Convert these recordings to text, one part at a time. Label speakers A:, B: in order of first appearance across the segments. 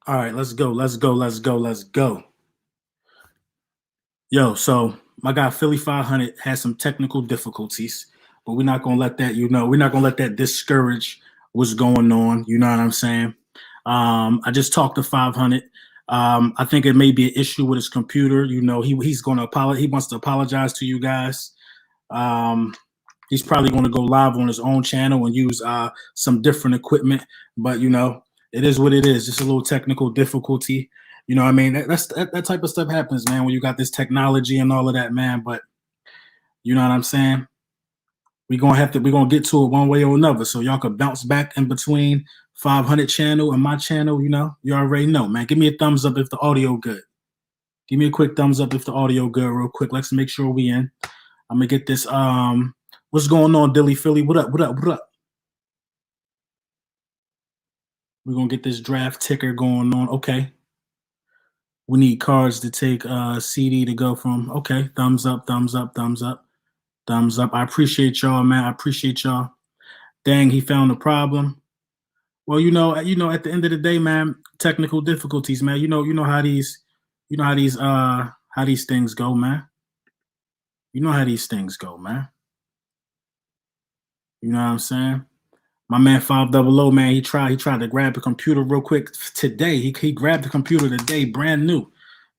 A: All right, let's go. Let's go. Let's go. Let's go. Yo, so my guy Philly 500 has some technical difficulties, but we're not gonna let that. We're not gonna let that discourage what's going on. You know what I'm saying? I just talked to 500. I think it may be an issue with his computer. He's going to apologize. He wants to apologize to you guys. Um, he's probably going to go live on his own channel and use some different equipment. But it is what it is. Just a little technical difficulty. You know, what I mean, that type of stuff happens, man. When you got this technology and all of that, man. But you know what I'm saying? We're gonna get to it one way or another. So y'all could bounce back in between 500 channel and my channel. You already know, man. Give me a thumbs up if the audio good. Give me a quick thumbs up if the audio good, real quick. Let's make sure we in. I'm gonna get this. What's going on, Dilly Philly? What up? What up? What up? We're gonna get this draft ticker going on. Okay. We need cards to take CD to go from. Okay, thumbs up, thumbs up, thumbs up, thumbs up. I appreciate y'all, man. I appreciate y'all. Dang, he found a problem. Well, at the end of the day, man, technical difficulties, man. How these things go, man. You know how these things go, man. You know what I'm saying? My man 500, man, he tried to grab the computer real quick today. He grabbed the computer today, brand new.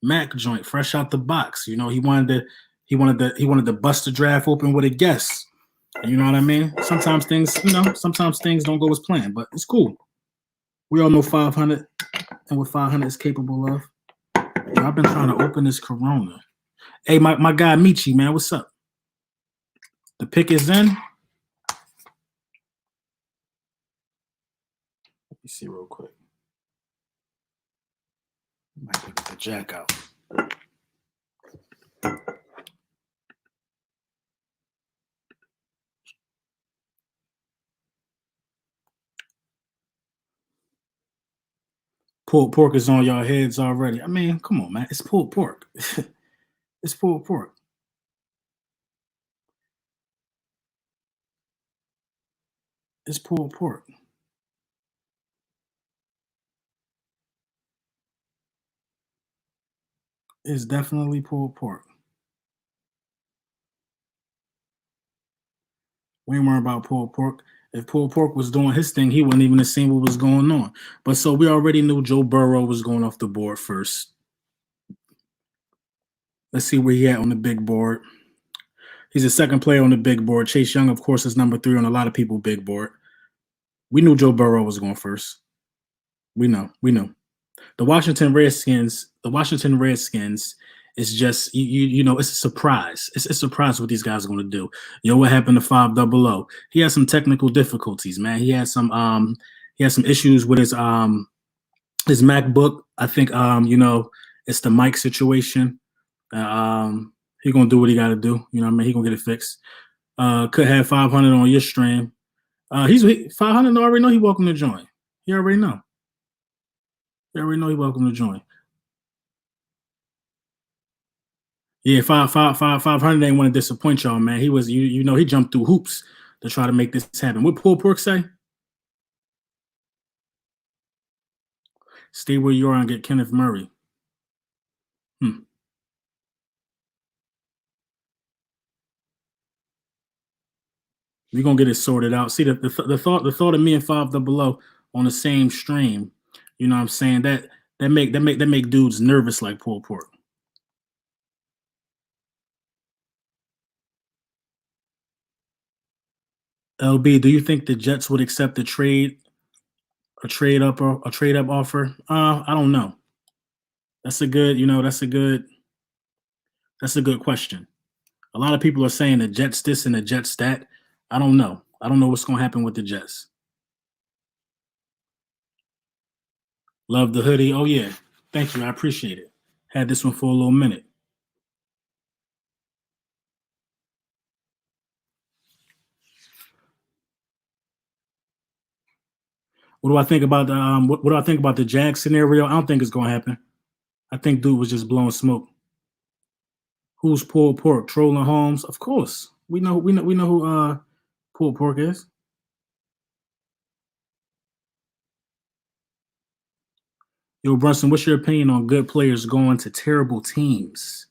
A: Mac joint, fresh out the box. He wanted to bust the draft open with a guess. You know what I mean? Sometimes things don't go as planned, but it's cool. We all know 500 and what 500 is capable of. I've been trying to open this Corona. Hey, my guy Michi, man, what's up? The pick is in. Let me see real quick. Might get the jack out. Pulled pork is on y'all heads already. I mean, come on, man. It's pulled pork. It's pulled pork. It's pulled pork. It's definitely pulled pork. We ain't worrying about pulled pork. If pulled pork was doing his thing, he wouldn't even have seen what was going on. But so we already knew Joe Burrow was going off the board first. Let's see where he at on the big board. He's the second player on the big board. Chase Young, of course, is number 3 on a lot of people's big board. We knew Joe Burrow was going first. We know. The Washington Redskins is just it's a surprise. It's a surprise what these guys are going to do. What happened to 500? He had some technical difficulties, man. He had some issues with his MacBook. I think it's the mic situation. He gonna do what he got to do. You know what I mean? He gonna get it fixed. Could have 500 on your stream. He's 500 already know he welcome to join. He already know. He already know he welcome to join. Yeah, 500 ain't want to disappoint y'all, man. He was, he jumped through hoops to try to make this happen. What pulled pork say? Stay where you are and get Kenneth Murray. We're gonna get it sorted out. See the thought of me and 500 on the same stream. You know what I'm saying? That make dudes nervous like pulled pork. LB, do you think the Jets would accept a trade up offer? I don't know. That's a good question. A lot of people are saying the Jets this and the Jets that. I don't know. I don't know what's going to happen with the Jets. Love the hoodie. Oh, yeah. Thank you. I appreciate it. Had this one for a little minute. What do I think about the what do I think about the Jag scenario? I don't think it's going to happen. I think dude was just blowing smoke. Who's pulled pork? Trolling Holmes? Of course. We know who pulled pork is. Yo, Brunson, what's your opinion on good players going to terrible teams?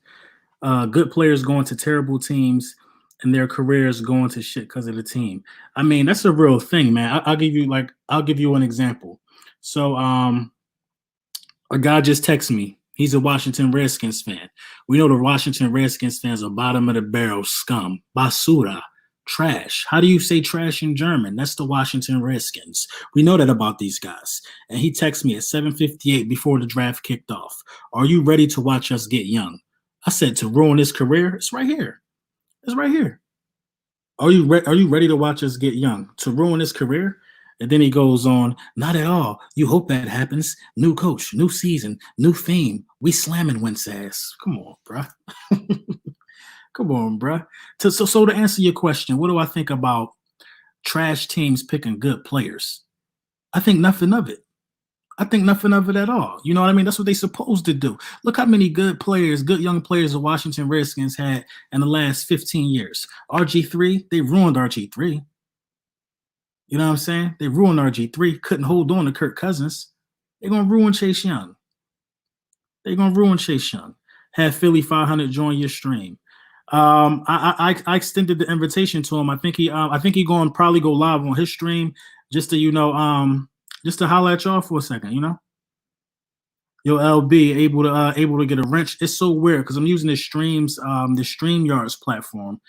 A: Good players going to terrible teams and their careers going to shit because of the team. I mean, that's a real thing, man. I'll give you an example. So a guy just texted me. He's a Washington Redskins fan. We know the Washington Redskins fans are bottom of the barrel scum. Basura. Trash. How do you say trash in German? That's the Washington Redskins. We know that about these guys. And he texted me at 7:58 before the draft kicked off. Are you ready to watch us get young? I said, to ruin his career? It's right here. It's right here. Are you ready to watch us get young? To ruin his career? And then he goes on, not at all. You hope that happens. New coach, new season, new theme. We slamming Wentz ass. Come on, bruh. Come on, bruh. So to answer your question, what do I think about trash teams picking good players? I think nothing of it. I think nothing of it at all. You know what I mean? That's what they're supposed to do. Look how many good players, good young players the Washington Redskins had in the last 15 years. RG3, they ruined RG3. You know what I'm saying? They ruined RG3. Couldn't hold on to Kirk Cousins. They're going to ruin Chase Young. They're going to ruin Chase Young. Have Philly 500 join your stream. I extended the invitation to him. I think he going to probably go live on his stream just to just to holler at y'all for a second, you know. Yo, LB able to get a wrench. It's so weird because I'm using the StreamYards platform,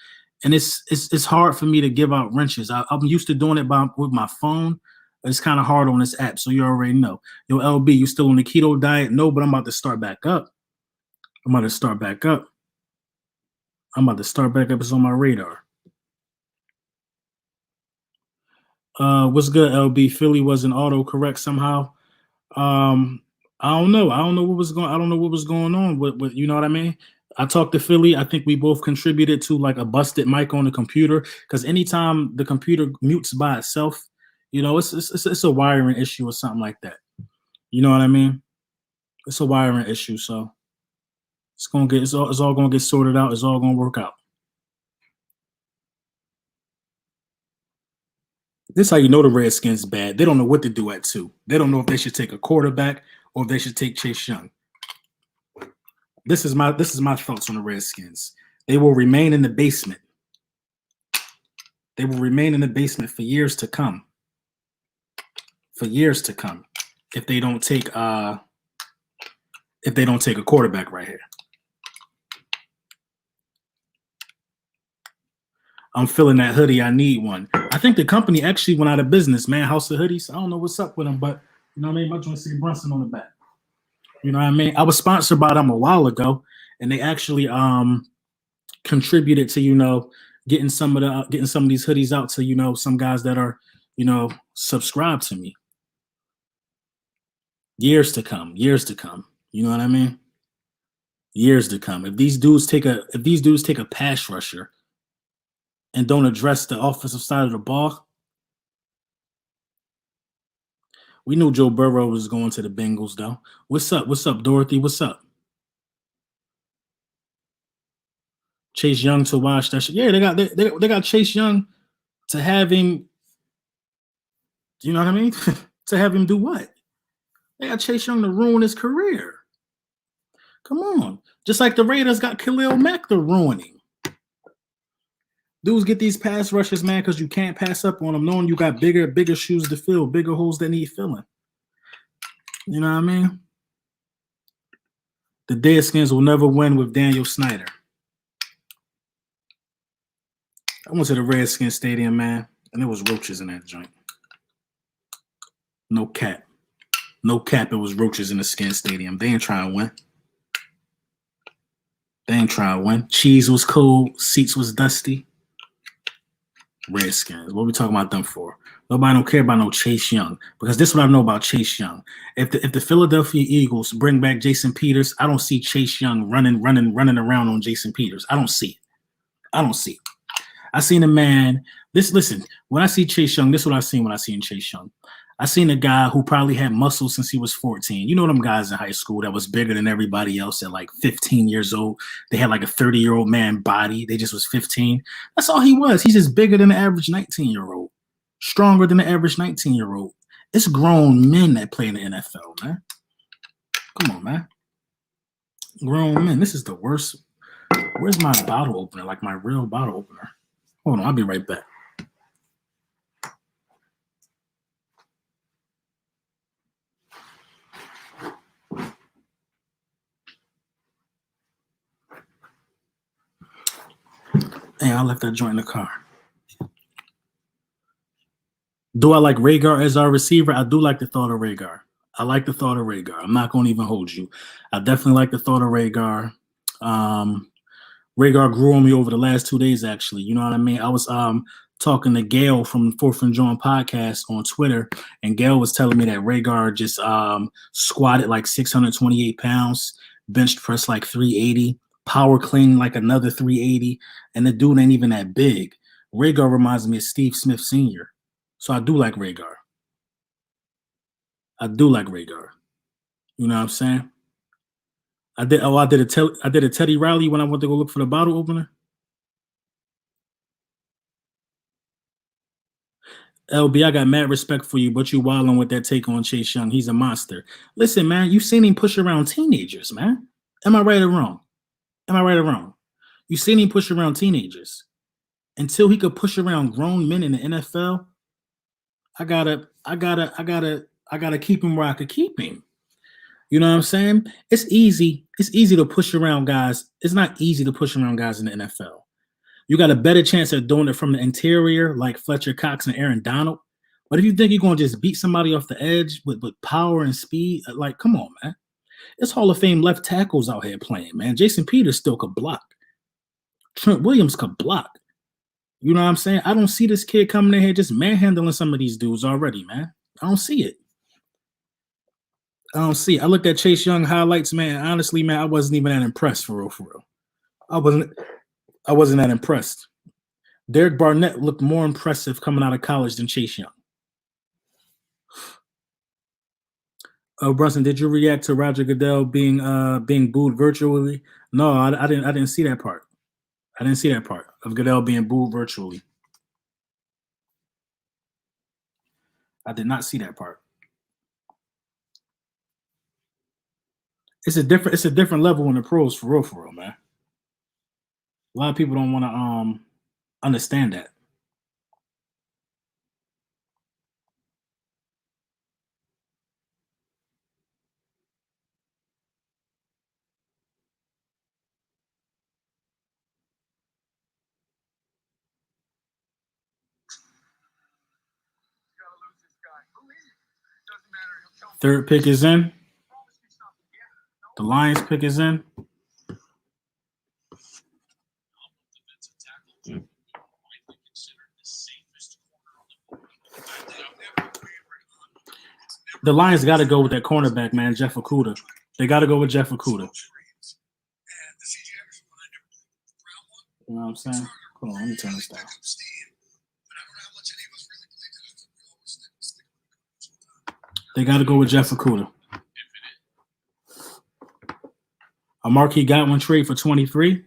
A: and it's hard for me to give out wrenches. I'm used to doing it with my phone. It's kind of hard on this app, so you already know. Yo, LB, you still on the keto diet? No, but I'm about to start back up. I'm about to start back up. It's on my radar. What's good, LB? Philly wasn't autocorrect somehow. I don't know. I don't know what was going on with you know what I mean? I talked to Philly. I think we both contributed to like a busted mic on the computer because anytime the computer mutes by itself, you know, it's a wiring issue or something like that. You know what I mean? It's a wiring issue, so it's all gonna get sorted out. It's all gonna work out. This is how you know the Redskins bad. They don't know what to do at 2. They don't know if they should take a quarterback or if they should take Chase Young. This is my thoughts on the Redskins. They will remain in the basement. They will remain in the basement for years to come. For years to come, if they don't take a quarterback right here. I'm feeling that hoodie. I need one. I think the company actually went out of business, man. House of Hoodies. I don't know what's up with them, but you know what I mean? My joint say Brunson on the back. You know what I mean? I was sponsored by them a while ago, and they actually contributed to, you know, getting some of these hoodies out to, you know, some guys that are, you know, subscribed to me. Years to come. You know what I mean? Years to come. If these dudes take a pass rusher and don't address the offensive side of the ball, we knew Joe Burrow was going to the Bengals, though. What's up, Dorothy? What's up? Chase Young to watch that shit. Yeah, they got Chase Young to have him. You know what I mean? To have him do what? They got Chase Young to ruin his career. Come on. Just like the Raiders got Khalil Mack to ruin him. Dudes get these pass rushes, man, because you can't pass up on them, knowing you got bigger shoes to fill, bigger holes that need filling. You know what I mean? The Deadskins will never win with Daniel Snyder. I went to the Redskins Stadium, man, and there was roaches in that joint. No cap. It was roaches in the Skin Stadium. They ain't trying to win. Cheese was cold. Seats was dusty. Redskins. What we talking about them for? Nobody don't care about no Chase Young, because this is what I know about Chase Young. If the Philadelphia Eagles bring back Jason Peters, I don't see Chase Young running around on Jason Peters. I don't see it. I seen a man. Listen, when I see Chase Young, this is what I seen when I seen Chase Young. I seen a guy who probably had muscle since he was 14. You know them guys in high school that was bigger than everybody else at like 15 years old. They had like a 30-year-old man body. They just was 15. That's all he was. He's just bigger than the average 19-year-old. Stronger than the average 19-year-old. It's grown men that play in the NFL, man. Come on, man. Grown man, this is the worst. Where's my bottle opener? Like my real bottle opener. Hold on, I'll be right back. Hey, I left that joint in the car. Do I like Reagor as our receiver? I do like the thought of Reagor. I like the thought of Reagor. I'm not going to even hold you. I definitely like the thought of Reagor. Reagor grew on me over the last 2 days, actually. You know what I mean? I was talking to Gail from Fourth and John podcast on Twitter, and Gail was telling me that Reagor just squatted like 628 pounds, bench press like 380, power clean like another 380, and the dude ain't even that big. Reagor reminds me of Steve Smith Sr., so I do like Reagor. I do like Reagor. You know what I'm saying? I did a Teddy Riley when I went to go look for the bottle opener. LB, I got mad respect for you, but you wilding with that take on Chase Young. He's a monster. Listen, man, you seen him push around teenagers, man. Am I right or wrong? Am I right or wrong? You seen him push around teenagers. Until he could push around grown men in the NFL, I gotta keep him where I could keep him. You know what I'm saying? It's easy. It's easy to push around guys. It's not easy to push around guys in the NFL. You got a better chance of doing it from the interior, like Fletcher Cox and Aaron Donald. But if you think you're going to just beat somebody off the edge with power and speed, like, come on, man. It's Hall of Fame left tackles out here playing, man. Jason Peters still could block. Trent Williams could block. You know what I'm saying? I don't see this kid coming in here just manhandling some of these dudes already, man. I don't see it. I don't see it. I looked at Chase Young highlights, man. Honestly, man, I wasn't even that impressed for real, for real. I wasn't that impressed. Derek Barnett looked more impressive coming out of college than Chase Young. Brunson, did you react to Roger Goodell being booed virtually? No, I didn't see that part. I didn't see that part of Goodell being booed virtually. I did not see that part. It's a different level in the pros, for real, man. A lot of people don't want to understand that. Third pick is in. The Lions pick is in. The Lions got to go with that cornerback, man, Jeff Okudah. They got to go with Jeff Okudah. You know what I'm saying? Hold on, let me turn this down. They got to go with Jeff Okudah. A Marquis Godwin trade for 23.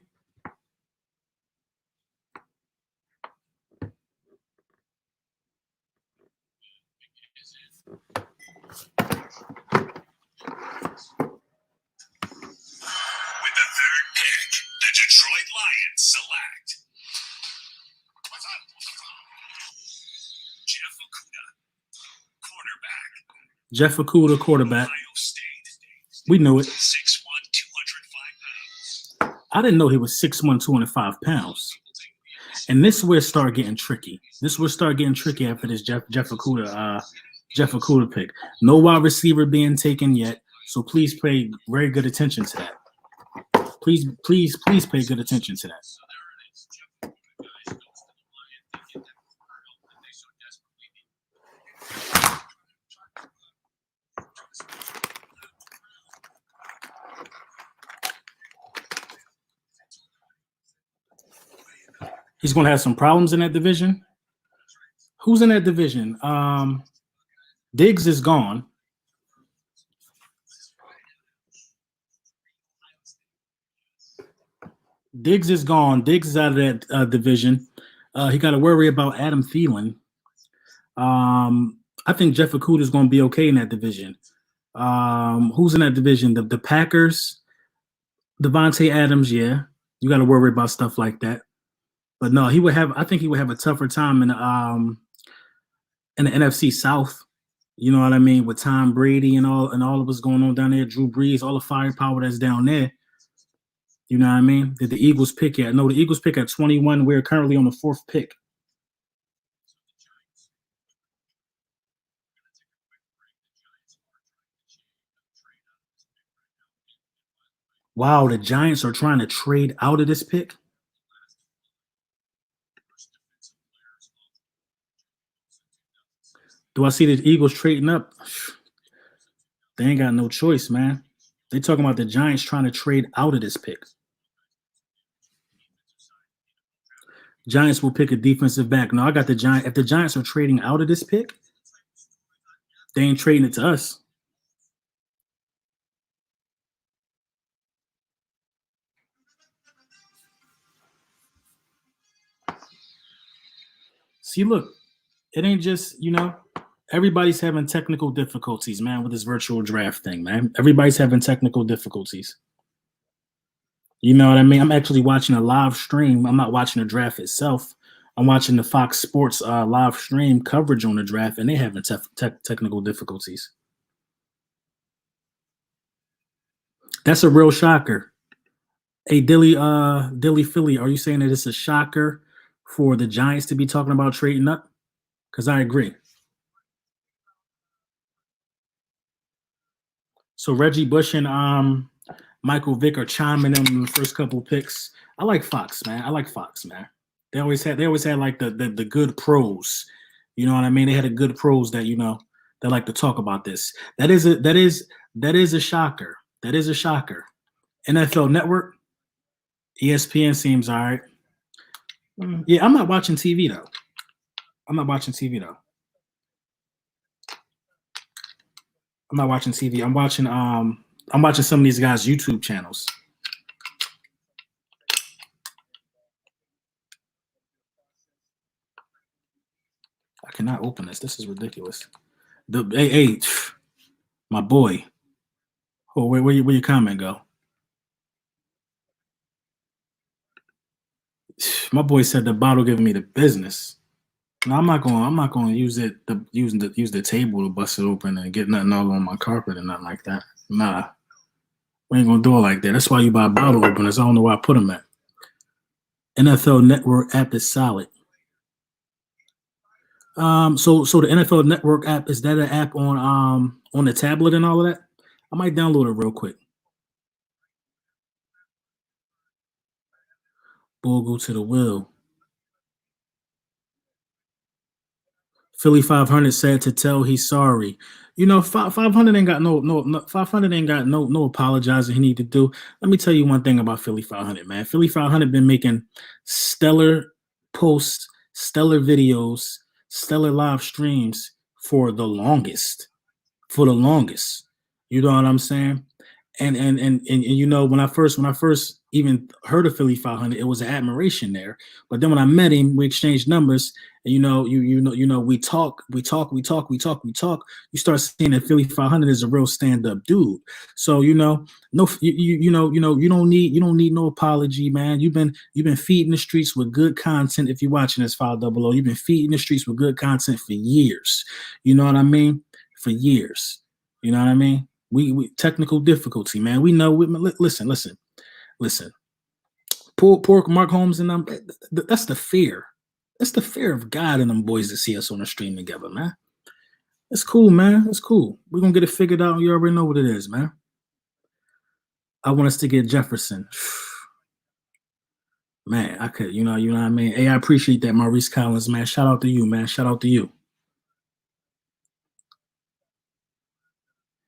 A: Jeff Okudah, quarterback. We knew it. 6'1", 205 pounds. I didn't know he was 6'1", 205 pounds. And this will start getting tricky. This will start getting tricky after this Jeff Okudah pick. No wide receiver being taken yet, so please pay very good attention to that. Please pay good attention to that. He's going to have some problems in that division. Who's in that division? Diggs is gone. Diggs is gone. Diggs is out of that division. He got to worry about Adam Thielen. I think Jeff Okudah is going to be okay in that division. Who's in that division? The Packers, Devontae Adams. Yeah, you got to worry about stuff like that. But no, he would have. I think he would have a tougher time in the NFC South. You know what I mean? With Tom Brady and all of what's going on down there, Drew Brees, all the firepower that's down there. You know what I mean? Did the Eagles pick at? No, the Eagles pick at 21. We're currently on the fourth pick. Wow, the Giants are trying to trade out of this pick. Do I see the Eagles trading up? They ain't got no choice, man. They talking about the Giants trying to trade out of this pick. Giants will pick a defensive back. No, I got the Giants. If the Giants are trading out of this pick, they ain't trading it to us. See, look, it ain't just, everybody's having technical difficulties, man, with this virtual draft thing, man. Everybody's having technical difficulties. You know what I mean? I'm actually watching a live stream. I'm not watching the draft itself. I'm watching the Fox Sports live stream coverage on the draft, and they having technical difficulties. That's a real shocker. Hey, Dilly Philly, are you saying that it's a shocker for the Giants to be talking about trading up? Because I agree. So Reggie Bush and Michael Vick are chiming in the first couple picks. I like Fox, man. I like Fox, man. They always had like the good pros. You know what I mean? They had a good pros that that like to talk about this. That is a shocker. That is a shocker. NFL Network, ESPN seems all right. Yeah, I'm not watching TV though. I'm not watching TV though. I'm not watching TV. I'm watching some of these guys' YouTube channels. I cannot open this. This is ridiculous. Hey, my boy. Oh, where your comment go? My boy said the bottle giving me the business. No, I'm not going to use it. Use the table to bust it open and get nothing all on my carpet and nothing like that. Nah, we ain't gonna do it like that. That's why you buy bottle openers. I don't know where I put them at. NFL Network app is solid. So the NFL Network app, is that an app on the tablet and all of that? I might download it real quick. Bull go to the wheel. Philly 500 said to tell he's sorry. 500 ain't got no 500 ain't got no apologizing he need to do. Let me tell you one thing about Philly 500, man. Philly 500 been making stellar posts, stellar videos, stellar live streams for the longest. For the longest. You know what I'm saying? And when I first even heard of Philly 500, it was an admiration there. But then when I met him, we exchanged numbers, and we talk. You start seeing that Philly 500 is a real stand up dude. So no, you don't need no apology, man. You've been feeding the streets with good content. If you're watching this 500, you've been feeding the streets with good content for years. You know what I mean? For years. You know what I mean? We technical difficulty, man. We know. Listen. Poor Mark Holmes and them. That's the fear. That's the fear of God and them boys that see us on the stream together, man. It's cool, man. It's cool. We're gonna get it figured out. You already know what it is, man. I want us to get Jefferson. Man, I could, you know what I mean? Hey, I appreciate that, Maurice Collins, man. Shout out to you, man. Shout out to you.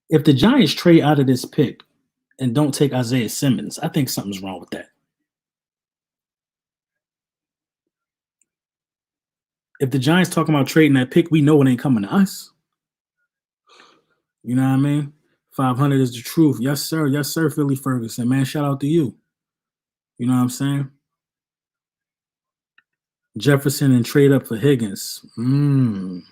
A: If the Giants trade out of this pick and don't take Isaiah Simmons, I think something's wrong with that. If the Giants talking about trading that pick, we know it ain't coming to us. You know what I mean? 500 is the truth. Yes, sir. Yes, sir, Philly Ferguson. Man, shout out to you. You know what I'm saying? Jefferson and trade up for Higgins. Mm.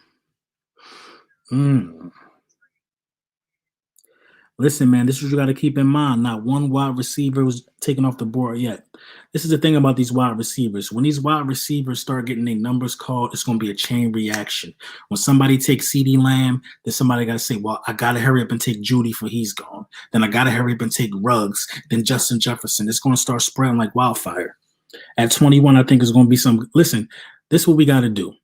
A: Listen, man, this is what you got to keep in mind. Not one wide receiver was taken off the board yet. This is the thing about these wide receivers. When these wide receivers start getting their numbers called, it's going to be a chain reaction. When somebody takes CD Lamb, then somebody got to say, well, I got to hurry up and take Judy for he's gone. Then I got to hurry up and take Ruggs. Then Justin Jefferson. It's going to start spreading like wildfire. At 21, I think it's going to be some. Listen, this is what we got to do.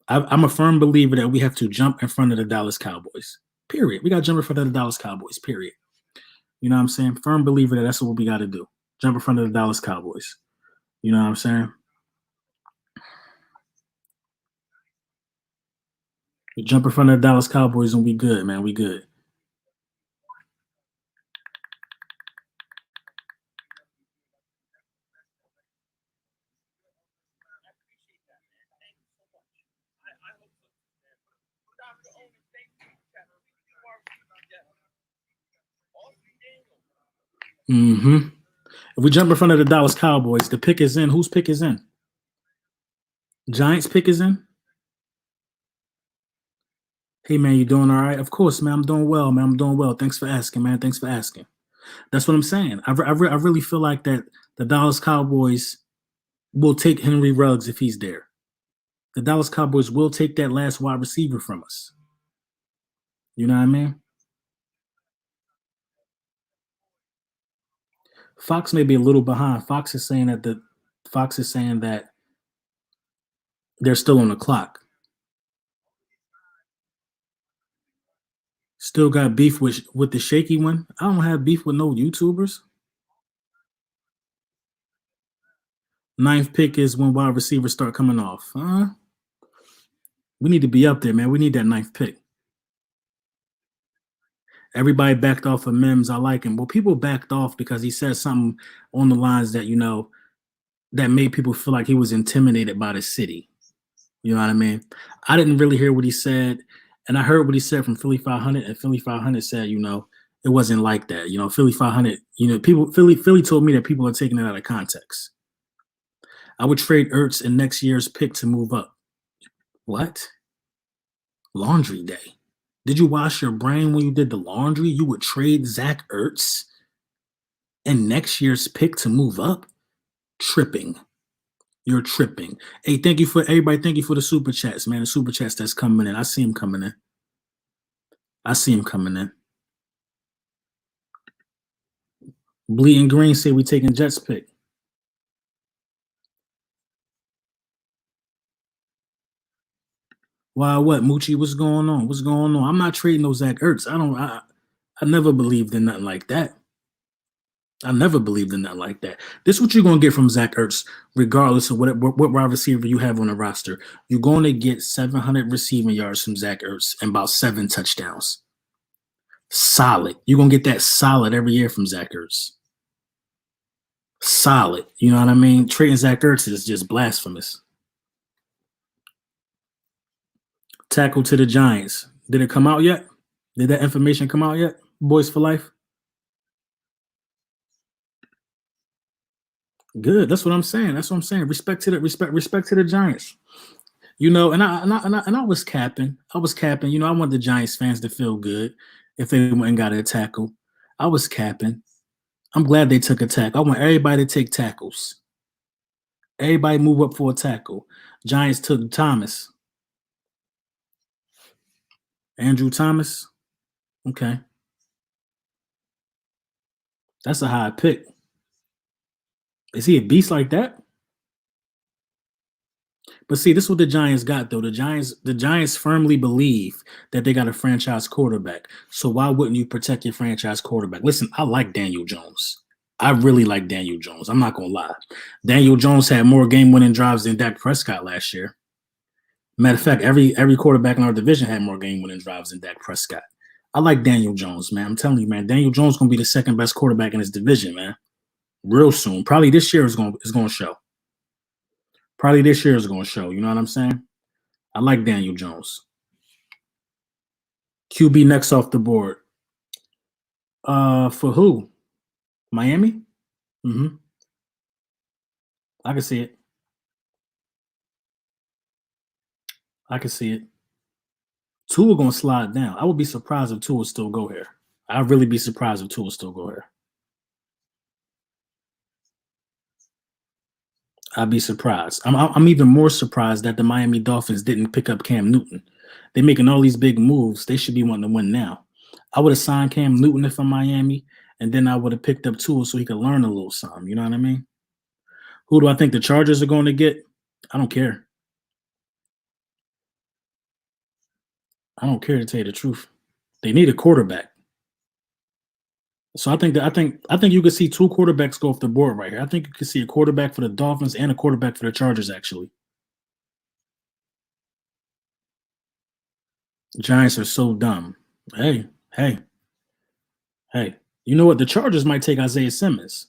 A: I'm a firm believer that we have to jump in front of the Dallas Cowboys. Period. We got to jump in front of the Dallas Cowboys. Period. You know what I'm saying? Firm believer that that's what we got to do. Jump in front of the Dallas Cowboys. You know what I'm saying? We jump in front of the Dallas Cowboys and we good, man. We good. Mm-hmm. If we jump in front of the Dallas Cowboys, the pick is in. Whose pick is in? Giants pick is in? Hey, man, you doing all right? Of course, man. I'm doing well, man. I'm doing well. Thanks for asking, man. Thanks for asking. That's what I'm saying. I really feel like that the Dallas Cowboys will take Henry Ruggs if he's there. The Dallas Cowboys will take that last wide receiver from us. You know what I mean? Fox may be a little behind. Fox is saying that they're still on the clock. Still got beef with the shaky one. I don't have beef with no YouTubers. Ninth pick is when wide receivers start coming off. We need to be up there, man. We need that ninth pick. Everybody backed off of Mims. I like him. Well, people backed off because he said something on the lines that, that made people feel like he was intimidated by the city. You know what I mean? I didn't really hear what he said. And I heard what he said from Philly 500, and Philly 500 said, it wasn't like that. Philly 500, Philly told me that people are taking it out of context. I would trade Ertz in next year's pick to move up. What? Laundry day. Did you wash your brain when you did the laundry? You would trade Zach Ertz in next year's pick to move up? Tripping. You're tripping. Hey, thank you for everybody. Thank you for the super chats, man. The super chats that's coming in. I see him coming in. Bleeding Green say we taking Jets pick. Why? What? Moochie? What's going on? What's going on? I'm not trading no Zach Ertz. I never believed in nothing like that. I never believed in that like that. This is what you're going to get from Zach Ertz, regardless of what wide receiver you have on the roster. You're going to get 700 receiving yards from Zach Ertz and about 7 touchdowns. Solid. You're going to get that solid every year from Zach Ertz. Solid. You know what I mean? Trading Zach Ertz is just blasphemous. Tackle to the Giants. Did it come out yet? Did that information come out yet? Boys for life? Good. That's what I'm saying. Respect to the Giants. And I was capping. I want the Giants fans to feel good if they went and got a tackle. I was capping. I'm glad they took a tackle. I want everybody to take tackles. Everybody move up for a tackle. Giants took Thomas. Andrew Thomas. Okay. That's a high pick. Is he a beast like that? But see, this is what the Giants got, though. The Giants firmly believe that they got a franchise quarterback. So why wouldn't you protect your franchise quarterback? Listen, I like Daniel Jones. I really like Daniel Jones. I'm not gonna lie. Daniel Jones had more game-winning drives than Dak Prescott last year. Matter of fact, every quarterback in our division had more game-winning drives than Dak Prescott. I like Daniel Jones, man. I'm telling you, man. Daniel Jones gonna be the second best quarterback in his division, man. Real soon. Probably this year is gonna show. Probably this year is gonna show. You know what I'm saying? I like Daniel Jones. QB next off the board. For who? Miami? Mm-hmm. I can see it. I can see it. Tua gonna slide down. I would be surprised if Tua still go here. I'd really be surprised if Tua still go here. I'd be surprised. I'm even more surprised that the Miami Dolphins didn't pick up Cam Newton. They're making all these big moves. They should be wanting to win now. I would have signed Cam Newton if I'm Miami, and then I would have picked up Tua so he could learn a little something. You know what I mean? Who do I think the Chargers are going to get? I don't care. I don't care to tell you the truth. They need a quarterback. So I think you could see two quarterbacks go off the board right here. I think you could see a quarterback for the Dolphins and a quarterback for the Chargers, actually. The Giants are so dumb. Hey, hey, hey. You know what? The Chargers might take Isaiah Simmons.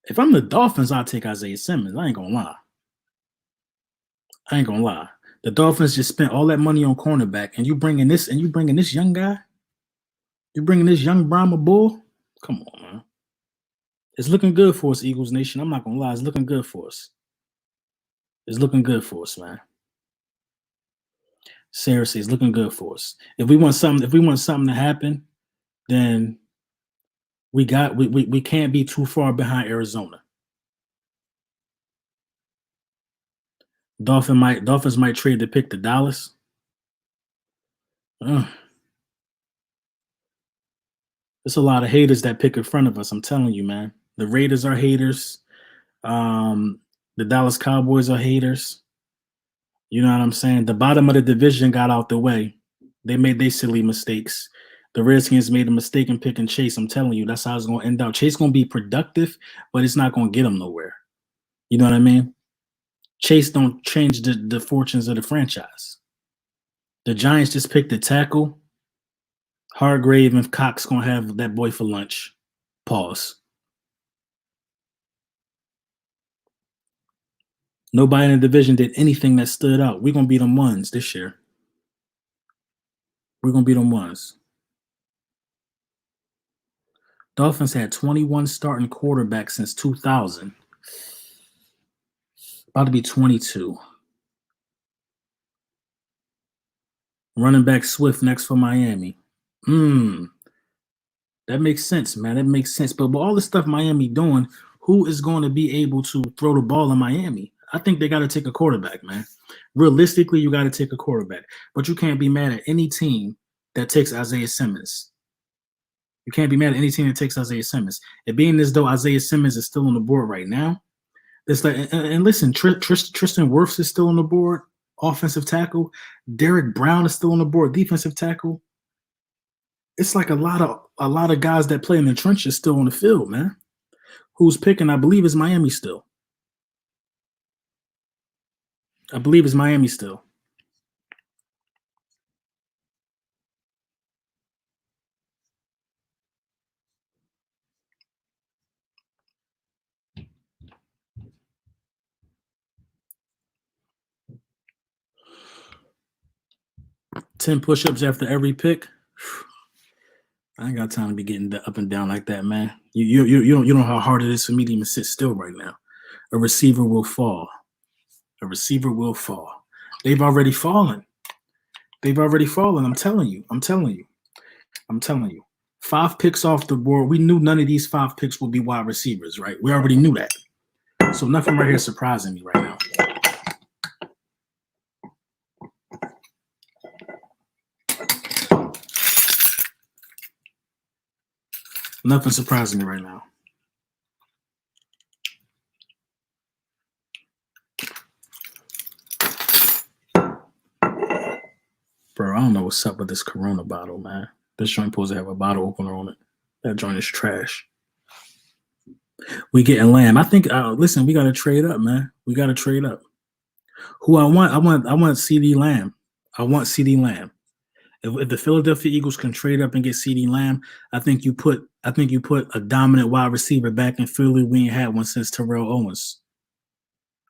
A: If I'm the Dolphins, I'll take Isaiah Simmons. I ain't gonna lie. I ain't gonna lie. The Dolphins just spent all that money on cornerback, and you bringing this young guy. You bringing this young Brahma bull. Come on, man. It's looking good for us, Eagles Nation. I'm not gonna lie. It's looking good for us. It's looking good for us, man. Seriously, it's looking good for us. If we want something to happen, then we can't be too far behind Arizona. Dolphins might trade the pick to Dallas. There's a lot of haters that pick in front of us. I'm telling you, man. The Raiders are haters. The Dallas Cowboys are haters. You know what I'm saying? The bottom of the division got out the way. They made their silly mistakes. The Redskins made a mistake in picking Chase. I'm telling you, that's how it's going to end up. Chase going to be productive, but it's not going to get him nowhere. You know what I mean? Chase don't change the fortunes of the franchise. The Giants just picked a tackle. Hargrave and Cox going to have that boy for lunch. Pause. Nobody in the division did anything that stood out. We're going to be them ones this year. We're going to be them ones. Dolphins had 21 starting quarterbacks since 2000. About to be 22. Running back Swift next for Miami. That makes sense, man. That makes sense. But with all the stuff Miami doing, who is going to be able to throw the ball in Miami? I think they got to take a quarterback, man. Realistically, you got to take a quarterback. But you can't be mad at any team that takes Isaiah Simmons. You can't be mad at any team that takes Isaiah Simmons. It being as though Isaiah Simmons is still on the board right now, it's like, and listen, Tristan Wirfs is still on the board, offensive tackle. Derek Brown is still on the board, defensive tackle. It's like a lot of guys that play in the trenches still on the field, man. Who's picking? I believe is Miami still. I believe it's Miami still. Ten push-ups after every pick. I ain't got time to be getting up and down like that, man. You know how hard it is for me to even sit still right now. A receiver will fall. A receiver will fall. They've already fallen. They've already fallen. I'm telling you. 5 picks off the board. We knew none of these 5 picks would be wide receivers, right? We already knew that. So nothing right here is surprising me right now. Nothing surprising me right now. Bro, I don't know what's up with this Corona bottle, man. This joint supposed to have a bottle opener on it. That joint is trash. We getting Lamb. I think. Listen, we got to trade up, man. We got to trade up. Who I want? I want CD Lamb. I want CD Lamb. If the Philadelphia Eagles can trade up and get CD Lamb, I think you put a dominant wide receiver back in Philly. We ain't had one since Terrell Owens.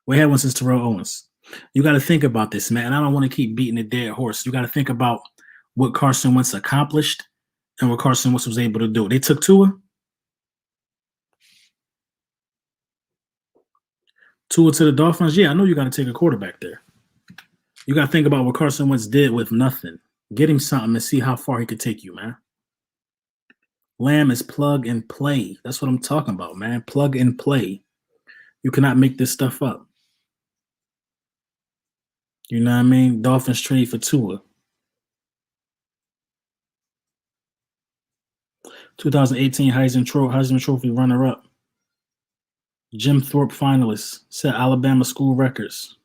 A: We had one since Terrell Owens. You got to think about this, man. And I don't want to keep beating a dead horse. You got to think about what Carson Wentz accomplished and what Carson Wentz was able to do. They took Tua. Tua to the Dolphins. Yeah, I know you got to take a quarterback there. You got to think about what Carson Wentz did with nothing. Get him something and see how far he could take you, man. Lamb is plug and play. That's what I'm talking about, man. Plug and play. You cannot make this stuff up. You know what I mean? Dolphins trade for Tua. 2018 Heisman Trophy runner-up. Jim Thorpe finalist. Set Alabama school records.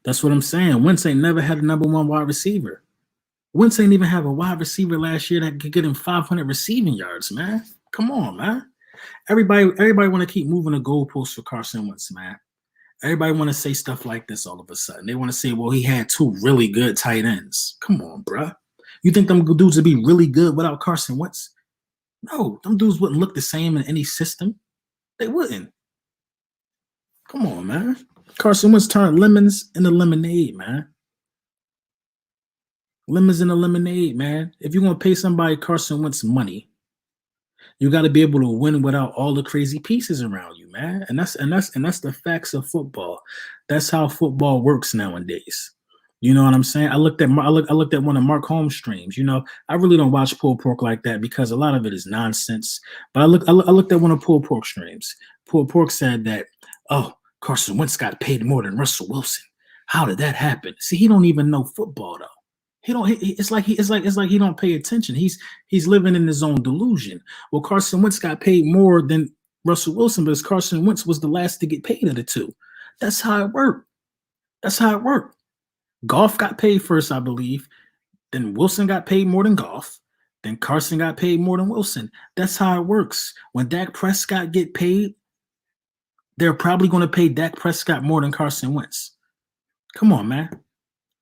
A: That's what I'm saying. Wentz ain't never had a number one wide receiver. Wentz ain't even have a wide receiver last year that could get him 500 receiving yards, man. Come on, man. Everybody want to keep moving the goalposts for Carson Wentz, man. Everybody want to say stuff like this all of a sudden. They want to say, well, he had two really good tight ends. Come on, bruh. You think them dudes would be really good without Carson Wentz? No, them dudes wouldn't look the same in any system. They wouldn't. Come on, man. Carson Wentz turned lemons into lemonade, man. Lemons into lemonade, man. If you're going to pay somebody Carson Wentz money, you got to be able to win without all the crazy pieces around you, man. And that's the facts of football. That's how football works nowadays. You know what I'm saying? I looked at one of Mark Holmes' streams. You know, I really don't watch pulled pork like that because a lot of it is nonsense. But I looked at one of pulled pork streams. Pulled pork said that, oh, Carson Wentz got paid more than Russell Wilson. How did that happen? See, he don't even know football though. It's like he don't pay attention. He's living in his own delusion. Well, Carson Wentz got paid more than Russell Wilson, because Carson Wentz was the last to get paid of the two. That's how it worked. That's how it worked. Goff got paid first, I believe. Then Wilson got paid more than Goff. Then Carson got paid more than Wilson. That's how it works. When Dak Prescott get paid, they're probably going to pay Dak Prescott more than Carson Wentz. Come on, man.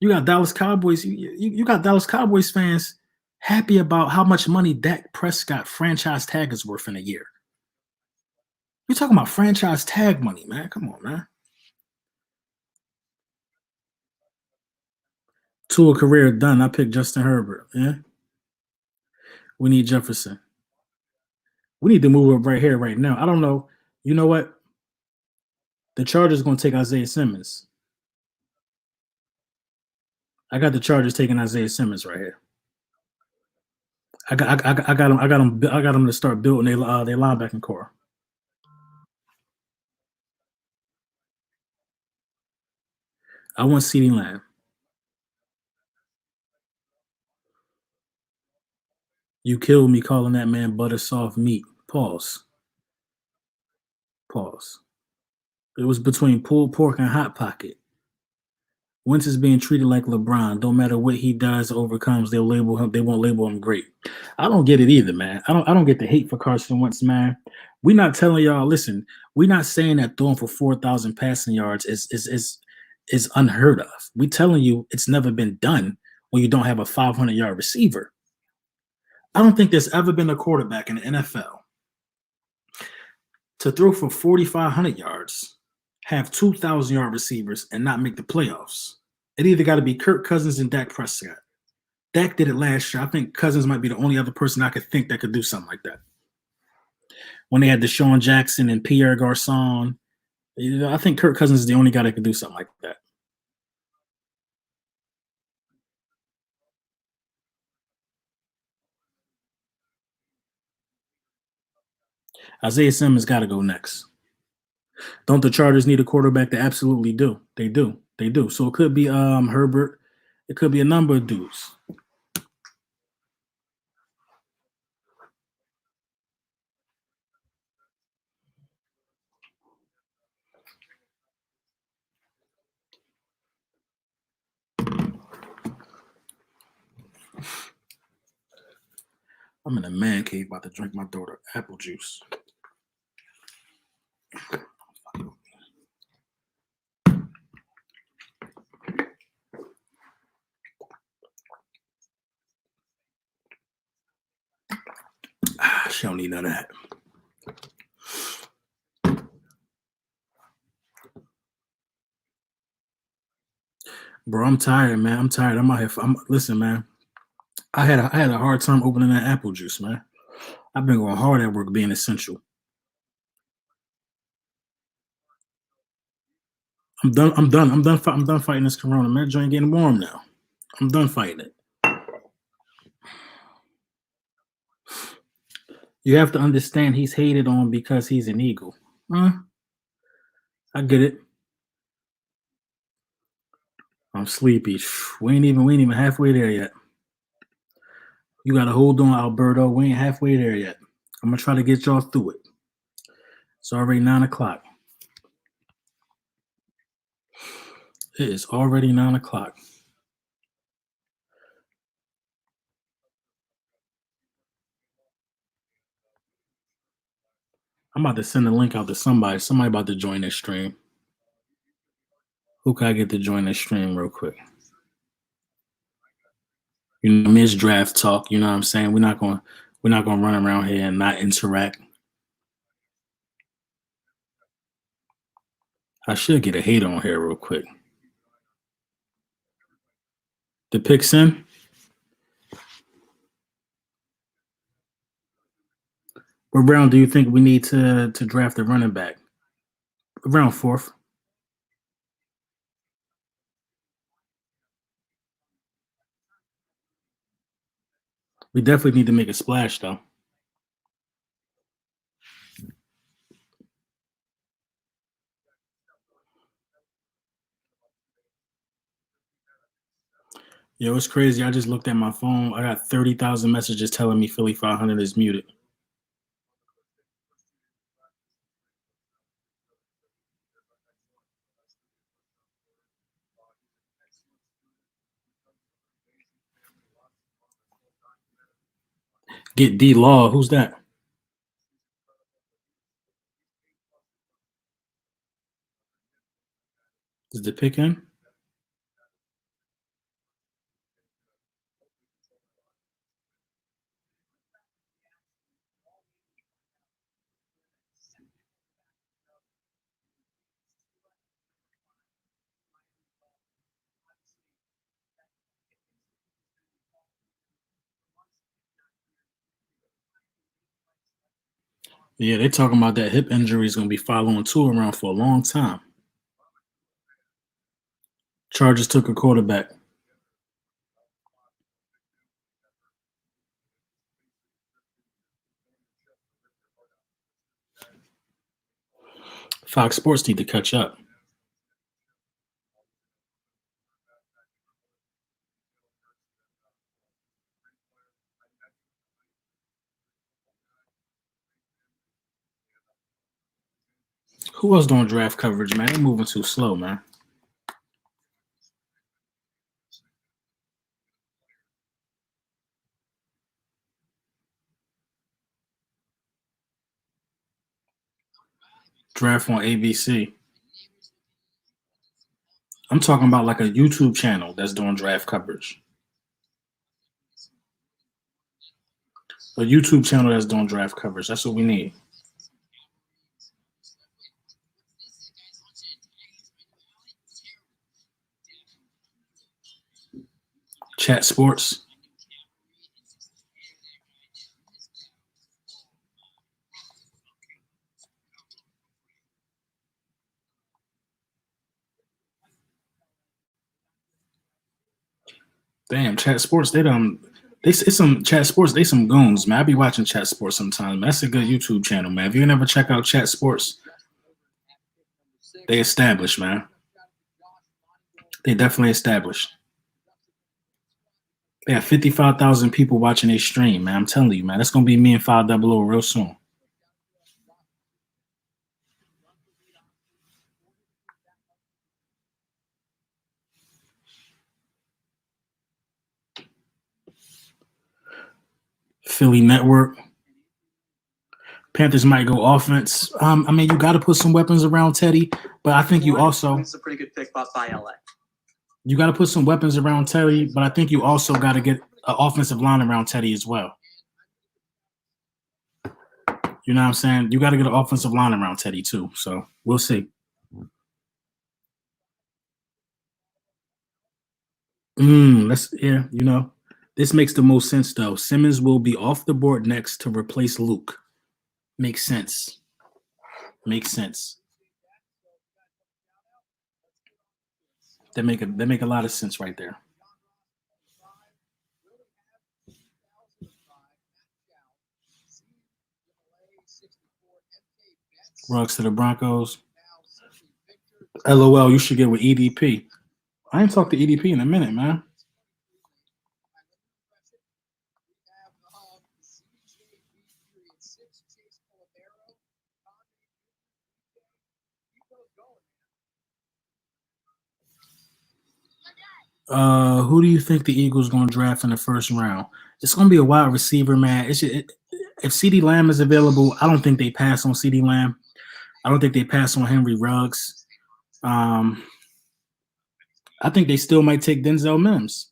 A: You got Dallas Cowboys. You got Dallas Cowboys fans happy about how much money Dak Prescott franchise tag is worth in a year. You're talking about franchise tag money, man. Come on, man. To a career done. I picked Justin Herbert. Yeah. We need Jefferson. We need to move up right here, right now. I don't know. You know what? The Chargers going to take Isaiah Simmons. I got the Chargers taking Isaiah Simmons right here. I got them to start building their linebacking core. I want CeeDee Lamb. You killed me calling that man butter soft meat. Pause. Pause. It was between pulled pork and hot pocket. Wentz is being treated like LeBron. Don't matter what he does or overcomes, they'll label him. They won't label him great. I don't get it either, man. I don't get the hate for Carson Wentz, man. We're not telling y'all. Listen, we're not saying that throwing for 4,000 passing yards is unheard of. We're telling you it's never been done when you don't have a 500-yard receiver. I don't think there's ever been a quarterback in the NFL to throw for 4,500 yards, have 2,000-yard receivers, and not make the playoffs. It either got to be Kirk Cousins and Dak Prescott. Dak did it last year. I think Cousins might be the only other person I could think that could do something like that. When they had Deshaun Jackson and Pierre Garçon, I think Kirk Cousins is the only guy that could do something like that. Isaiah Simmons got to go next. Don't the Chargers need a quarterback? They absolutely do. They do. They do. So it could be Herbert. It could be a number of dudes. I'm in a man cave about to drink my daughter apple juice. She don't need none of that. Bro, I'm tired, man. I'm tired. I'm out here. Listen, man. I had a hard time opening that apple juice, man. I've been going hard at work being essential. I'm done. I'm done. I'm done fighting this corona. Man, joint getting warm now. I'm done fighting it. You have to understand he's hated on because he's an Eagle. I get it. I'm sleepy. We ain't even halfway there yet. You gotta hold on, Alberto. We ain't halfway there yet. I'm gonna try to get y'all through it. It's already 9 o'clock. It is already 9 o'clock. I'm about to send a link out to somebody. Somebody about to join this stream. Who can I get to join this stream real quick? You know, miss draft talk. You know what I'm saying? We're not gonna run around here and not interact. I should get a hate on here real quick. The picks in. What round do you think we need to draft a running back? Around fourth. We definitely need to make a splash, though. Yo, it's crazy. I just looked at my phone. I got 30,000 messages telling me Philly 500 is muted. Get D Law. Who's that? Is the pick in? Yeah, they're talking about that hip injury is going to be following two around for a long time. Chargers took a quarterback. Fox Sports need to catch up. Who else doing draft coverage, man? They're moving too slow, man. Draft on ABC. I'm talking about like a YouTube channel that's doing draft coverage. A YouTube channel that's doing draft coverage. That's what we need. Chat Sports. Damn, Chat Sports. It's some Chat Sports. They some goons, man. I be watching Chat Sports sometimes. Man. That's a good YouTube channel, man. If you never check out Chat Sports, they established, man. They definitely established. They have 55,000 people watching a stream, man. I'm telling you, man. That's gonna be me and 500 real soon. Philly Network. Panthers might go offense. I mean, you got to put some weapons around Teddy, but I think you also.
B: It's a pretty good pick by LA.
A: You got to put some weapons around Teddy, but I think you also got to get an offensive line around Teddy as well. You know what I'm saying? You got to get an offensive line around Teddy too. So we'll see. This makes the most sense though. Simmons will be off the board next to replace Luke. Makes sense. Makes sense. That make a lot of sense right there. Rocks to the Broncos. LOL, you should get with EDP. I ain't talked to EDP in a minute, man. Who do you think the Eagles gonna draft in the first round? It's gonna be a wide receiver, man. If CD Lamb is available, I don't think they pass on CD Lamb. I don't think they pass on Henry Ruggs. Um, I think they still might take Denzel Mims.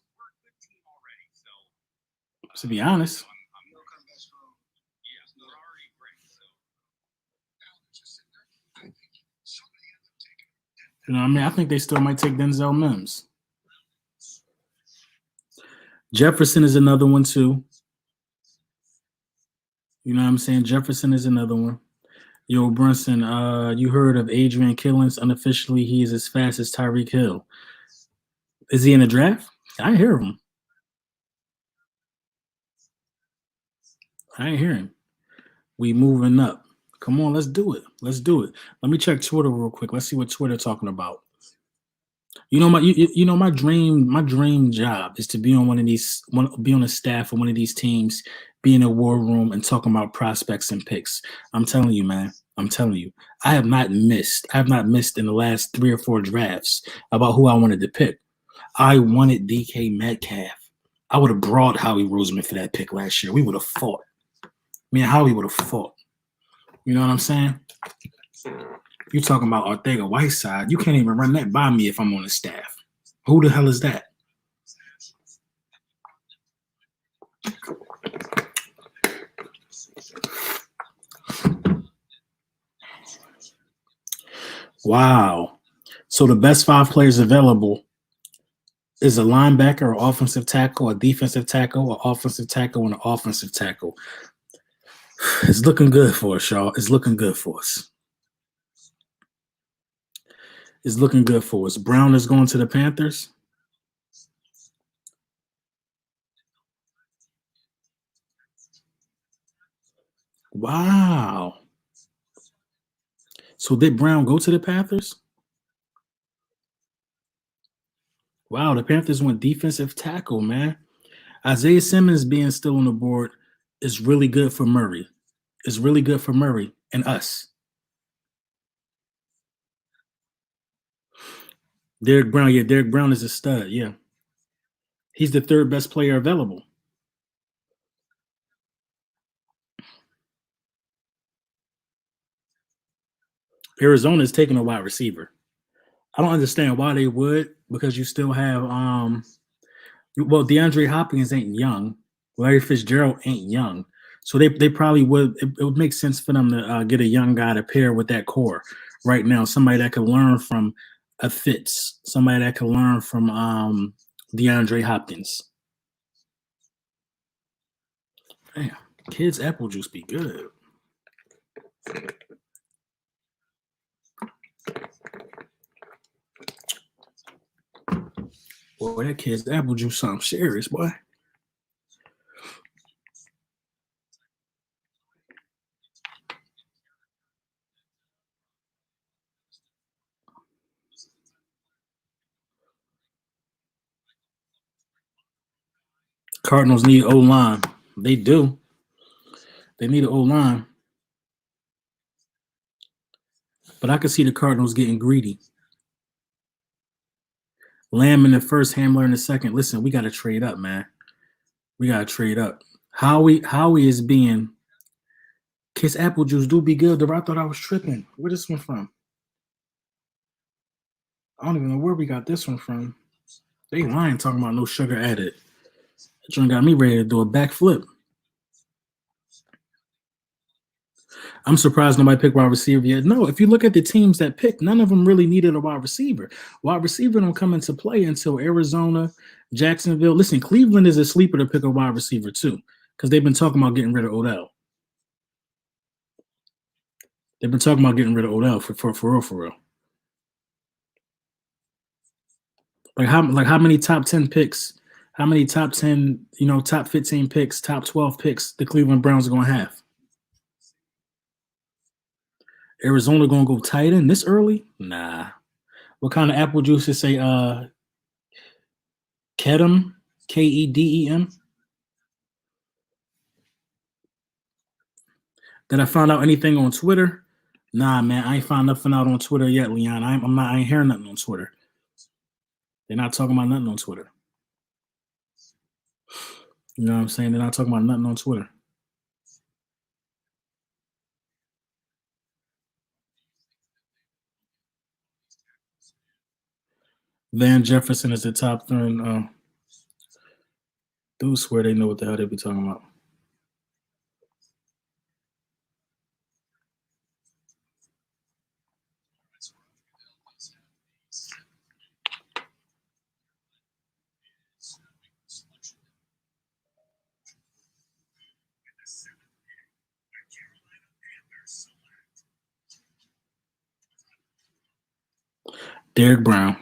A: To be honest, you know what I mean. I think they still might take Denzel Mims. Jefferson is another one too. You know what I'm saying? Jefferson is another one. Yo, Brunson, you heard of Adrian Killins? Unofficially, he is as fast as Tyreek Hill. Is he in the draft? I hear him. I ain't hear him. We moving up. Come on, let's do it. Let's do it. Let me check Twitter real quick. Let's see what Twitter talking about. My dream job is to be on be on the staff of one of these teams, be in a war room and talking about prospects and picks. I'm telling you, man. I'm telling you. I have not missed. I have not missed in the last 3 or 4 drafts about who I wanted to pick. I wanted DK Metcalf. I would have brought Howie Roseman for that pick last year. We would have fought. Me and Howie would have fought. You know what I'm saying? You talking about Ortega Whiteside? You can't even run that by me if I'm on the staff. Who the hell is that? Wow. So the best 5 players available is a linebacker or offensive tackle, a defensive tackle, or offensive tackle, and an offensive tackle. It's looking good for us, y'all. It's looking good for us. It's looking good for us. Brown is going to the Panthers. Wow. So did Brown go to the Panthers? Wow, the Panthers went defensive tackle, man. Isaiah Simmons being still on the board is really good for Murray. It's really good for Murray and us. Derek Brown, yeah, Derek Brown is a stud, yeah. He's the 3rd best player available. Arizona is taking a wide receiver. I don't understand why they would, because you still have DeAndre Hopkins ain't young. Larry Fitzgerald ain't young. So they probably would it would make sense for them to get a young guy to pair with that core right now. Somebody that could learn from a Fitz, somebody that could learn from DeAndre Hopkins. Damn, kids apple juice be good. Boy, that kid's apple juice something serious, boy. Cardinals need O line. They do. They need an O line. But I could see the Cardinals getting greedy. Lamb in the first, Hamler in the second. Listen, we got to trade up, man. We got to trade up. Howie is being. Kiss apple juice do be good. I thought I was tripping. Where this one from? I don't even know where we got this one from. They lying talking about no sugar added. That joint got me ready to do a backflip. I'm surprised nobody picked wide receiver yet. No, if you look at the teams that picked, none of them really needed a wide receiver. Wide receiver don't come into play until Arizona, Jacksonville. Listen, Cleveland is a sleeper to pick a wide receiver too, because they've been talking about getting rid of Odell. They've been talking about getting rid of Odell for real, for real. Like how many top 10 picks, how many top 10, top 15 picks, top 12 picks the Cleveland Browns are gonna have? Arizona gonna go tight end this early? Nah. What kind of apple juice to say Kedem? Kedem? Did I find out anything on Twitter? Nah, man, I ain't found nothing out on Twitter yet, Leon. I ain't hearing nothing on Twitter. They're not talking about nothing on Twitter. You know what I'm saying? They're not talking about nothing on Twitter. Van Jefferson is the top third. Dudes swear they know what the hell they be talking about. Derek Brown.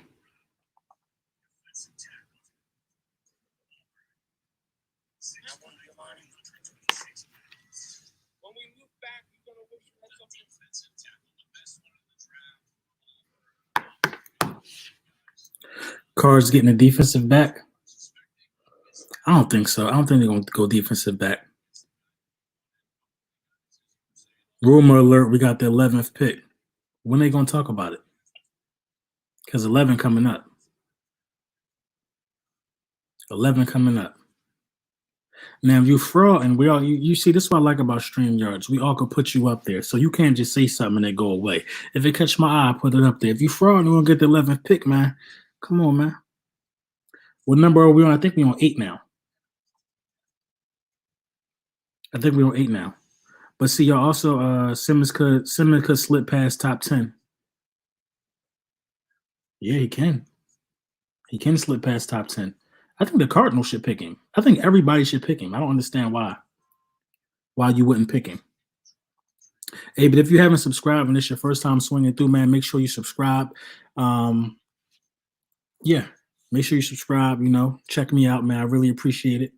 A: Cards getting a defensive back? I don't think so. I don't think they're going to go defensive back. Rumor alert, we got the 11th pick. When are they going to talk about it? Because 11 coming up. 11 coming up. Now, if you fraud, and we all, you see, this is what I like about StreamYards. We all could put you up there. So you can't just say something and then go away. If it catch my eye, I put it up there. If you fraud, you're going to get the 11th pick, man. Come on, man. What number are we on? I think we're on 8 now. I think we're on 8 now. But see, y'all also, Simmons could slip past top 10. Yeah, he can. He can slip past top 10. I think the Cardinals should pick him. I think everybody should pick him. I don't understand why you wouldn't pick him. Hey, but if you haven't subscribed and it's your first time swinging through, man, make sure you subscribe. Yeah, make sure you subscribe. Check me out, man. I really appreciate it.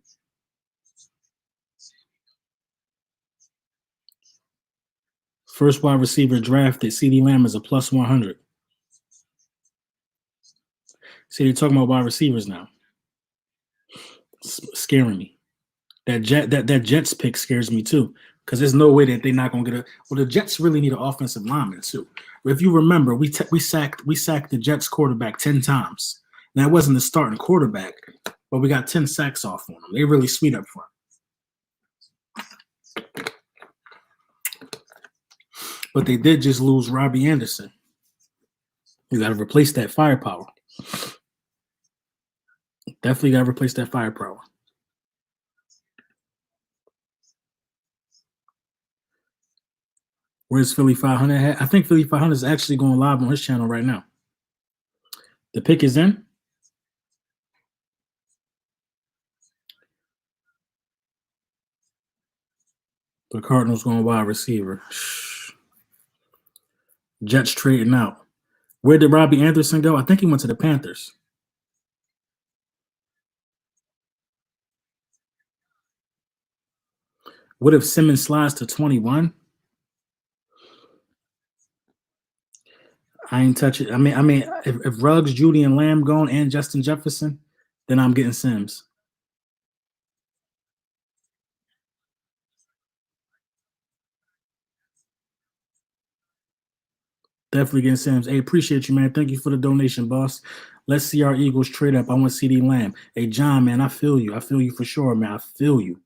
A: First wide receiver drafted, CeeDee Lamb is a plus 100. See, they're talking about wide receivers now. It's scaring me. That Jets pick scares me too, because there's no way that they're not going to get a. Well, the Jets really need an offensive lineman too. But if you remember, we sacked the Jets quarterback 10 times. Now it wasn't the starting quarterback, but we got 10 sacks off on them. They're really sweet up front. But they did just lose Robbie Anderson. You got to replace that firepower. Definitely got to replace that firepower. Where's Philly 500? I think Philly 500 is actually going live on his channel right now. The pick is in. The Cardinals going wide receiver. Jets trading out. Where did Robbie Anderson go? I think he went to the Panthers. What if Simmons slides to 21? I ain't touch it. I mean, if Ruggs, Judy, and Lamb gone and Justin Jefferson, then I'm getting Sims. Definitely getting Sims. Hey, appreciate you, man. Thank you for the donation, boss. Let's see our Eagles trade up. I want CeeDee Lamb. Hey, John, man, I feel you. I feel you for sure, man. I feel you.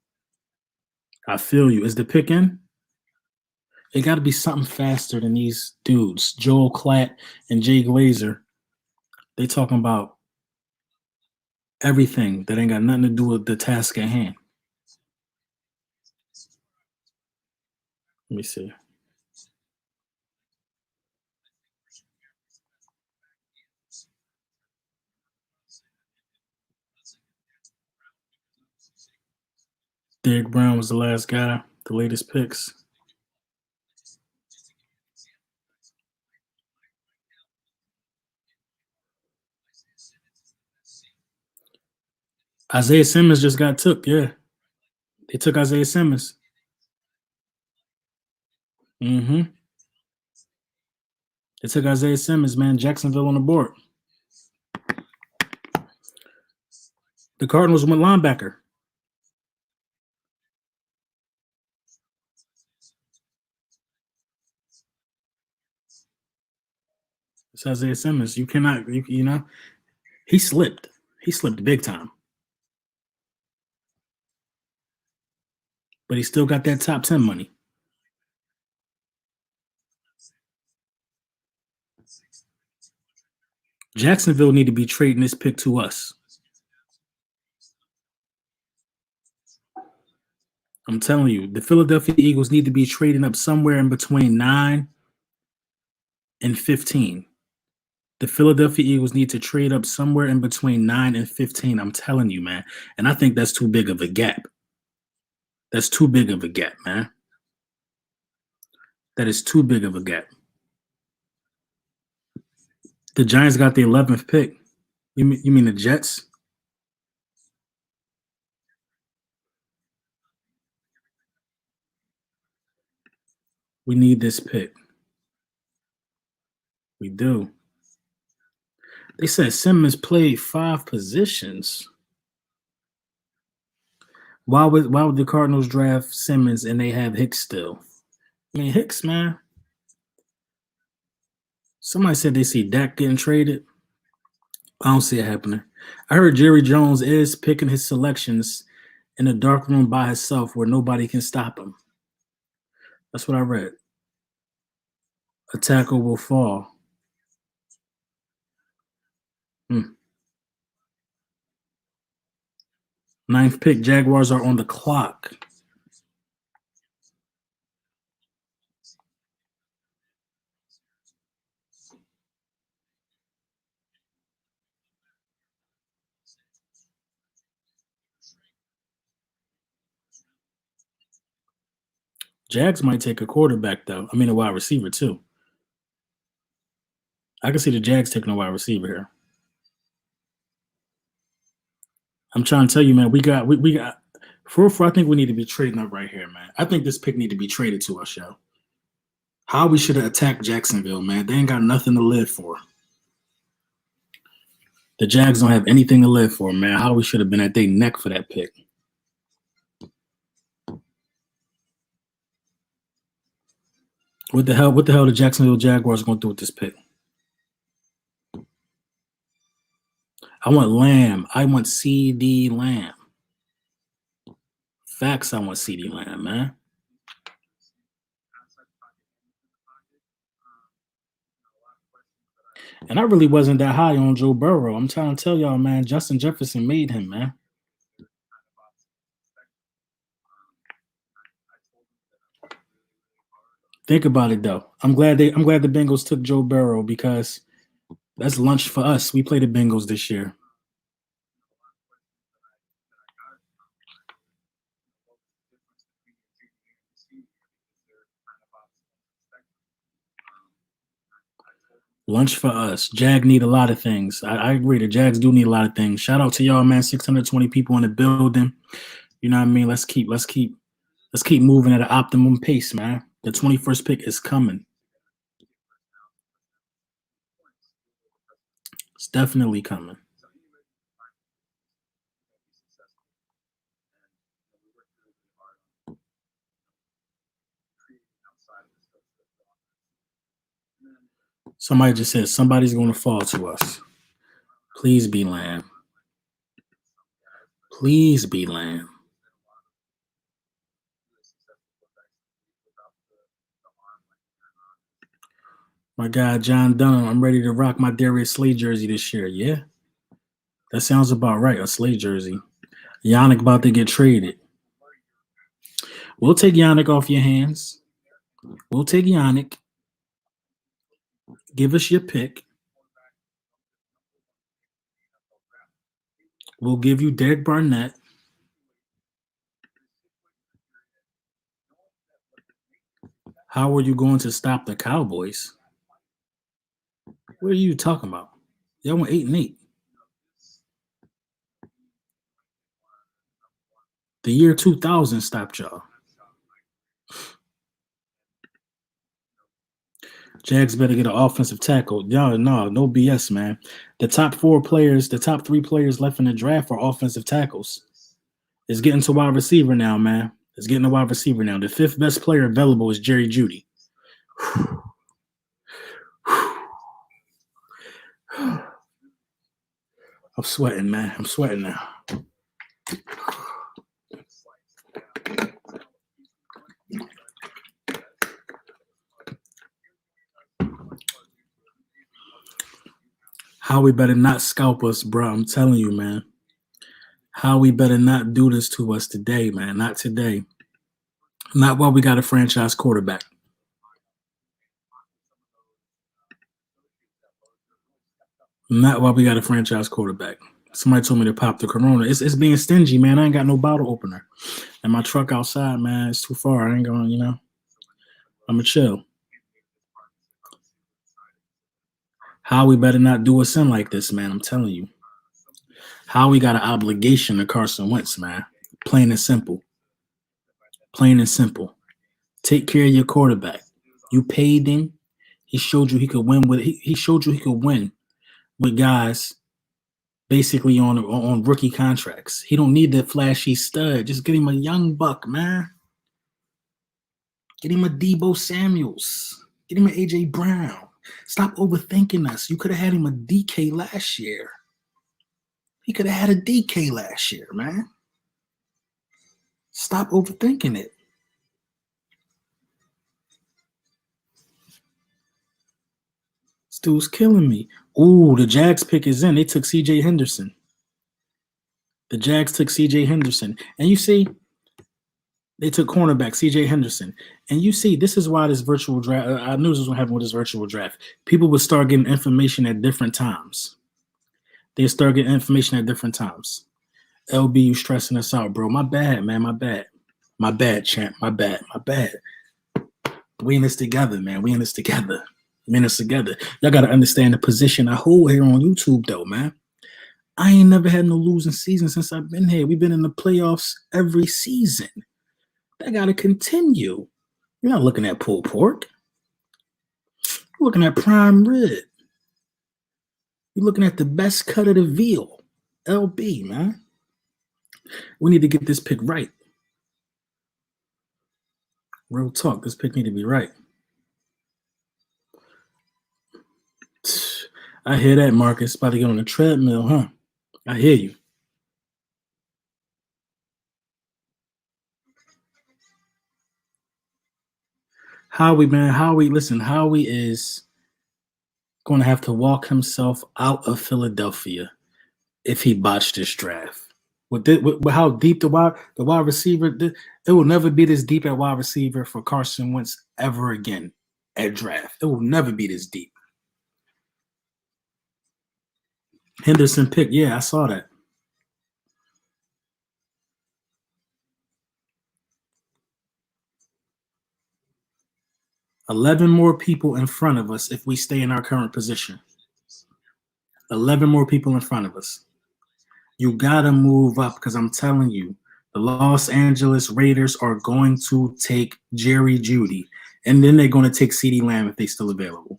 A: Is the pick in? It got to be something faster than these dudes, Joel Klatt and Jay Glazer. They talking about everything that ain't got nothing to do with the task at hand. Let me see. Derek Brown was the last guy, the latest picks. Isaiah Simmons just got took. Yeah, they took Isaiah Simmons. Mm-hmm. They took Isaiah Simmons, man. Jacksonville on the board. The Cardinals went linebacker. It's Isaiah Simmons. You cannot, you know, he slipped. He slipped big time. But he still got that top 10 money. Jacksonville need to be trading this pick to us. I'm telling you, the Philadelphia Eagles need to be trading up somewhere in between 9 and 15. The Philadelphia Eagles need to trade up somewhere in between 9 and 15. I'm telling you, man. And I think that's too big of a gap. That's too big of a gap, man. That is too big of a gap. The Giants got the 11th pick. You mean the Jets? We need this pick. We do. They said Simmons played 5 positions. Why would the Cardinals draft Simmons and they have Hicks still? I mean, Hicks, man. Somebody said they see Dak getting traded. I don't see it happening. I heard Jerry Jones is picking his selections in a dark room by himself where nobody can stop him. That's what I read. A tackle will fall. Hmm. 9th pick. Jaguars are on the clock. Jags might take a quarterback, though. I mean, a wide receiver, too. I can see the Jags taking a wide receiver here. I'm trying to tell you, man, we got for I think we need to be trading up right here, man. I think this pick need to be traded to us, yo. How we should have attacked Jacksonville, man. They ain't got nothing to live for. The Jags don't have anything to live for, man. How we should have been at their neck for that pick. What the hell? What the hell? The Jacksonville Jaguars going to do with this pick? I want Lamb. I want CD Lamb. Facts. I want CD Lamb, man. And I really wasn't that high on Joe Burrow. I'm trying to tell y'all, man. Justin Jefferson made him, man. Think about it though. I'm glad the Bengals took Joe Burrow because that's lunch for us. We play the Bengals this year. Lunch for us. Jag need a lot of things. I agree. The Jags do need a lot of things. Shout out to y'all, man. 620 people in the building. You know what I mean? Let's keep moving at an optimum pace, man. The 21st pick is coming. It's definitely coming. Somebody just said somebody's going to fall to us. Please be Lamb. Please be Lamb. My guy John Dunham, I'm ready to rock my Darius Slay jersey this year. Yeah, that sounds about right. A Slay jersey. Yannick about to get traded. We'll take Yannick off your hands. We'll take Yannick. Give us your pick. We'll give you Derek Barnett. How are you going to stop the Cowboys? What are you talking about? Y'all went 8-8. The year 2000 stopped y'all. Jags better get an offensive tackle. Y'all, no BS, man. The top the top three players left in the draft are offensive tackles. It's getting to wide receiver now, man. It's getting to wide receiver now. The fifth best player available is Jerry Jeudy. I'm sweating, man. I'm sweating now. Howie better not scalp us, bro. I'm telling you, man. Howie better not do this to us today, man. Not today. Not while we got a franchise quarterback. Not while we got a franchise quarterback. Somebody told me to pop the Corona. It's being stingy, man. I ain't got no bottle opener. And my truck outside, man, it's too far. I ain't going, I'm going to chill. Howie better not do us in like this, man. I'm telling you. Howie got an obligation to Carson Wentz, man. Plain and simple. Plain and simple. Take care of your quarterback. You paid him. He showed you he could win with he showed you he could win with guys basically on rookie contracts. He don't need the flashy stud. Just get him a young buck, man. Get him a Debo Samuels. Get him an AJ Brown. Stop overthinking us. You could have had him a DK last year. He could have had a DK last year, man. Stop overthinking it. This dude's killing me. Ooh, the Jags pick is in. They took CJ Henderson. The Jags took CJ Henderson. And you see, they took cornerback CJ Henderson. And you see, this is why this virtual draft, I knew this was going to happen with this virtual draft. People would start getting information at different times. They start getting information at different times. LB, you stressing us out, bro. My bad, man. My bad. My bad, champ. My bad. My bad. We in this together, man. We in this together. We in this together. Y'all got to understand the position I hold here on YouTube, though, man. I ain't never had no losing season since I've been here. We've been in the playoffs every season. That got to continue. You're not looking at pulled pork. You're looking at prime rib. You're looking at the best cut of the veal. LB, man. We need to get this pick right. Real talk. This pick need to be right. I hear that, Marcus. About to get on the treadmill, huh? I hear you. Howie, man. Listen, Howie is going to have to walk himself out of Philadelphia if he botched this draft. With how deep the wide receiver, it will never be this deep at wide receiver for Carson Wentz ever again at draft. It will never be this deep. Henderson pick, yeah, I saw that. $11 more people in front of us if we stay in our current position. 11 more people in front of us. You gotta move up because I'm telling you, the Los Angeles Raiders are going to take Jerry Jeudy, and then they're going to take CeeDee Lamb if they're still available.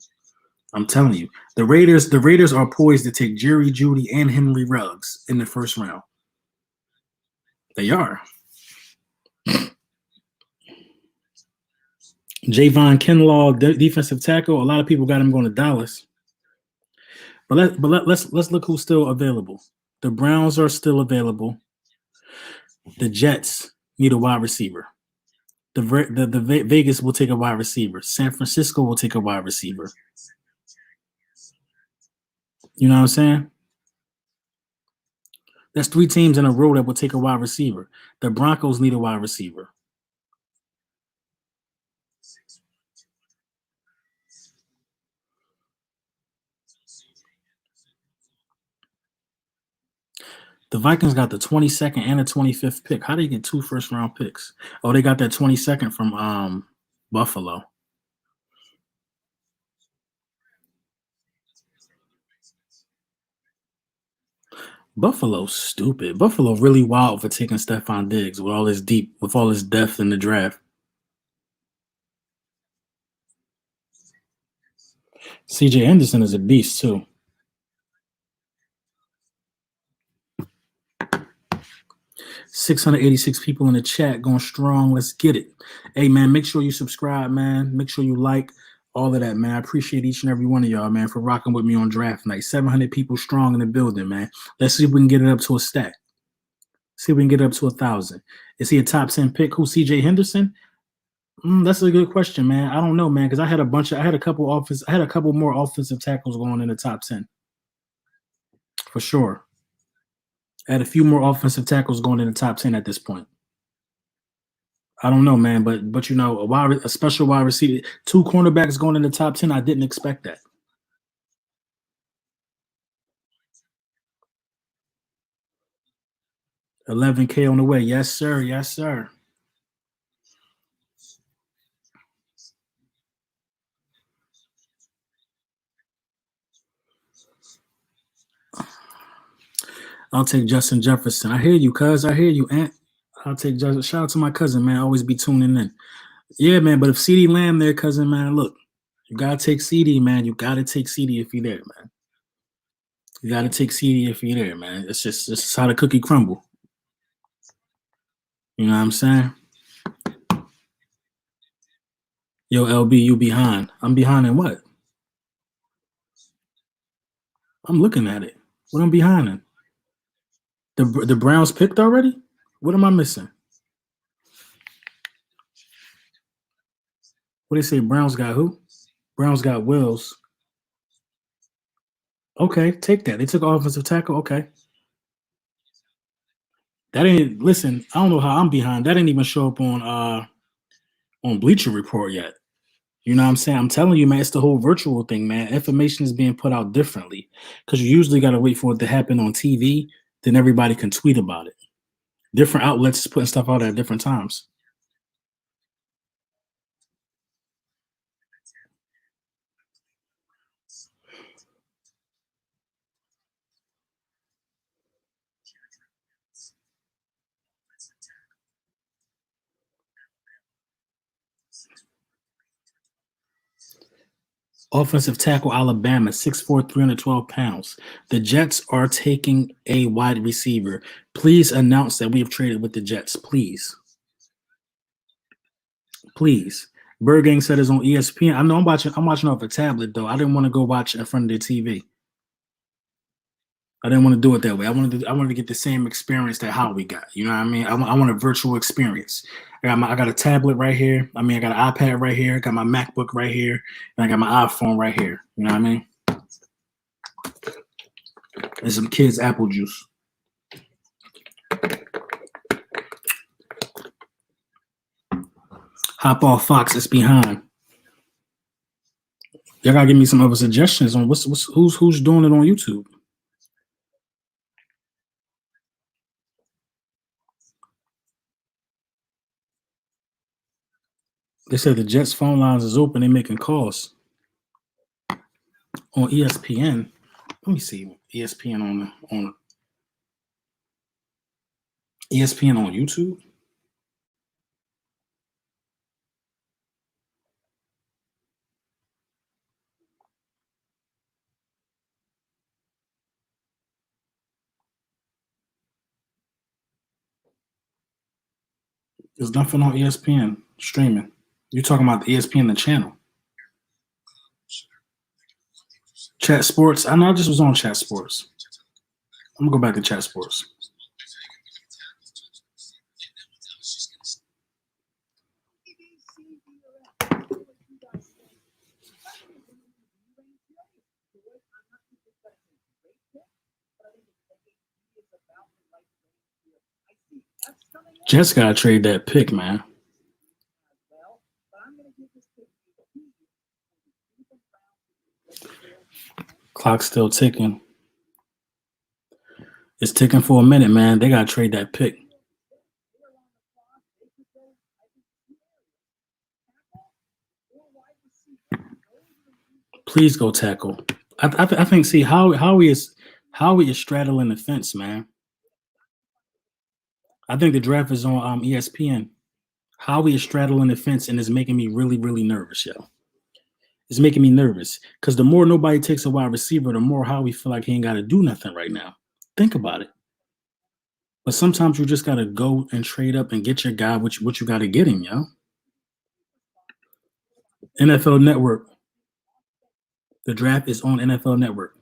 A: I'm telling you, the Raiders are poised to take Jerry Jeudy and Henry Ruggs in the first round. They are. Javon Kinlaw, defensive tackle. A lot of people got him going to Dallas. But let's look who's still available. The Browns are still available. The Jets need a wide receiver. The Vegas will take a wide receiver. San Francisco will take a wide receiver. You know what I'm saying? That's 3 teams in a row that will take a wide receiver. The Broncos need a wide receiver. The Vikings got the 22nd and the 25th pick. How do you get 2 first-round picks? Oh, they got that 22nd from Buffalo. Buffalo's stupid. Buffalo really wild for taking Stephon Diggs with all his depth in the draft. CJ Henderson is a beast too. 686 people in the chat going strong. Let's get it. Hey man, make sure you subscribe, man. Make sure you like all of that, man. I appreciate each and every one of y'all, man, for rocking with me on draft night. 700 people strong in the building, man. Let's see if we can get it up to a stack. See if we can get it up to 1,000. Is he a top 10 pick? Who's CJ Henderson? That's a good question, man. I don't know, man, because I had a couple more offensive tackles going in the top 10 for sure. I had a few more offensive tackles going in the top 10 at this point. I don't know, man, but you know, a special wide receiver, 2 cornerbacks going in the top 10. I didn't expect that. $11K on the way. Yes, sir. Yes, sir. I'll take Justin Jefferson. I hear you, cuz. I hear you, Ant. I'll take Justin. Shout out to my cousin, man. Always be tuning in. Yeah, man. But if CeeDee Lamb there, cousin, man, look, you gotta take CeeDee, man. You gotta take CeeDee if you're there, man. You gotta take CeeDee if you're there, man. It's just how the cookie crumble. You know what I'm saying? Yo, LB, you behind. I'm behind in what? I'm looking at it. What I'm behind in? The Browns picked already? What am I missing? What they say? Browns got who? Browns got Wills. Okay, take that. They took offensive tackle. Okay. That ain't listen, I don't know how I'm behind. That didn't even show up on Bleacher Report yet. You know what I'm saying? I'm telling you, man, it's the whole virtual thing, man. Information is being put out differently. Because you usually gotta wait for it to happen on TV, then everybody can tweet about it. Different outlets is putting stuff out at different times. Offensive tackle Alabama, 6'4", 312 pounds. The Jets are taking a wide receiver. Please announce that we have traded with the Jets, please. Please. Bergang said it's on ESPN. I know I'm watching off a tablet though. I didn't want to go watch in front of the TV. I didn't want to do it that way. I wanted to get the same experience that Howie got. You know what I mean? I want a virtual experience. I got a tablet right here. I got an iPad right here. I got my MacBook right here, and I got my iPhone right here. You know what I mean? And some kids' apple juice. Hop off Fox. It's behind. Y'all gotta give me some other suggestions on who's doing it on YouTube. They said the Jets phone lines is open. They're making calls on ESPN. Let me see ESPN on ESPN on YouTube. There's nothing on ESPN streaming. You're talking about the ESPN, the channel. Chat Sports. I know I just was on Chat Sports. I'm gonna go back to Chat Sports. Jets gotta trade that pick, man. Clock's still ticking. It's ticking for a minute, man. They gotta trade that pick. Please go tackle. I think. See, Howie Howie is straddling the fence, man. I think the draft is on ESPN. Howie is straddling the fence and is making me really, really nervous, yo. It's making me nervous because the more nobody takes a wide receiver, the more Howie feel like he ain't got to do nothing right now. Think about it. But sometimes you just got to go and trade up and get your guy what you got to get him, yo. NFL Network. The draft is on NFL Network.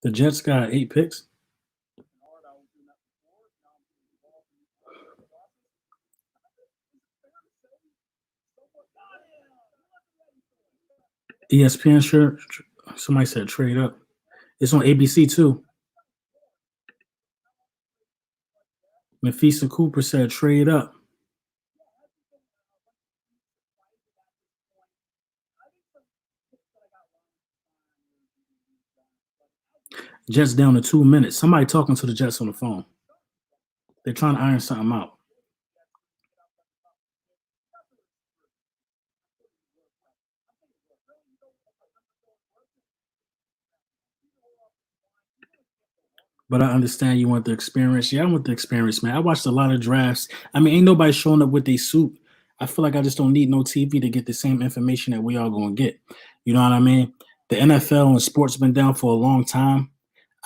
A: The Jets got 8 picks. ESPN shirt. Somebody said trade up. It's on ABC too. Mephisto Cooper said trade up. Jets down to 2 minutes. Somebody talking to the Jets on the phone. They're trying to iron something out. But I understand you want the experience. Yeah, I want the experience, man. I watched a lot of drafts. I mean, ain't nobody showing up with their suit. I feel like I just don't need no TV to get the same information that we all gonna get. You know what I mean? The NFL and sports been down for a long time.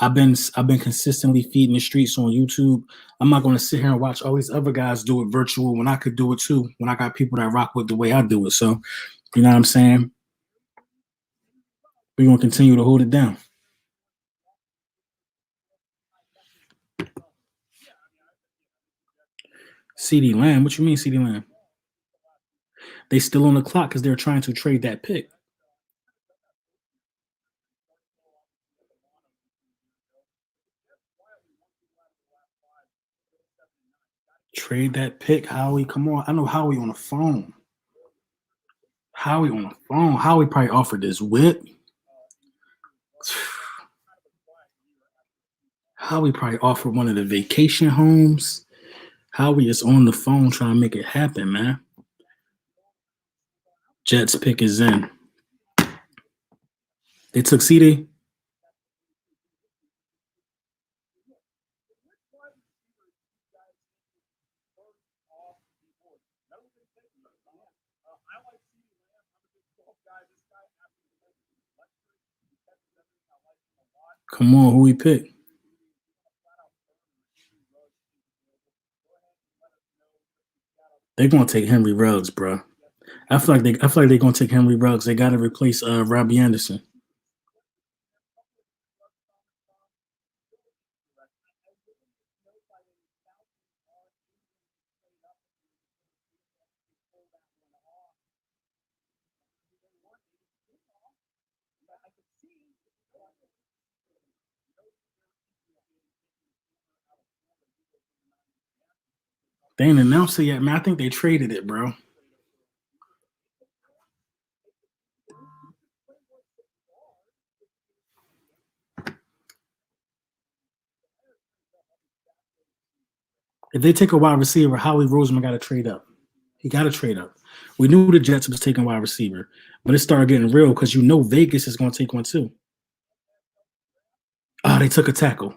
A: I've been consistently feeding the streets on YouTube. I'm not gonna sit here and watch all these other guys do it virtual when I could do it too. When I got people that rock with the way I do it. So, you know what I'm saying? We're gonna continue to hold it down. CD Lamb, what you mean, CD Lamb? They still on the clock because they're trying to trade that pick. Trade that pick, Howie. Come on. I know Howie on the phone. Howie on the phone. Howie probably offered this whip. Howie probably offered one of the vacation homes. Howie is on the phone trying to make it happen, man. Jets pick is in. They took CD. Come on, who he picked? They're gonna take Henry Ruggs, bro. I feel like they're gonna take Henry Ruggs. They gotta replace Robbie Anderson. They ain't announced it yet, man. I think they traded it, bro. If they take a wide receiver, Howie Roseman got to trade up. He got to trade up. We knew the Jets was taking wide receiver, but it started getting real because you know Vegas is going to take one too. Oh, they took a tackle.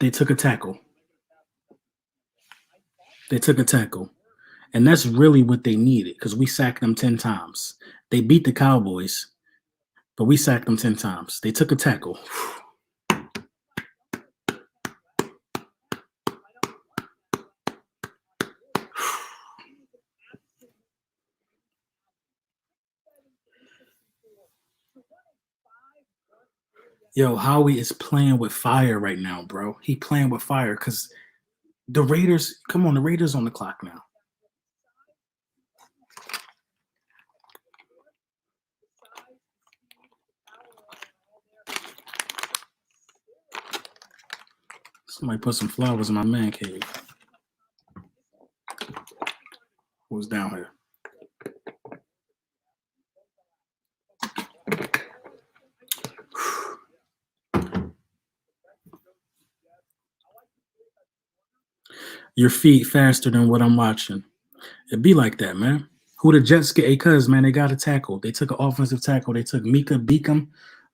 A: They took a tackle. They took a tackle. And that's really what they needed because we sacked them 10 times. They beat the Cowboys, but we sacked them 10 times. They took a tackle. Yo, Howie is playing with fire right now, bro. He playing with fire because the Raiders, come on, the Raiders on the clock now. Somebody put some flowers in my man cave. Who's down here? Your feet faster than what I'm watching. It be like that, man. Who the Jets get? Cuz, man, they got a tackle. They took an offensive tackle. They took Mika Beacom,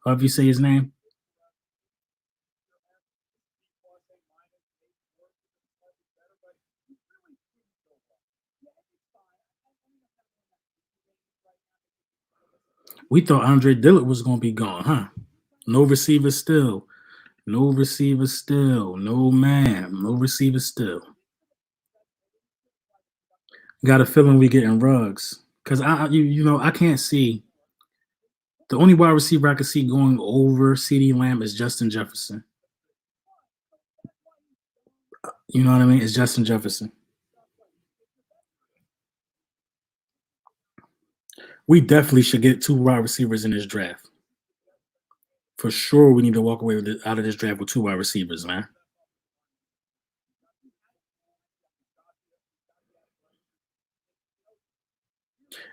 A: however you say his name. We thought Andre Dillard was going to be gone, huh? No receiver still. No receiver still. No man. No receiver still. Got a feeling we getting rugs. Cause I can't see the only wide receiver I can see going over CD Lamb is Justin Jefferson. You know what I mean? It's Justin Jefferson. We definitely should get two wide receivers in this draft. For sure, we need to walk away out of this draft with two wide receivers, man.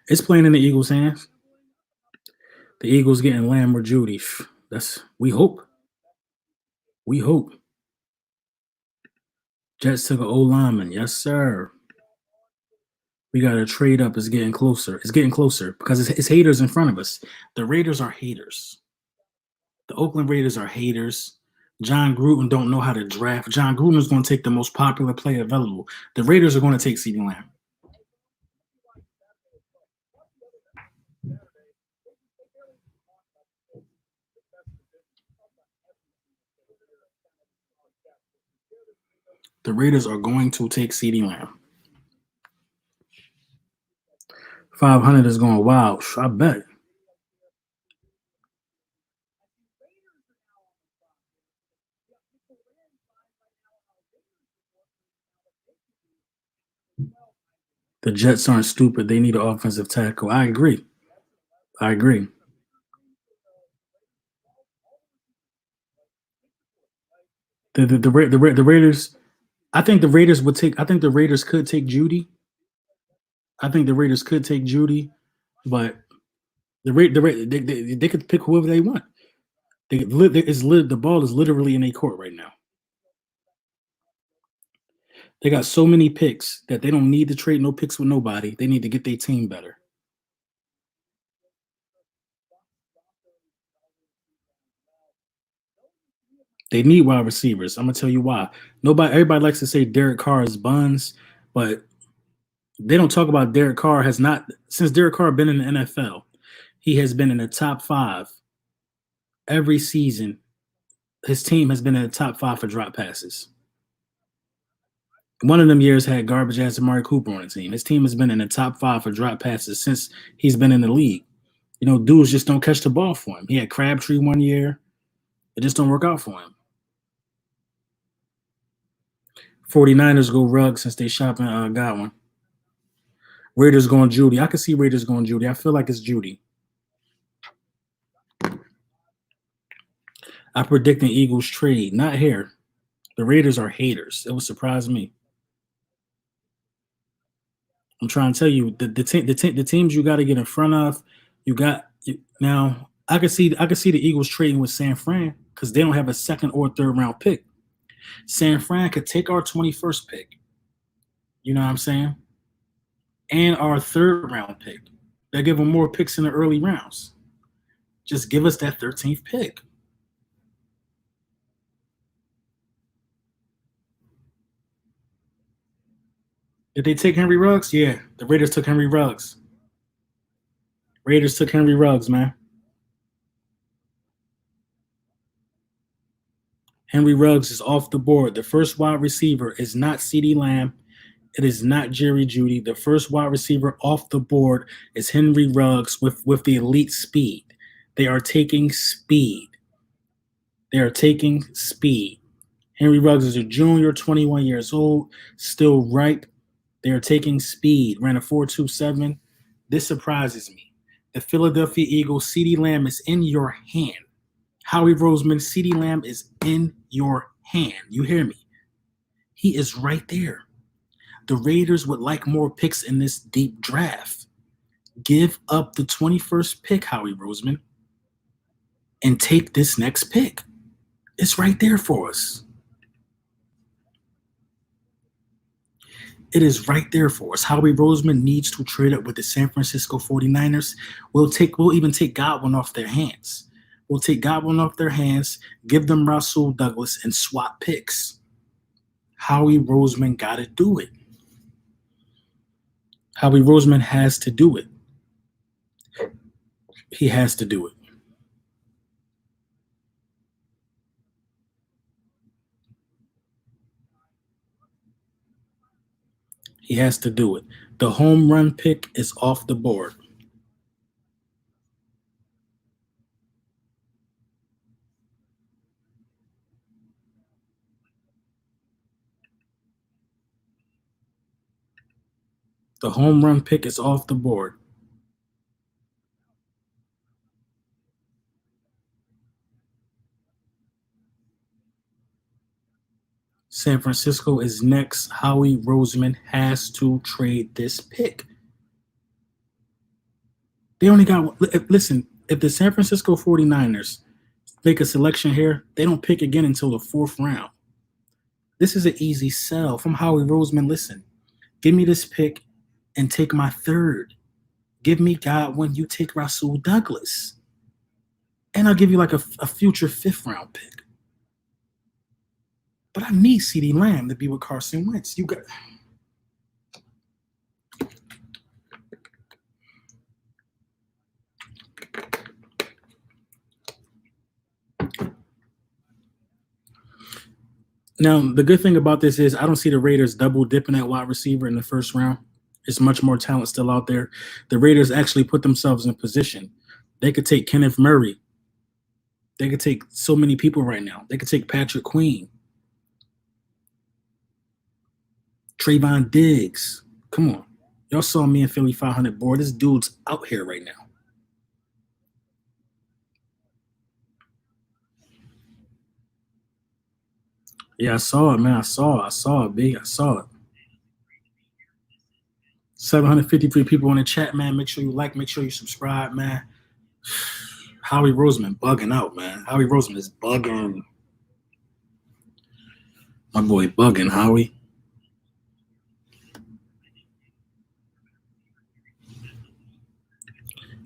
A: It's playing in the Eagles' hands. The Eagles getting Lamb or Judy. That's we hope. We hope. Jets took an O lineman. Yes, sir. We got to trade up. It's getting closer. It's getting closer because it's haters in front of us. The Raiders are haters. The Oakland Raiders are haters. John Gruden don't know how to draft. John Gruden is going to take the most popular player available. The Raiders are going to take CeeDee Lamb. The Raiders are going to take CeeDee Lamb. 500 is going wild. I bet. The Jets aren't stupid. They need an offensive tackle. I agree. I agree. The Raiders. I think the Raiders would take. I think the Raiders could take Judy. I think the Raiders could take Judy, but they could pick whoever they want. The ball is literally in a court right now. They got so many picks that they don't need to trade no picks with nobody. They need to get their team better. They need wide receivers. I'm gonna tell you why. Everybody likes to say Derek Carr is buns, but they don't talk about Derek Carr has not since Derek Carr been in the NFL. He has been in the top five every season. His team has been in the top five for drop passes. One of them years had garbage ass Amari Cooper on the team. His team has been in the top five for drop passes since he's been in the league. Dudes just don't catch the ball for him. He had Crabtree one year. It just don't work out for him. 49ers go rug since they shopping got one. Raiders going Judy. I can see Raiders going Judy. I feel like it's Judy. I predict an Eagles trade. Not here. The Raiders are haters. It would surprise me. I'm trying to tell you the teams you got to get in front of. Now. I could see the Eagles trading with San Fran because they don't have a second or third round pick. San Fran could take our 21st pick. You know what I'm saying? And our third round pick. They give them more picks in the early rounds. Just give us that 13th pick. Did they take Henry Ruggs? Yeah, the Raiders took Henry Ruggs. Raiders took Henry Ruggs, man. Henry Ruggs is off the board. The first wide receiver is not CeeDee Lamb. It is not Jerry Judy. The first wide receiver off the board is Henry Ruggs with the elite speed. They are taking speed. They are taking speed. Henry Ruggs is a junior, 21 years old, still ripe. They are taking speed. Ran a 4.27. This surprises me. The Philadelphia Eagles, CeeDee Lamb is in your hand. Howie Roseman, CeeDee Lamb is in your hand. You hear me? He is right there. The Raiders would like more picks in this deep draft. Give up the 21st pick, Howie Roseman, and take this next pick. It's right there for us. It is right there for us. Howie Roseman needs to trade up with the San Francisco 49ers. We'll even take Godwin off their hands. We'll take Godwin off their hands, give them Rasul Douglas, and swap picks. Howie Roseman got to do it. Howie Roseman has to do it. He has to do it. He has to do it. The home run pick is off the board. The home run pick is off the board. San Francisco is next. Howie Roseman has to trade this pick. They only got, listen, if the San Francisco 49ers make a selection here, they don't pick again until the fourth round. This is an easy sell from Howie Roseman. Listen, give me this pick and take my third. Give me Godwin, you take Rasul Douglas. And I'll give you like a future fifth round pick. But I need CeeDee Lamb to be with Carson Wentz. You got. Now, the good thing about this is I don't see the Raiders double dipping at wide receiver in the first round. There's much more talent still out there. The Raiders actually put themselves in position. They could take Kenneth Murray. They could take so many people right now. They could take Patrick Queen. Trayvon Diggs. Come on. Y'all saw me in Philly 500 board. This dude's out here right now. Yeah, I saw it, man. I saw it, B. I saw it. 753 people in the chat, man. Make sure you like, make sure you subscribe, man. Howie Roseman bugging out, man. Howie Roseman is bugging. My boy bugging, Howie.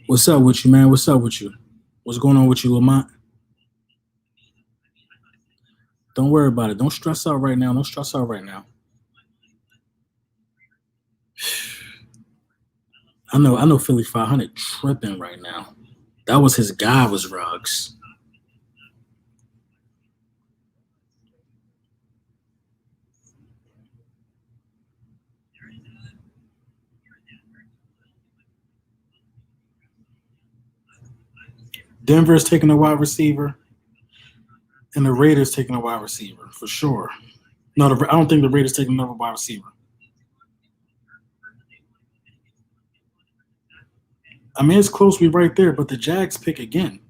A: What's up with you, man? What's up with you? What's going on with you, Lamont? Don't worry about it. Don't stress out right now. Don't stress out right now. I know Philly 500 tripping right now. That was his guy, was Ruggs. Denver's taking a wide receiver, and the Raiders taking a wide receiver for sure. No, I don't think the Raiders taking another wide receiver. I mean, it's close. We right there, but the Jags pick again.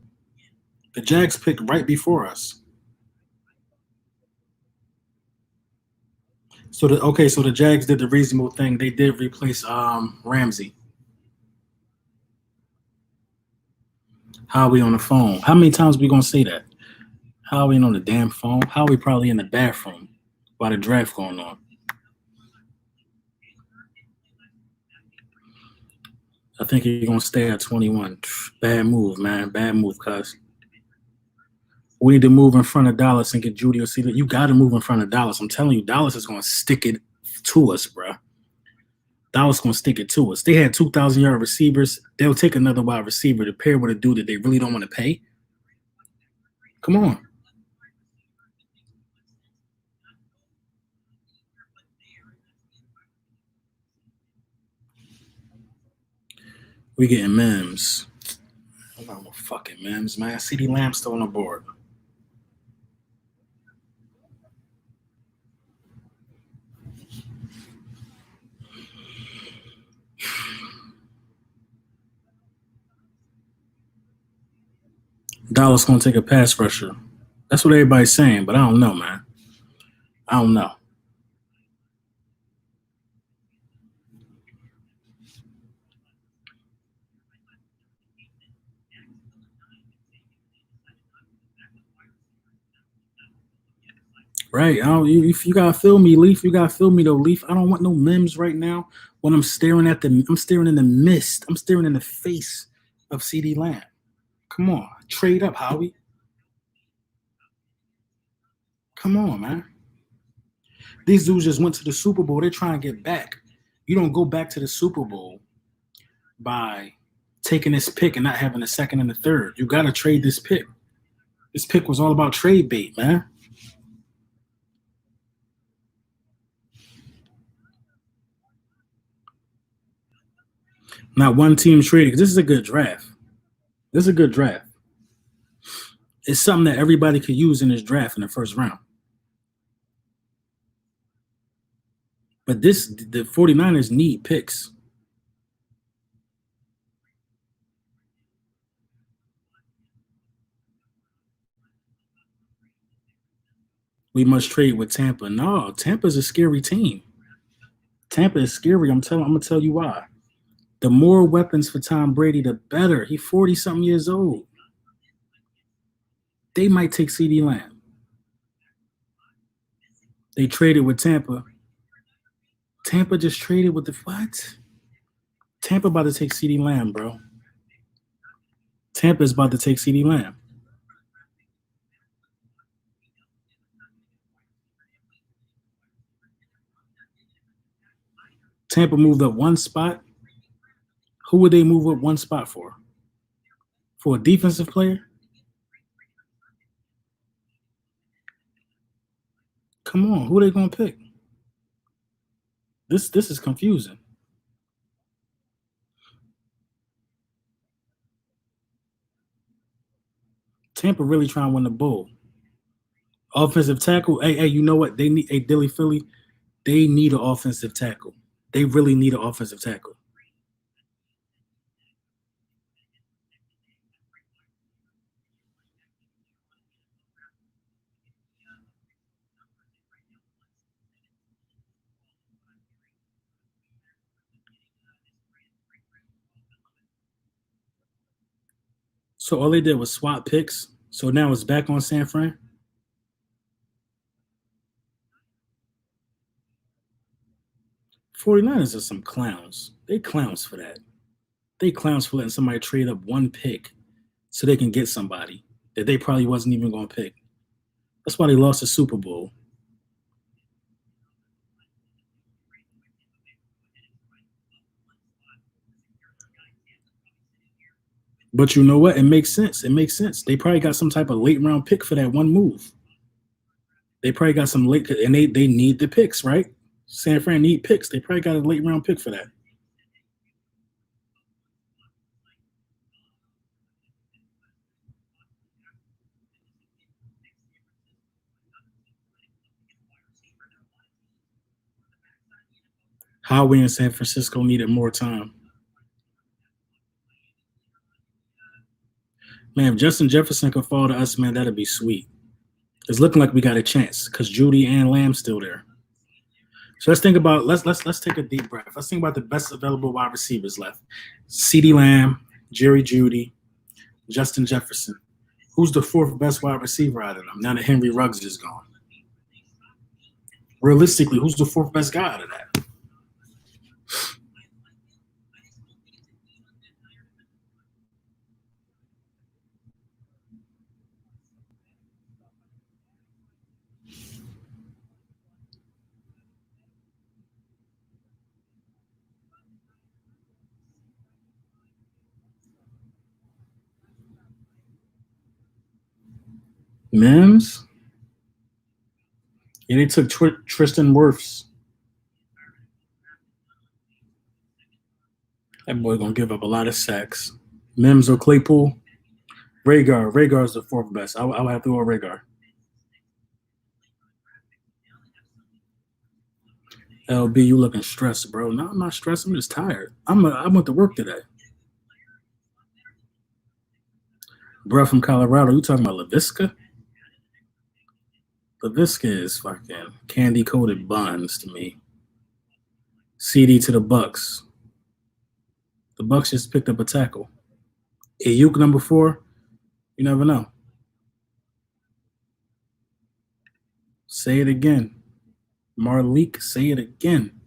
A: The Jags pick right before us. So the Jags did the reasonable thing. They did replace Ramsey. How are we on the phone? How many times we gonna say that? How are we on the damn phone? How are we probably in the bathroom while the draft going on? I think he's gonna stay at 21. Bad move, man. Bad move, cuz. We need to move in front of Dallas and get Judy or see that. You got to move in front of Dallas. I'm telling you, Dallas is going to stick it to us, bro. Dallas going to stick it to us. They had 2,000-yard receivers. They'll take another wide receiver to pair with a dude that they really don't want to pay. Come on. We getting Mims. I'm not no fucking Mims, man. CeeDee Lamb still on the board. Dallas going to take a pass rusher. That's what everybody's saying, but I don't know, man. I don't know. Right. I don't, if you gotta feel me, Leaf, you gotta feel me though, Leaf. I don't want no Mims right now when I'm staring in the mist. I'm staring in the face of CD Lamb. Come on. Trade up, Howie. Come on, man. These dudes just went to the Super Bowl. They're trying to get back. You don't go back to the Super Bowl by taking this pick and not having a second and a third. You gotta trade this pick. This pick was all about trade bait, man. Not one team traded. This is a good draft. This is a good draft. It's something that everybody could use in this draft in the first round. But the 49ers need picks. We must trade with Tampa. No, Tampa's a scary team. Tampa is scary. I'm gonna tell you why. The more weapons for Tom Brady, the better. He's 40 something years old. They might take CD Lamb. They traded with Tampa. Tampa just traded with the what? Tampa about to take CD Lamb, bro. Tampa is about to take CD Lamb. Tampa moved up one spot. Who would they move up one spot for? For a defensive player? Come on, who are they gonna pick? This is confusing. Tampa really trying to win the bowl. Offensive tackle. Hey, you know what? They need a Dilly Philly. They need an offensive tackle. They really need an offensive tackle. So all they did was swap picks. So now it's back on San Fran. 49ers are some clowns. They clowns for that. They clowns for letting somebody trade up one pick so they can get somebody that they probably wasn't even going to pick. That's why they lost the Super Bowl. But you know what? It makes sense. It makes sense. They probably got some type of late round pick for that one move. They probably got some late, and they need the picks, right? San Fran need picks. They probably got a late round pick for that. Howie in San Francisco needed more time. Man, if Justin Jefferson could fall to us, man, that'd be sweet. It's looking like we got a chance because Judy and Lamb's still there. So let's think about let's take a deep breath. Let's think about the best available wide receivers left. CeeDee Lamb, Jerry Judy, Justin Jefferson. Who's the fourth best wide receiver out of them? Now that Henry Ruggs is gone. Realistically, who's the fourth best guy out of that? Mims? Yeah, they took Tristan Wirfs. That boy gonna give up a lot of sacks. Mims or Claypool? Reagor. Reagor is the fourth best. I would have to go with Reagor. LB, you looking stressed, bro. No, I'm not stressed. I'm just tired. I went to work today. Bro from Colorado, you talking about LaVisca? LaVisca is fucking candy coated buns to me. CD to the Bucks. The Bucks just picked up a tackle. Ayuk number 4. You never know. Say it again. Marleek, say it again.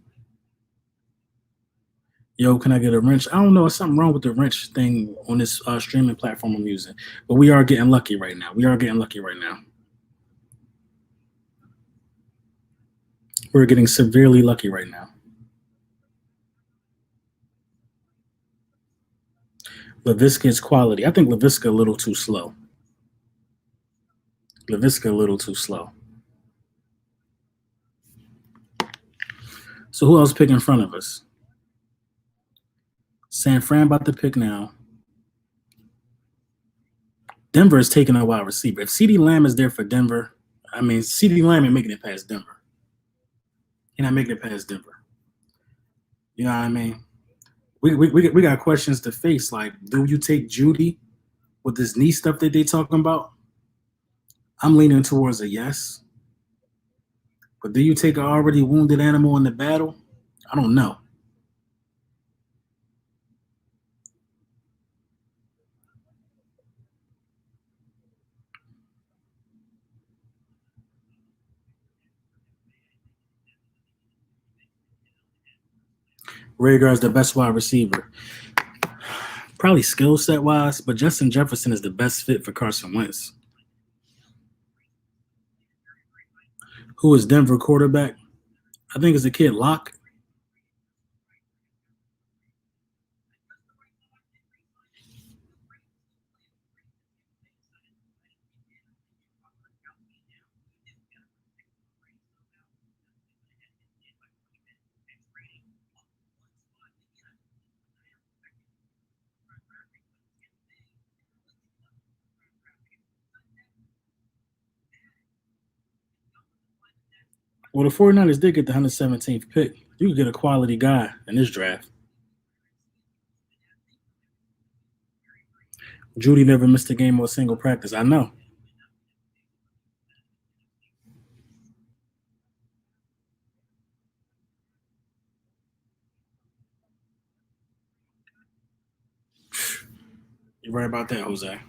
A: Yo, can I get a wrench? I don't know. There's something wrong with the wrench thing on this streaming platform I'm using. But we are getting lucky right now. We are getting lucky right now. We're getting severely lucky right now. LaVisca's quality. I think LaVisca a little too slow. LaVisca a little too slow. So who else pick in front of us? San Fran about to pick now. Denver is taking a wide receiver. If CeeDee Lamb is there for Denver, I mean, CeeDee Lamb ain't making it past Denver. He's not making it past Denver. You know what I mean? We got questions to face. Like, do you take Judy with this knee stuff that they talking about? I'm leaning towards a yes. But do you take an already wounded animal in the battle? I don't know. Reagor is the best wide receiver. Probably skill set wise, but Justin Jefferson is the best fit for Carson Wentz. Who is Denver quarterback? I think it's the kid Locke. Well, the 49ers did get the 117th pick. You could get a quality guy in this draft. Judy never missed a game or a single practice. I know. You're right about that, Jose.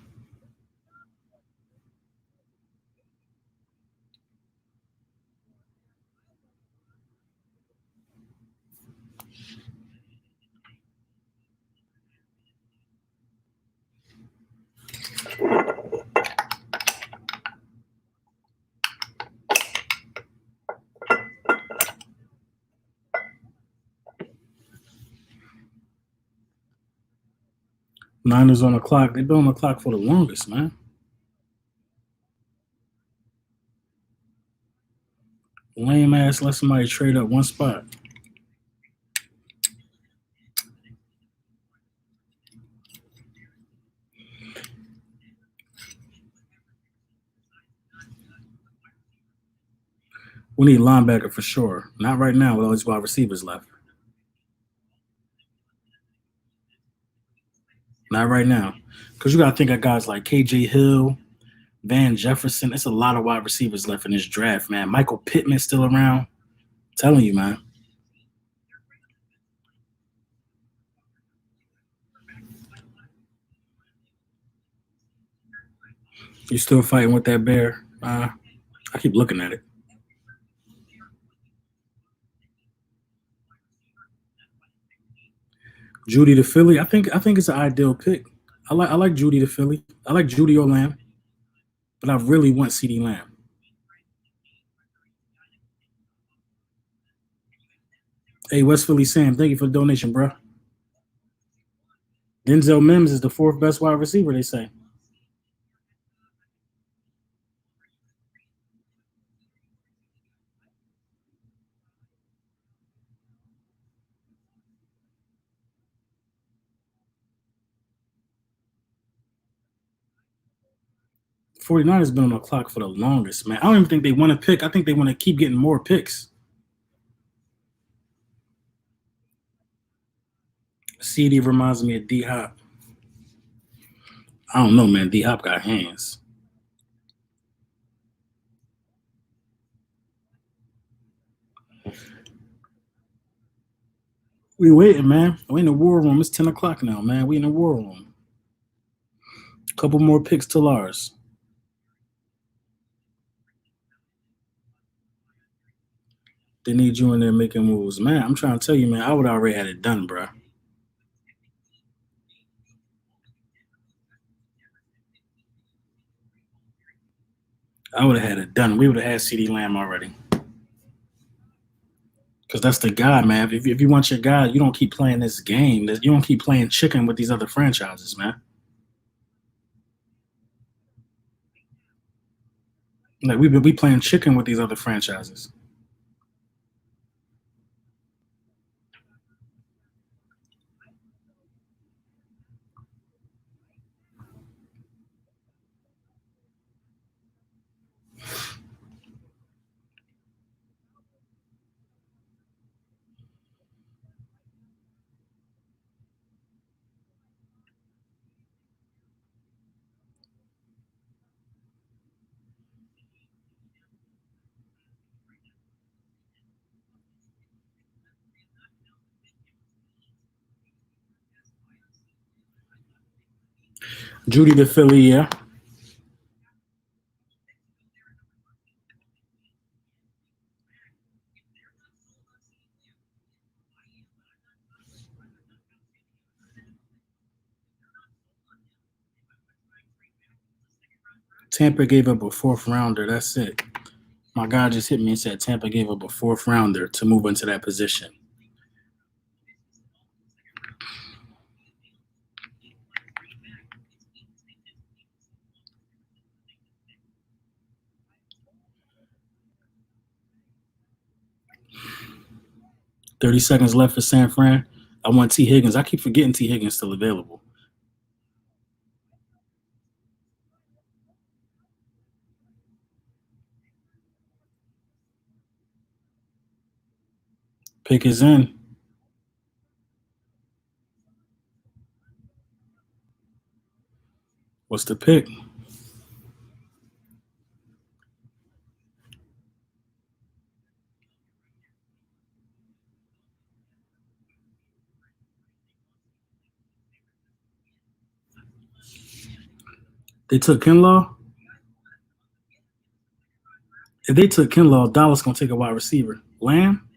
A: Niners on the clock. They've been on the clock for the longest, man. Lame ass let somebody trade up one spot. We need linebacker for sure. Not right now with all these wide receivers left. Not right now. Because you got to think of guys like KJ Hill, Van Jefferson. It's a lot of wide receivers left in this draft, man. Michael Pittman's still around. I'm telling you, man. You still fighting with that bear? I keep looking at it. Judy to Philly. I think it's an ideal pick. I like Judy to Philly. I like Judy or Lamb, but I really want CeeDee Lamb. Hey, West Philly Sam, thank you for the donation, bro. Denzel Mims is the fourth best wide receiver, they say. The 49ers been on the clock for the longest, man. I don't even think they want to pick. I think they want to keep getting more picks. CD reminds me of D Hop. I don't know, man. D Hop got hands. We waiting, man. We in the war room. It's 10 o'clock now, man. We in the war room. Couple more picks till ours. They need you in there making moves, man. I'm trying to tell you, man. I would already had it done, bro. I would have had it done. We would have had CD Lamb already. Because that's the guy, man. If you want your guy, you don't keep playing this game. You don't keep playing chicken with these other franchises, man. Like we playing chicken with these other franchises. Judy to Philly, yeah. Tampa gave up a fourth rounder. That's it. My guy just hit me and said Tampa gave up a fourth rounder to move into that position. 30 seconds left for San Fran. I want T. Higgins. I keep forgetting T. Higgins still available. Pick is in. What's the pick? They took Kinlaw. If they took Kinlaw, Dallas gonna take a wide receiver. Lamb.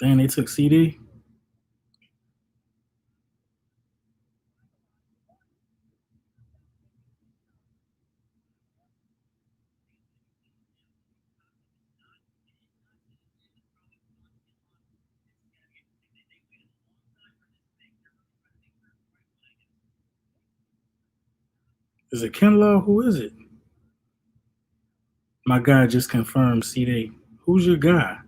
A: Then they took CD. Is it Kinlaw? Who is it? My guy just confirmed CD. Who's your guy?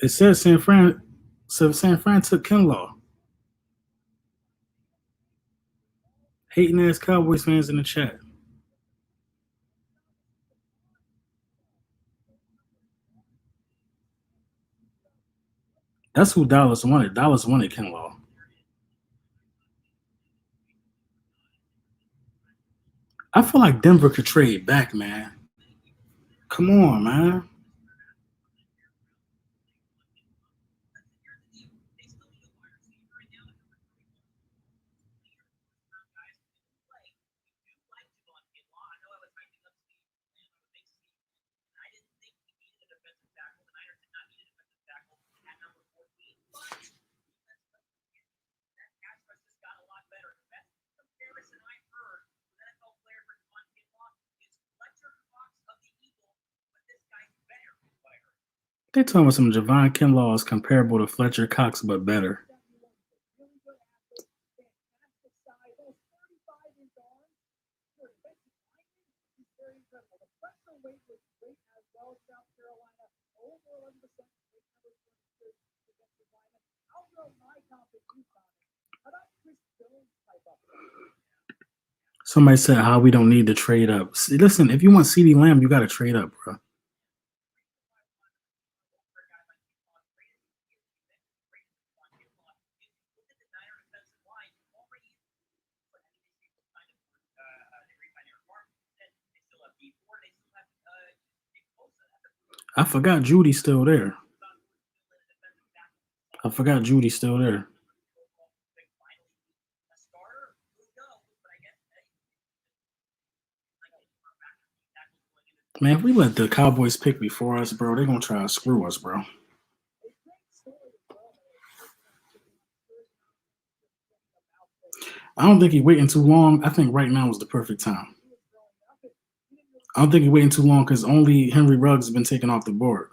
A: It says San Fran. So San Fran took Kinlaw. Hating ass Cowboys fans in the chat. That's who Dallas wanted. Dallas wanted Kinlaw. I feel like Denver could trade back, man. Come on, man. They talking about some Javon Kinlaw is comparable to Fletcher Cox, but better. Somebody said how we don't need to trade up. See, listen, if you want CD Lamb, you got to trade up, bro. I forgot Judy's still there. I forgot Judy's still there. Man, if we let the Cowboys pick before us, bro, they're gonna try to screw us, bro. I don't think he's waiting too long. I think right now is the perfect time. I don't think he's waiting too long because only Henry Ruggs has been taken off the board.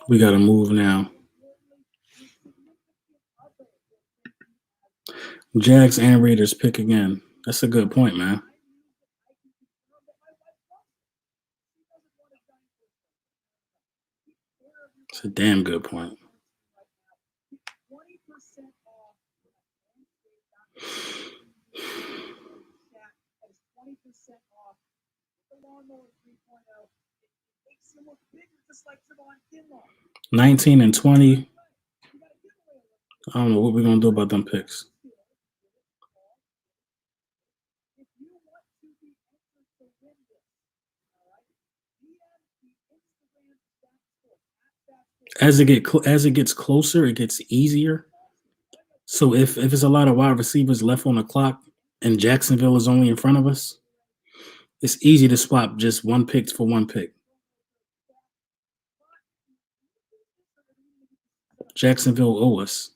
A: We got to move now. Jags and Raiders pick again. That's a good point, man. It's a damn good point. $19-20. I don't know what we're gonna do about them picks. As it gets closer, it gets easier. So if it's a lot of wide receivers left on the clock and Jacksonville is only in front of us, it's easy to swap just one pick for one pick. Jacksonville owe us.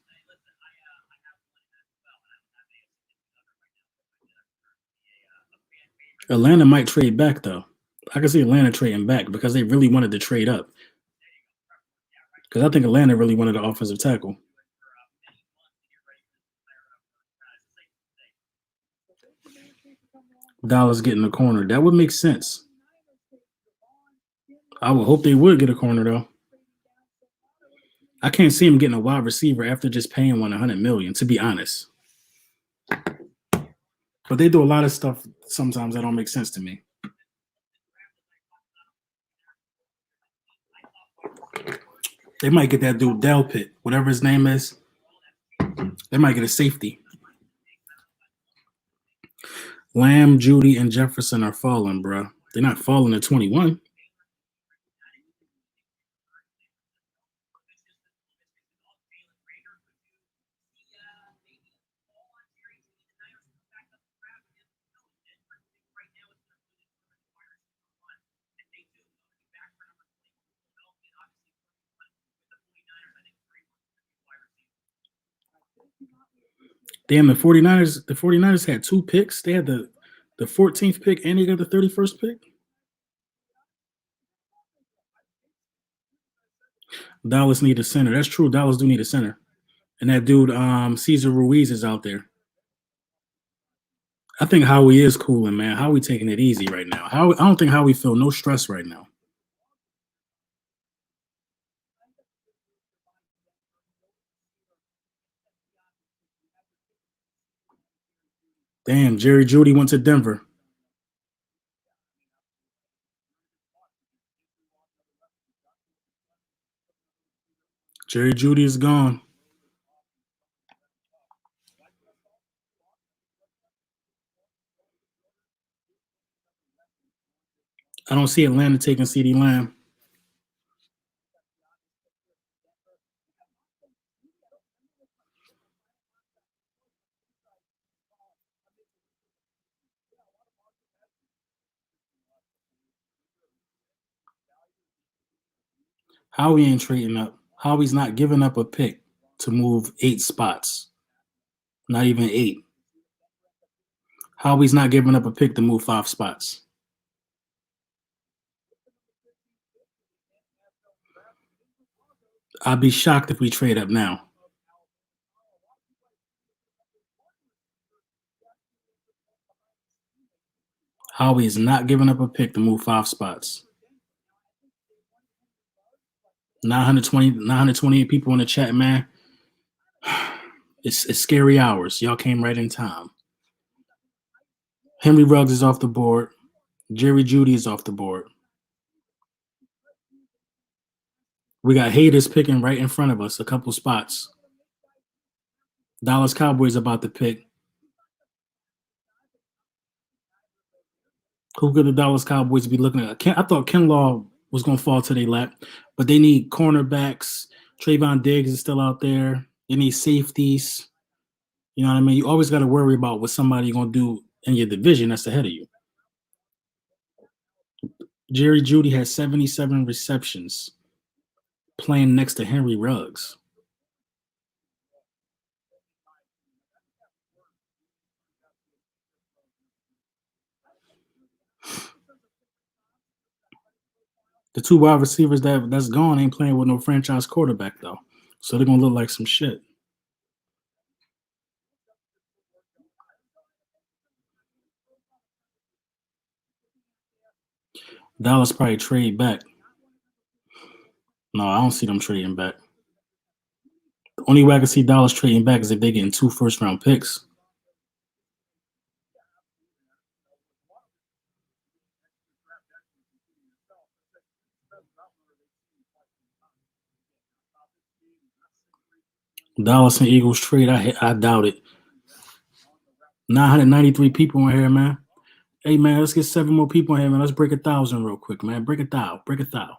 A: Atlanta might trade back though. I can see Atlanta trading back because they really wanted to trade up. Because I think Atlanta really wanted an offensive tackle. Dallas getting a corner. That would make sense. I would hope they would get a corner though. I can't see him getting a wide receiver after just paying $100 million, to be honest. But they do a lot of stuff sometimes that don't make sense to me. They might get that dude Delpit, whatever his name is. They might get a safety. Lamb, Judy, and Jefferson are falling, bro. They're not falling to 21. Damn, the 49ers had two picks. They had the 14th pick and they got the 31st pick. Dallas need a center. That's true. Dallas do need a center. And that dude, Cesar Ruiz is out there. I think Howie is cooling, man. Howie taking it easy right now. I don't think Howie feel no stress right now. Damn, Jerry Jeudy went to Denver. Jerry Jeudy is gone. I don't see Atlanta taking CeeDee Lamb. Howie ain't trading up. Howie's not giving up a pick to move 8 spots. Not even 8. Howie's not giving up a pick to move 5 spots. I'd be shocked if we trade up now. Howie is not giving up a pick to move 5 spots. 928 people in the chat, man. It's scary hours. Y'all came right in time. Henry Ruggs is off the board. Jerry Jeudy is off the board. We got haters picking right in front of us, a couple spots. Dallas Cowboys about to pick. Who could the Dallas Cowboys be looking at? I thought Kinlaw was going to fall to their lap, but they need cornerbacks. Trayvon Diggs is still out there. They need safeties. You know what I mean? You always got to worry about what somebody going to do in your division that's ahead of you. Jerry Jeudy has 77 receptions playing next to Henry Ruggs. The two wide receivers that's gone ain't playing with no franchise quarterback, though. So they're going to look like some shit. Dallas probably trade back. No, I don't see them trading back. The only way I can see Dallas trading back is if they getting 2 first-round picks. Dallas and Eagles trade, I doubt it. 993 people in here, man. Hey, man, let's get 7 more people in here, man. Let's break 1,000 real quick, man. Break 1,000. Break 1,000.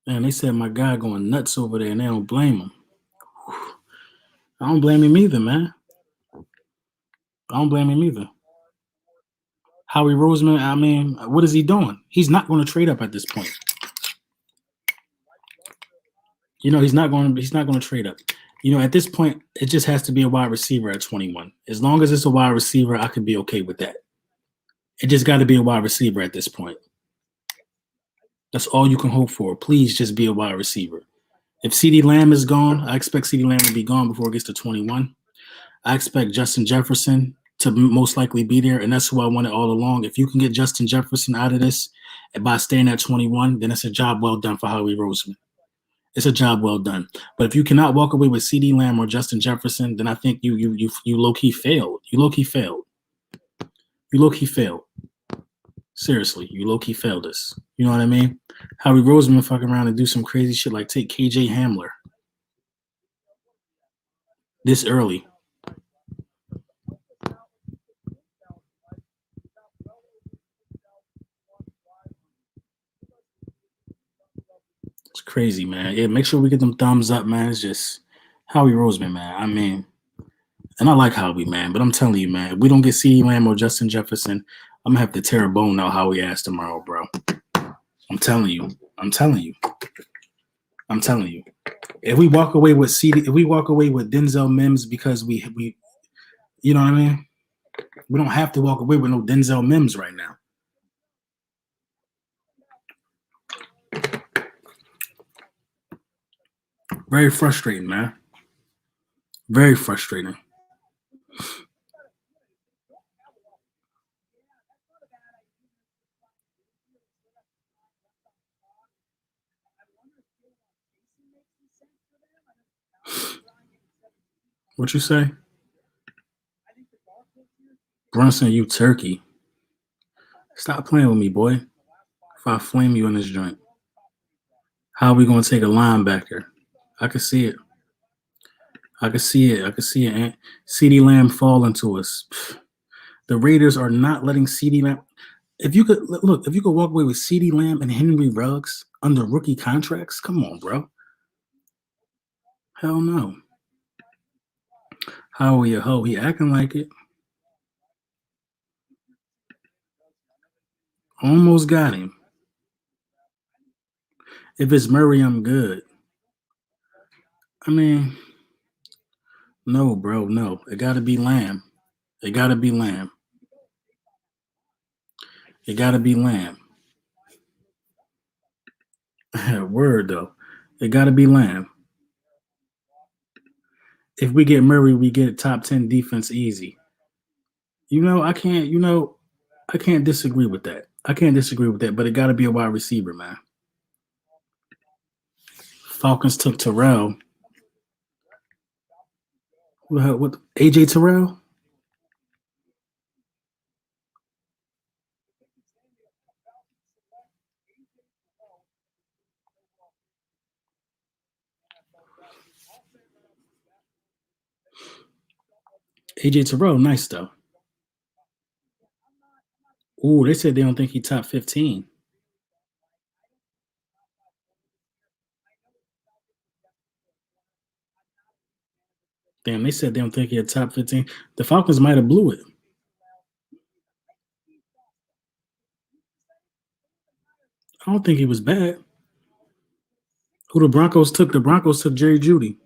A: Man, they said my guy going nuts over there, and they don't blame him. I don't blame him either, man. I don't blame him either. Howie Roseman, I mean, what is he doing? He's not going to trade up at this point. You know, he's not going to trade up. You know, at this point, it just has to be a wide receiver at 21. As long as it's a wide receiver, I could be okay with that. It just got to be a wide receiver at this point. That's all you can hope for. Please just be a wide receiver. If CeeDee Lamb is gone, I expect CeeDee Lamb to be gone before it gets to 21. I expect Justin Jefferson to most likely be there, and that's who I wanted all along. If you can get Justin Jefferson out of this and by staying at 21, then it's a job well done for Howie Roseman. It's a job well done. But if you cannot walk away with CeeDee Lamb or Justin Jefferson, then I think you low-key failed. You low-key failed. You low-key failed. Seriously, you low-key failed this. You know what I mean? Howie Roseman fuck around and do some crazy shit like take KJ Hamler this early. It's crazy, man. Yeah, make sure we get them thumbs up, man. It's just Howie Roseman, man. I mean, and I like Howie, man, but I'm telling you, man, if we don't get CeeDee Lamb or Justin Jefferson, I'm gonna have to tear a bone out Howie ass tomorrow, bro. I'm telling you. I'm telling you. I'm telling you. If we walk away with if we walk away with Denzel Mims because we you know what I mean? We don't have to walk away with no Denzel Mims right now. Very frustrating, man. Very frustrating. What you say? Brunson, you turkey. Stop playing with me, boy. If I flame you in this joint. How are we gonna take a linebacker? I can see it. I can see it. I can see it. CeeDee Lamb falling to us. The Raiders are not letting CeeDee Lamb. If you could look, if you could walk away with CeeDee Lamb and Henry Ruggs under rookie contracts, come on, bro. Hell no. How are you, ho? He acting like it. Almost got him. If it's Murray, I'm good. I mean, no, bro, no. It got to be Lamb. It got to be Lamb. It got to be Lamb. Word, though. It got to be Lamb. If we get Murray, we get top 10 defense easy. I can't. I can't disagree with that. I can't disagree with that. But it got to be a wide receiver, man. Falcons took Terrell. What AJ Terrell? AJ Terrell, nice though. Ooh, they said they don't think he top 15. Damn, they said they don't think he had top 15. The Falcons might have blew it. I don't think he was bad. Who the Broncos took? The Broncos took Jerry Judy.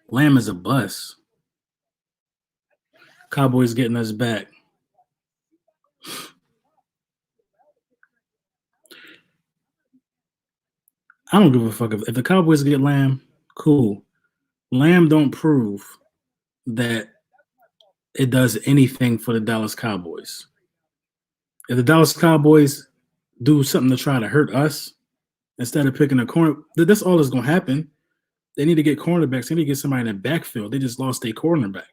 A: Lamb is a bust. Cowboys getting us back. I don't give a fuck if the Cowboys get Lamb. Cool. Lamb don't prove that it does anything for the Dallas Cowboys. If the Dallas Cowboys do something to try to hurt us instead of picking a corner, that's all that's going to happen. They need to get cornerbacks. They need to get somebody in the backfield. They just lost their cornerback.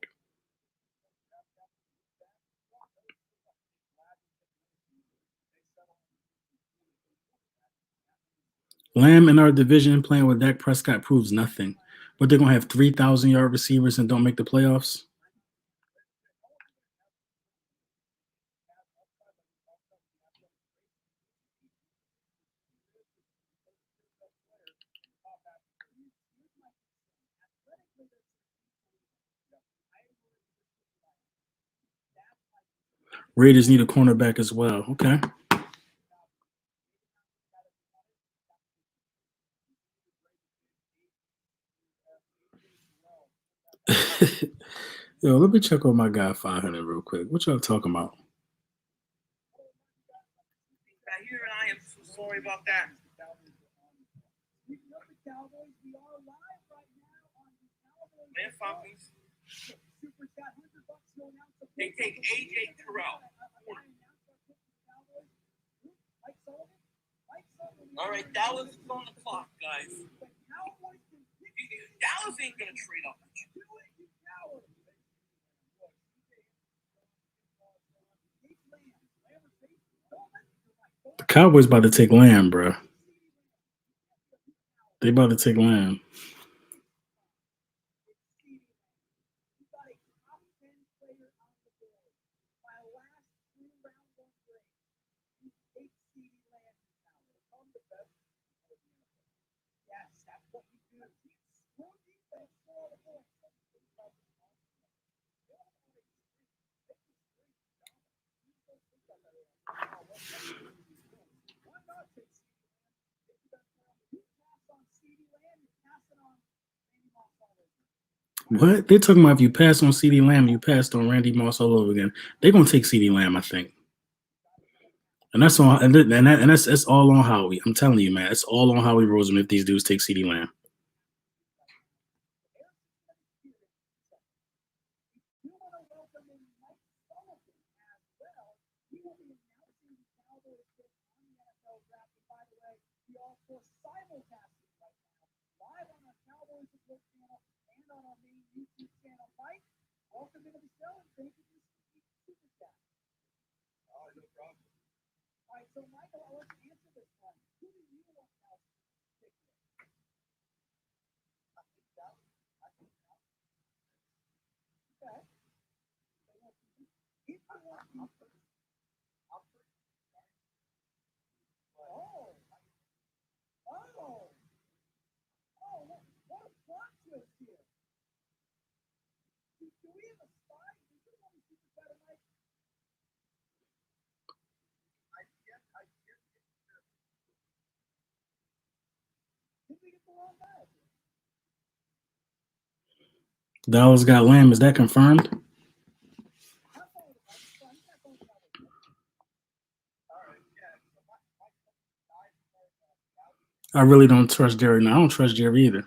A: Lamb in our division playing with Dak Prescott proves nothing. But they're going to have 3,000-yard receivers and don't make the playoffs. Raiders need a cornerback as well. Okay. Yo, let me check on my guy 500 real quick. What y'all talking about?
B: Here and I am so sorry about that. Man, Falcons. They take AJ Terrell. All right, Dallas is on the clock, guys. Dallas ain't gonna trade up.
A: The Cowboys about to take Lamb, bro. They about to take Lamb. What? They're talking about if you pass on CeeDee Lamb, you passed on Randy Moss all over again. They're gonna take CeeDee Lamb, I think. And that's all that's all on Howie. I'm telling you, man, it's all on Howie Roseman if these dudes take CeeDee Lamb. Dallas got Lamb. Is that confirmed? I really don't trust Jerry. No, I don't trust Jerry either.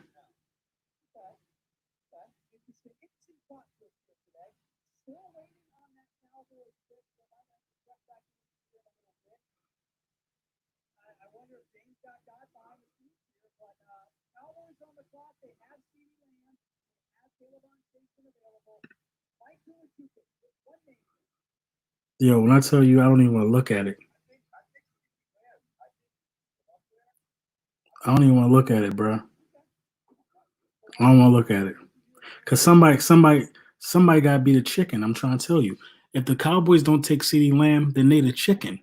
A: Yo, when I tell you, I don't even want to look at it. I don't even want to look at it, bro. I don't want to look at it because somebody got to be the chicken. I'm trying to tell you, if the Cowboys don't take CeeDee Lamb, then they the chicken.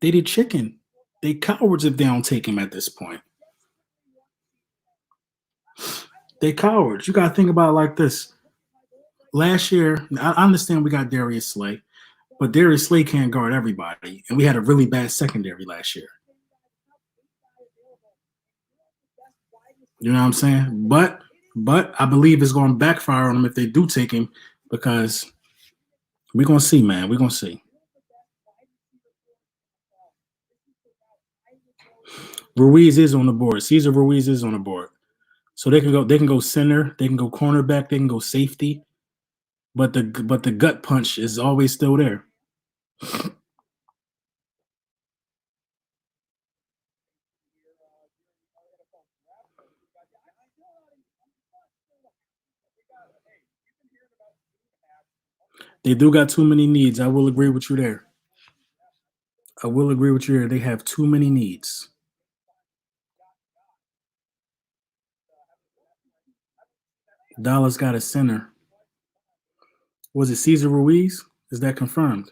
A: They the chicken. They cowards if they don't take him at this point. They cowards. You got to think about it like this. Last year, I understand we got Darius Slay, but Darius Slay can't guard everybody, and we had a really bad secondary last year. You know what I'm saying? But I believe it's going to backfire on them if they do take him because we're going to see, man. We're going to see. Ruiz is on the board. Cesar Ruiz is on the board. So they can go center, they can go cornerback, they can go safety. But the gut punch is always still there. They do got too many needs. I will agree with you there. I will agree with you there. They have too many needs. Dallas got a center. Was it Cesar Ruiz? Is that confirmed?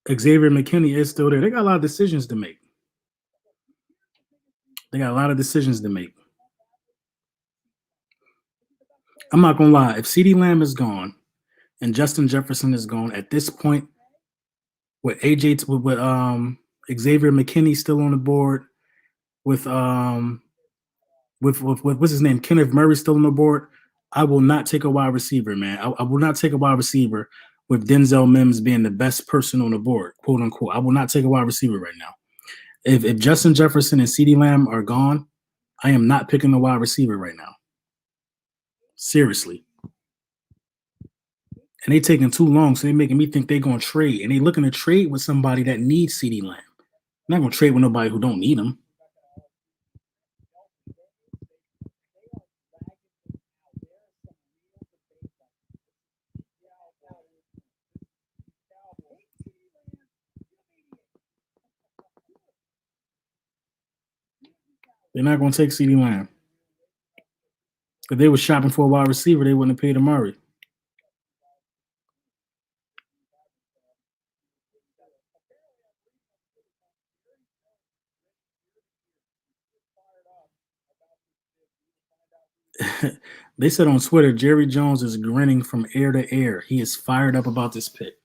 A: Xavier McKinney is still there. They got a lot of decisions to make. They got a lot of decisions to make. I'm not gonna lie. If CeeDee Lamb is gone and Justin Jefferson is gone at this point, with AJ with Xavier McKinney still on the board, with what's his name, Kenneth Murray still on the board, I will not take a wide receiver, man. I will not take a wide receiver with Denzel Mims being the best person on the board, quote unquote. I will not take a wide receiver right now. If Justin Jefferson and CeeDee Lamb are gone, I am not picking a wide receiver right now. Seriously. And they taking too long, so they making me think they're gonna trade. And they looking to trade with somebody that needs CeeDee Lamb. They're not gonna trade with nobody who don't need him. They're not gonna take CeeDee Lamb. If they were shopping for a wide receiver, they wouldn't have paid Murray. They said on Twitter, Jerry Jones is grinning from ear to ear. He is fired up about this pick.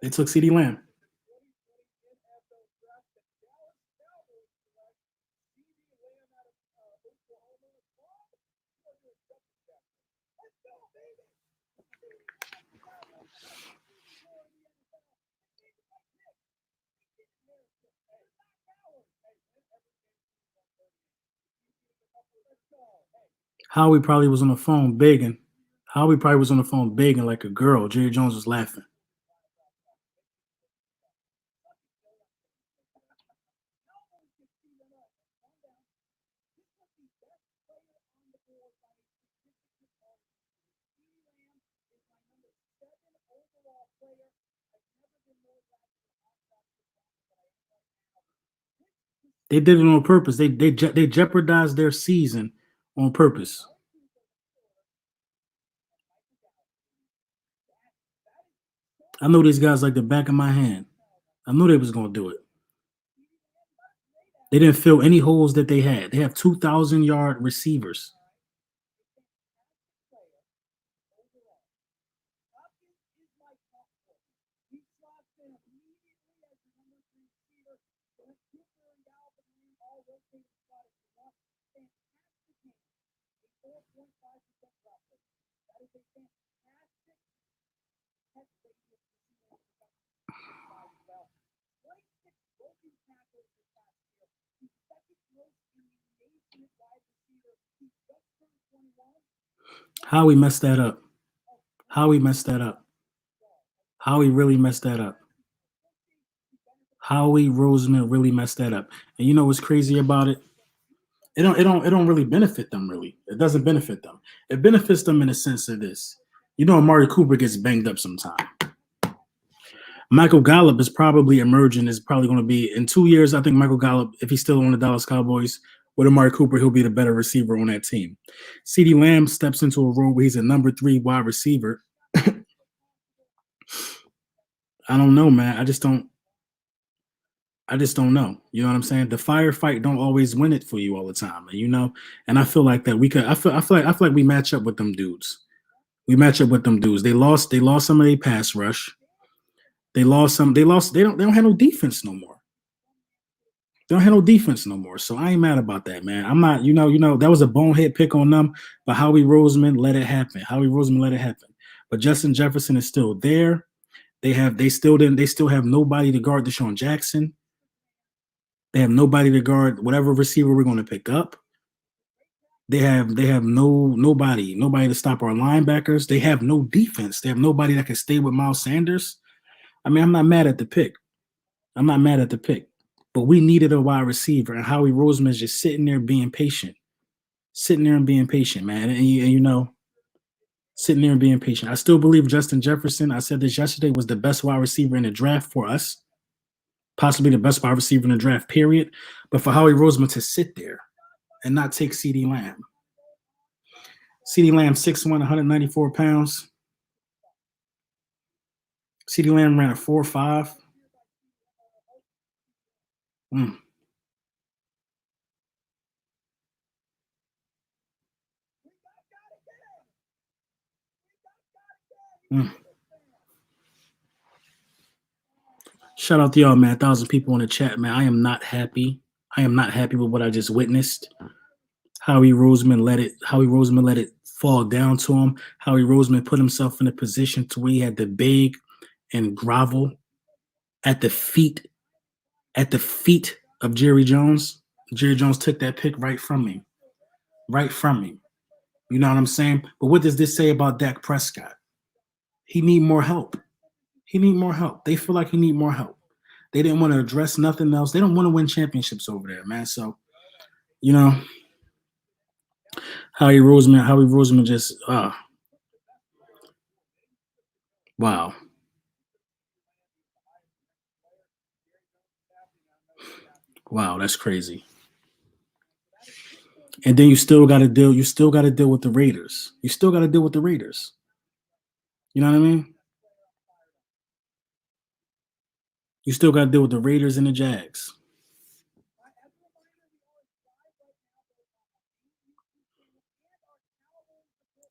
A: They took CeeDee Lamb. Howie probably was on the phone begging. Howie probably was on the phone begging like a girl. Jerry Jones was laughing. They did it on purpose. They jeopardized their season on purpose. I know these guys like the back of my hand. I knew they was gonna do it. They didn't fill any holes that they had. They have 2,000-yard receivers. How we messed that up? How we messed that up? How we really messed that up? Howie Roseman really messed that up. And you know what's crazy about it? It don't really benefit them really. It doesn't benefit them. It benefits them in the sense of this. You know, Amari Cooper gets banged up sometime. Michael Gallup is probably emerging. Is probably going to be in 2 years. I think Michael Gallup, if he's still on the Dallas Cowboys with Amari Cooper, he'll be the better receiver on that team. CeeDee Lamb steps into a role where he's a number 3 wide receiver. I don't know, man. I just don't know. You know what I'm saying? The firefight don't always win it for you all the time. And, you know, and I feel like that we could. I feel like we match up with them dudes. We match up with them dudes. They lost some of their pass rush. They lost some. They lost. They don't have no defense no more. They don't have no defense no more. So I ain't mad about that, man. I'm not. That was a bonehead pick on them. But Howie Roseman let it happen. Howie Roseman let it happen. But Justin Jefferson is still there. They still have nobody to guard Deshaun Jackson. They have nobody to guard whatever receiver we're going to pick up. They have nobody to stop our linebackers. They have no defense. They have nobody that can stay with Miles Sanders. I mean, I'm not mad at the pick. But we needed a wide receiver, and Howie Roseman is just sitting there being patient. Man. And you know, sitting there and being patient. I still believe Justin Jefferson, I said this yesterday, was the best wide receiver in the draft for us. Possibly the best wide receiver in the draft, period. But for Howie Roseman to sit there and not take CeeDee Lamb. CeeDee Lamb, 6'1", 194 pounds. CeeDee Lamb ran a 4.5. Mm. Mm. Shout out to y'all, man. 1,000 people in the chat, man. I am not happy. I am not happy with what I just witnessed. Howie Roseman let it fall down to him. Howie Roseman put himself in a position to where he had to beg and grovel at the feet of Jerry Jones. Jerry Jones took that pick right from me. You know what I'm saying? But what does this say about Dak Prescott? He need more help. They feel like he need more help. They didn't want to address nothing else. They don't want to win championships over there, man. So, you know, Howie Roseman just wow. Wow, that's crazy. And then you still got to deal with the Raiders. You know what I mean? You still got to deal with the Raiders and the Jags.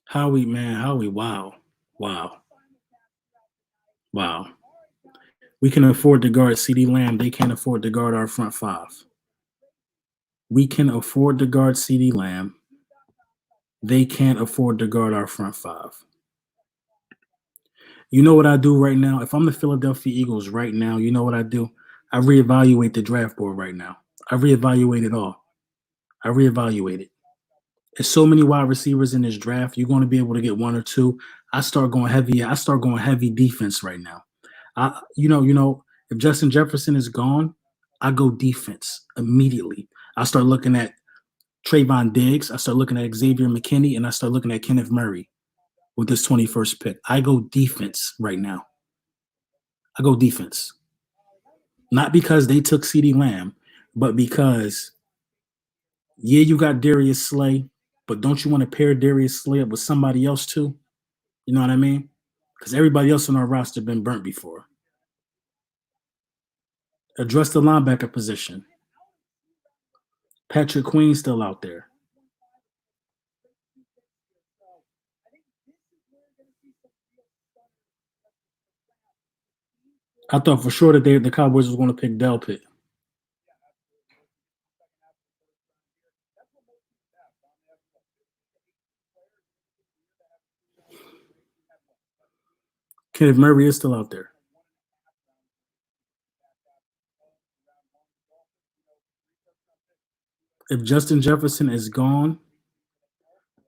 A: Howie, wow. We can afford to guard CeeDee Lamb. They can't afford to guard our front five. We can afford to guard CeeDee Lamb. They can't afford to guard our front five. You know what I do right now? If I'm the Philadelphia Eagles right now, you know what I do? I reevaluate the draft board right now. I reevaluate it all. I reevaluate it. There's so many wide receivers in this draft. You're going to be able to get one or two. I start going heavy defense right now. If Justin Jefferson is gone, I go defense immediately. I start looking at Trayvon Diggs. I start looking at Xavier McKinney, and I start looking at Kenneth Murray with this 21st pick. I go defense right now. I go defense. Not because they took CeeDee Lamb, but because, yeah, you got Darius Slay, but don't you want to pair Darius Slay up with somebody else too? You know what I mean? Because everybody else on our roster been burnt before. Address the linebacker position. Patrick Queen still out there. I thought for sure that the Cowboys was going to pick Del Pitt. Kenneth Murray is still out there. If Justin Jefferson is gone,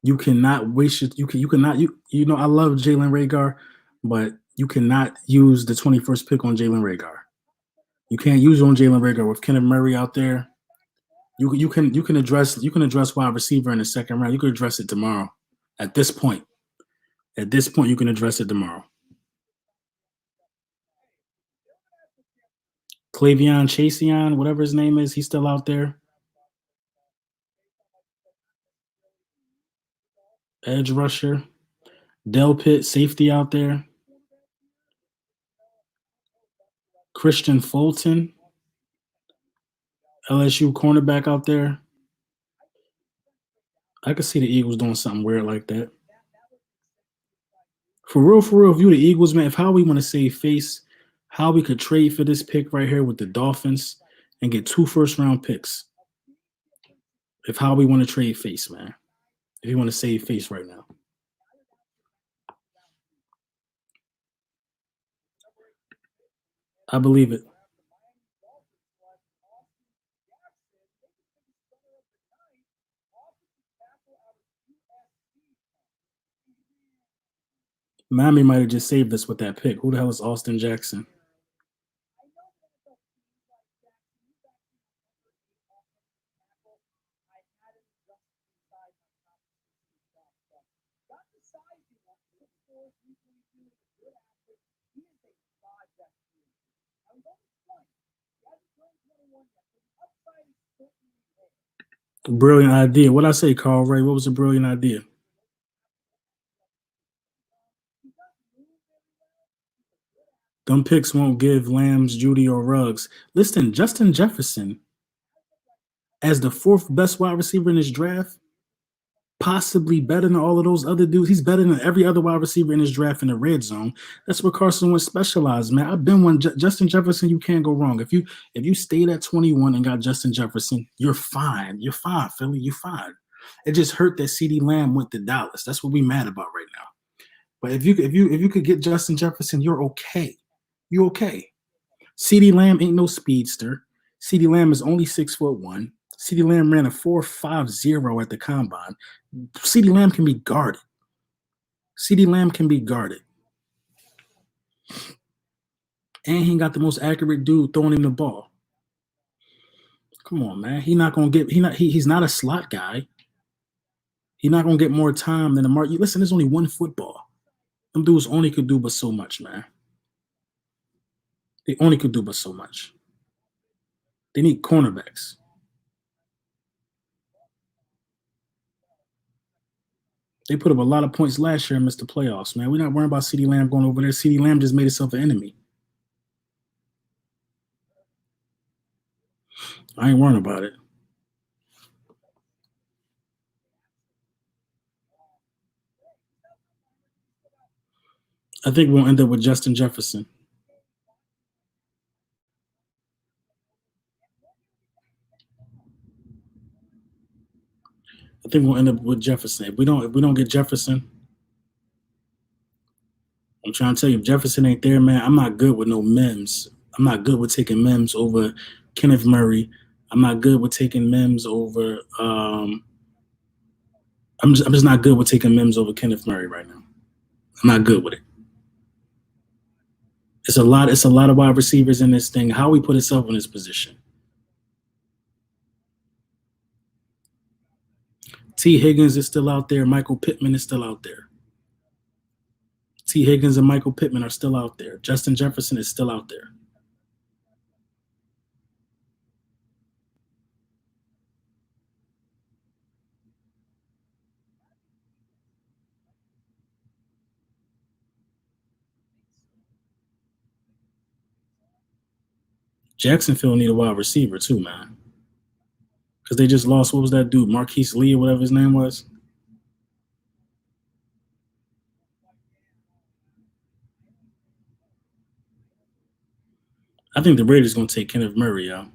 A: you cannot waste it. You cannot you know I love Jalen Reagor, but you cannot use the 21st pick on Jalen Reagor. You can't use it on Jalen Reagor with Kenneth Murray out there. You can address wide receiver in the second round. You could address it tomorrow. At this point, you can address it tomorrow. Clavion Chaseon, whatever his name is, he's still out there. Edge rusher. Del Pitt, safety out there. Christian Fulton, LSU cornerback out there. I could see the Eagles doing something weird like that. For real, if you the Eagles, man, if how we want to save face, how we could trade for this pick right here with the Dolphins and get 2 first-round picks. If how we want to trade face, man. If you want to save face right now. I believe it. Miami might have just saved us with that pick. Who the hell is Austin Jackson? Brilliant idea. What I say, Carl Ray? What was a brilliant idea? Them picks won't give Lambs, Judy, or Ruggs. Listen, Justin Jefferson, as the 4th best wide receiver in this draft, possibly better than all of those other dudes. He's better than every other wide receiver in this draft in the red zone. That's where Carson Wentz specialized, man. I've been one. Justin Jefferson, you can't go wrong. If you stayed at 21 and got Justin Jefferson, you're fine. You're fine, Philly. You're fine. It just hurt that CeeDee Lamb went to Dallas. That's what we mad about right now. But if you could get Justin Jefferson, you're okay. You're okay. CeeDee Lamb ain't no speedster. CeeDee Lamb is only 6'1". CeeDee Lamb ran a 4.50 at the combine. CeeDee Lamb can be guarded. CeeDee Lamb can be guarded. And he got the most accurate dude throwing him the ball. Come on, man. He's not a slot guy. He's not gonna get more time than Amari. Listen, there's only one football. Them dudes only could do but so much, man. They only could do but so much. They need cornerbacks. They put up a lot of points last year and missed the playoffs, man. We're not worrying about CeeDee Lamb going over there. CeeDee Lamb just made himself an enemy. I ain't worrying about it. I think we'll end up with Justin Jefferson. I think we'll end up with Jefferson. If we don't get Jefferson, I'm trying to tell you, if Jefferson ain't there, man, I'm not good with no Mims. I'm not good with taking Mims over Kenneth Murray. I'm not good with taking Mims over. I'm just not good with taking Mims over Kenneth Murray right now. I'm not good with it. It's a lot of wide receivers in this thing. How we put itself in this position. T. Higgins is still out there. Michael Pittman is still out there. T. Higgins and Michael Pittman are still out there. Justin Jefferson is still out there. Jacksonville need a wide receiver too, man. Because they just lost, what was that dude? Marquise Lee or whatever his name was? I think the Raiders going to take Kenneth Murray, yo.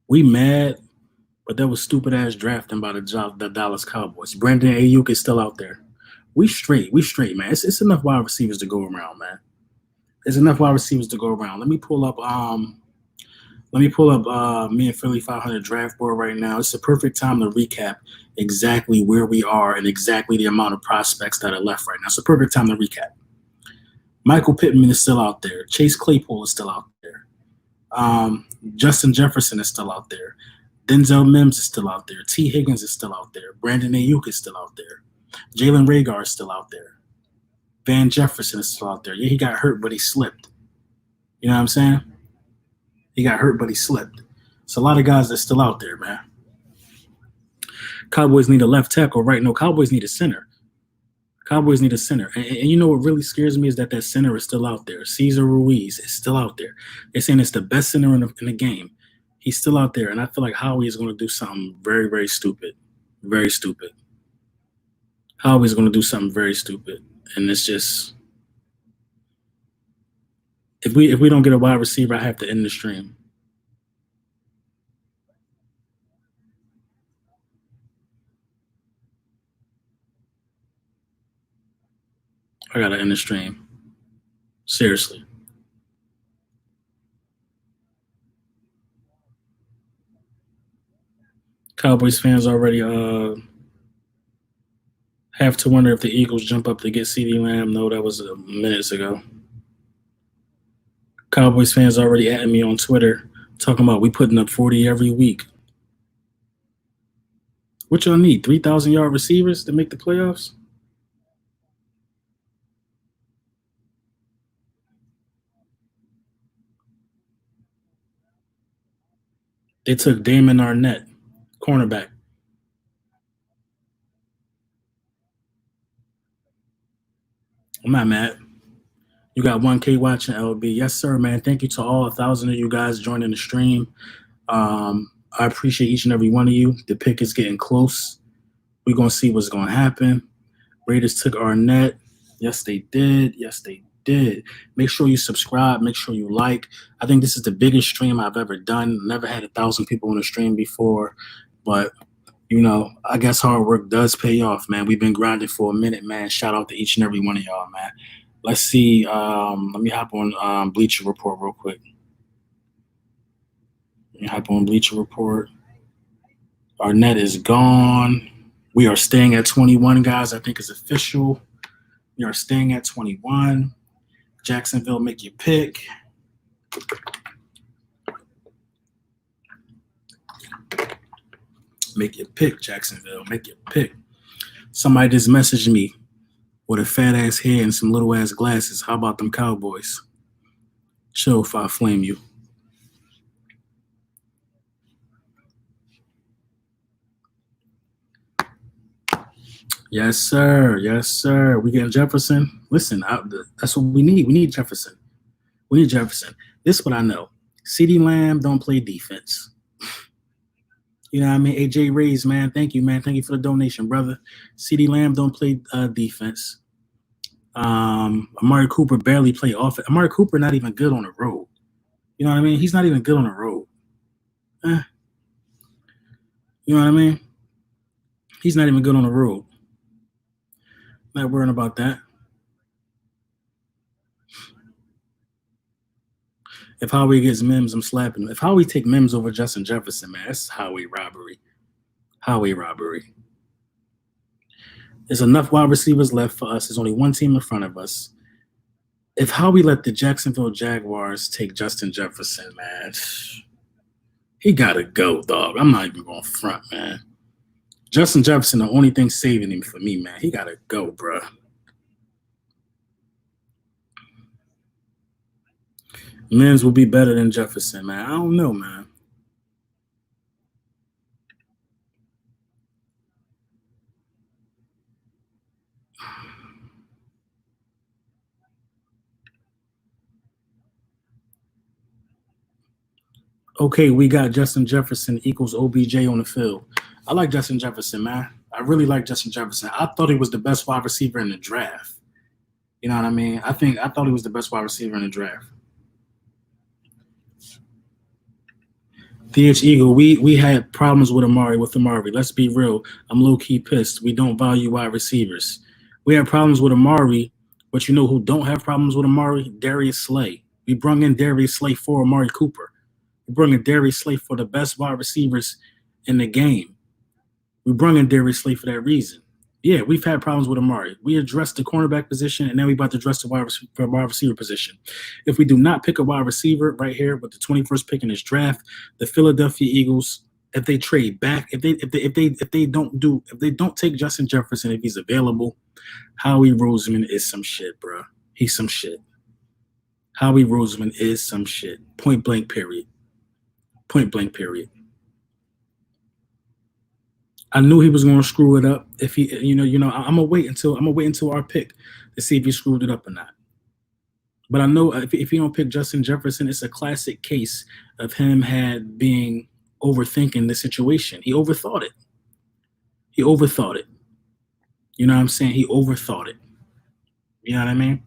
A: We mad, but that was stupid ass drafting by the Dallas Cowboys. Brandon Ayuk is still out there. We straight, man. It's enough wide receivers to go around, man. There's enough wide receivers to go around. Let me pull up me and Philly 500 draft board right now. It's the perfect time to recap exactly where we are and exactly the amount of prospects that are left right now. It's the perfect time to recap. Michael Pittman is still out there. Chase Claypool is still out there. Justin Jefferson is still out there. Denzel Mims is still out there. T. Higgins is still out there. Brandon Ayuk is still out there. Jalen Reagor is still out there. Van Jefferson is still out there. Yeah, he got hurt, but he slipped. You know what I'm saying? He got hurt, but he slipped. It's a lot of guys that's still out there, man. Cowboys need a left tackle, right? No, Cowboys need a center. Cowboys need a center. And you know what really scares me is that center is still out there. Cesar Ruiz is still out there. They're saying it's the best center in the game. He's still out there, and I feel like Howie is going to do something very, very stupid. Very stupid. Howie's going to do something very stupid. And it's just, if we don't get a wide receiver, I have to end the stream. I got to end the stream. Seriously. Cowboys fans already have to wonder if the Eagles jump up to get CeeDee Lamb. No, that was minutes ago. Cowboys fans already at me on Twitter talking about we putting up 40 every week. What y'all need? 3,000-yard receivers to make the playoffs? They took Damon Arnett, cornerback. I'm not mad. You got 1K watching, LB. Yes, sir, man. Thank you to all 1,000 of you guys joining the stream. I appreciate each and every one of you. The pick is getting close. We're going to see what's going to happen. Raiders took Arnett. Yes, they did. Yes, they did. Make sure you subscribe. Make sure you like. I think this is the biggest stream I've ever done. Never had 1,000 people on the stream before. But, you know, I guess hard work does pay off, man. We've been grinding for a minute, man. Shout out to each and every one of y'all, man. Let's see. Let me hop on Bleacher Report real quick. Let me hop on Bleacher Report. Arnett is gone. We are staying at 21, guys. I think it's official. We are staying at 21. Jacksonville, make your pick. Make your pick, Jacksonville. Make your pick. Somebody just messaged me with a fat ass head and some little ass glasses. How about them Cowboys? Chill if I flame you. Yes, sir. Yes, sir. We getting Jefferson. Listen, that's what we need. We need Jefferson. We need Jefferson. This is what I know. CeeDee Lamb don't play defense. You know what I mean? AJ Rays, man. Thank you, man. Thank you for the donation, brother. CeeDee Lamb don't play defense. Amari Cooper barely play offense. Amari Cooper not even good on the road. You know what I mean? He's not even good on the road. You know what I mean? He's not even good on the road. Not worrying about that. If Howie gets Mims, I'm slapping him. If Howie take Mims over Justin Jefferson, man, that's Howie robbery. Howie robbery. There's enough wide receivers left for us. There's only one team in front of us. If Howie let the Jacksonville Jaguars take Justin Jefferson, man, he gotta go, dog. I'm not even going front, man. Justin Jefferson, the only thing saving him for me, man. He gotta go, bruh. Mims will be better than Jefferson, man. I don't know, man. Okay, we got Justin Jefferson equals OBJ on the field. I like Justin Jefferson, man. I really like Justin Jefferson. I thought he was the best wide receiver in the draft. You know what I mean? I thought he was the best wide receiver in the draft. DH Eagle, we had problems with Amari. Let's be real. I'm low key pissed. We don't value wide receivers. We have problems with Amari, but you know who don't have problems with Amari? Darius Slay. We brung in Darius Slay for Amari Cooper. We brung in Darius Slay for the best wide receivers in the game. We brung in Darius Slay for that reason. Yeah, we've had problems with Amari. We addressed the cornerback position, and now we're about to address the wide receiver position. If we do not pick a wide receiver right here with the 21st pick in this draft, the Philadelphia Eagles, if they trade back, if they don't take Justin Jefferson if he's available, Howie Roseman is some shit, bro. He's some shit. Howie Roseman is some shit. Point blank. Period. Point blank. Period. I knew he was going to screw it up. If he, I'm gonna wait until our pick to see if he screwed it up or not. But I know if he don't pick Justin Jefferson, it's a classic case of him being overthinking the situation. He overthought it. You know what I'm saying? He overthought it. You know what I mean?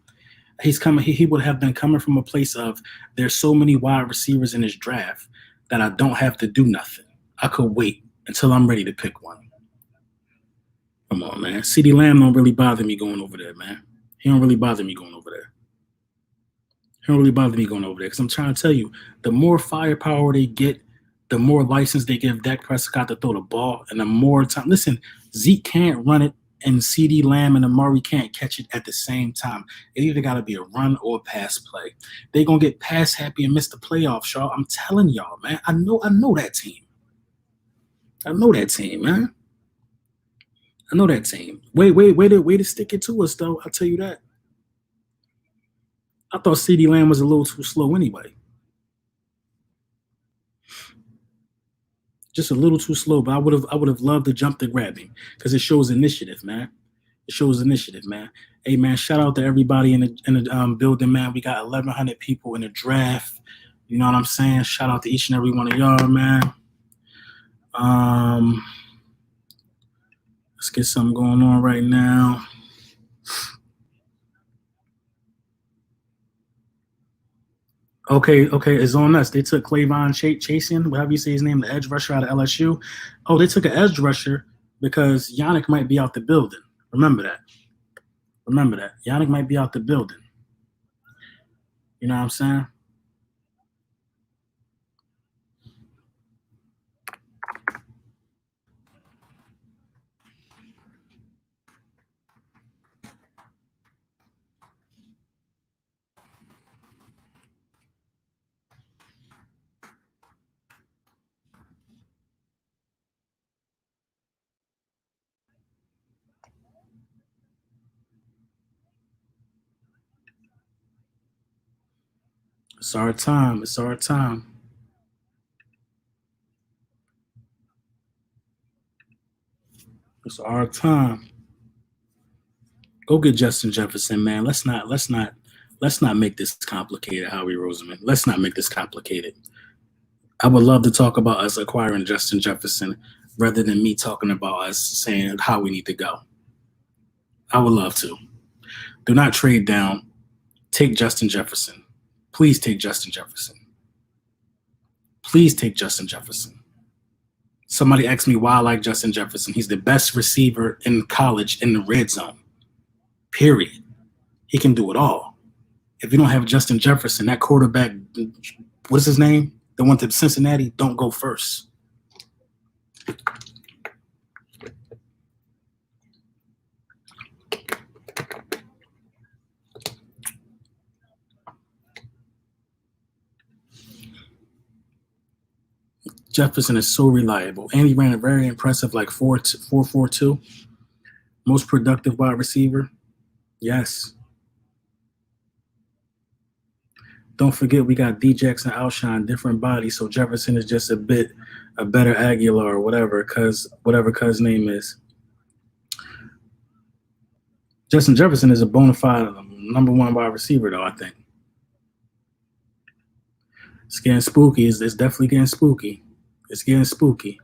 A: He's coming. He would have been coming from a place of there's so many wide receivers in this draft that I don't have to do nothing. I could wait until I'm ready to pick one. Come on, man. CeeDee Lamb don't really bother me going over there, man. He don't really bother me going over there. Because I'm trying to tell you, the more firepower they get, the more license they give Dak Prescott to throw the ball, and the more time. Listen, Zeke can't run it, and CeeDee Lamb and Amari can't catch it at the same time. It either got to be a run or a pass play. They're going to get pass happy and miss the playoffs, y'all. I'm telling y'all, man. I know that team. Man. I know that team. Way to stick it to us, though. I'll tell you that. I thought CeeDee Lamb was a little too slow anyway. Just a little too slow, but I would have loved to jump to grab him because it shows initiative, man. Hey, man, shout out to everybody in the building, man. We got 1,100 people in the draft. You know what I'm saying? Shout out to each and every one of y'all, man. Let's get something going on right now. Okay, it's on us. They took Clavon Chasen, whatever you say his name, the edge rusher out of LSU. Oh, they took an edge rusher because Yannick might be out the building. Remember that. Yannick might be out the building. You know what I'm saying? It's our time. It's our time. Go get Justin Jefferson, man. Let's not make this complicated, Howie Roseman. Let's not make this complicated. I would love to talk about us acquiring Justin Jefferson rather than me talking about us saying how we need to go. I would love to. Do not trade down. Take Justin Jefferson. Please take Justin Jefferson. Somebody asked me why I like Justin Jefferson. He's the best receiver in college in the red zone. Period. He can do it all. If you don't have Justin Jefferson, that quarterback, what's his name? The one to Cincinnati, don't go first. Jefferson is so reliable, and he ran a very impressive 4.42. Most productive wide receiver. Yes. Don't forget we got D-Jackson Alshon, different body, so Jefferson is just a better Aguilar or whatever cuz name is. Justin Jefferson is a bona fide number one wide receiver, though, I think. It's getting spooky. It's definitely getting spooky. It's getting spooky.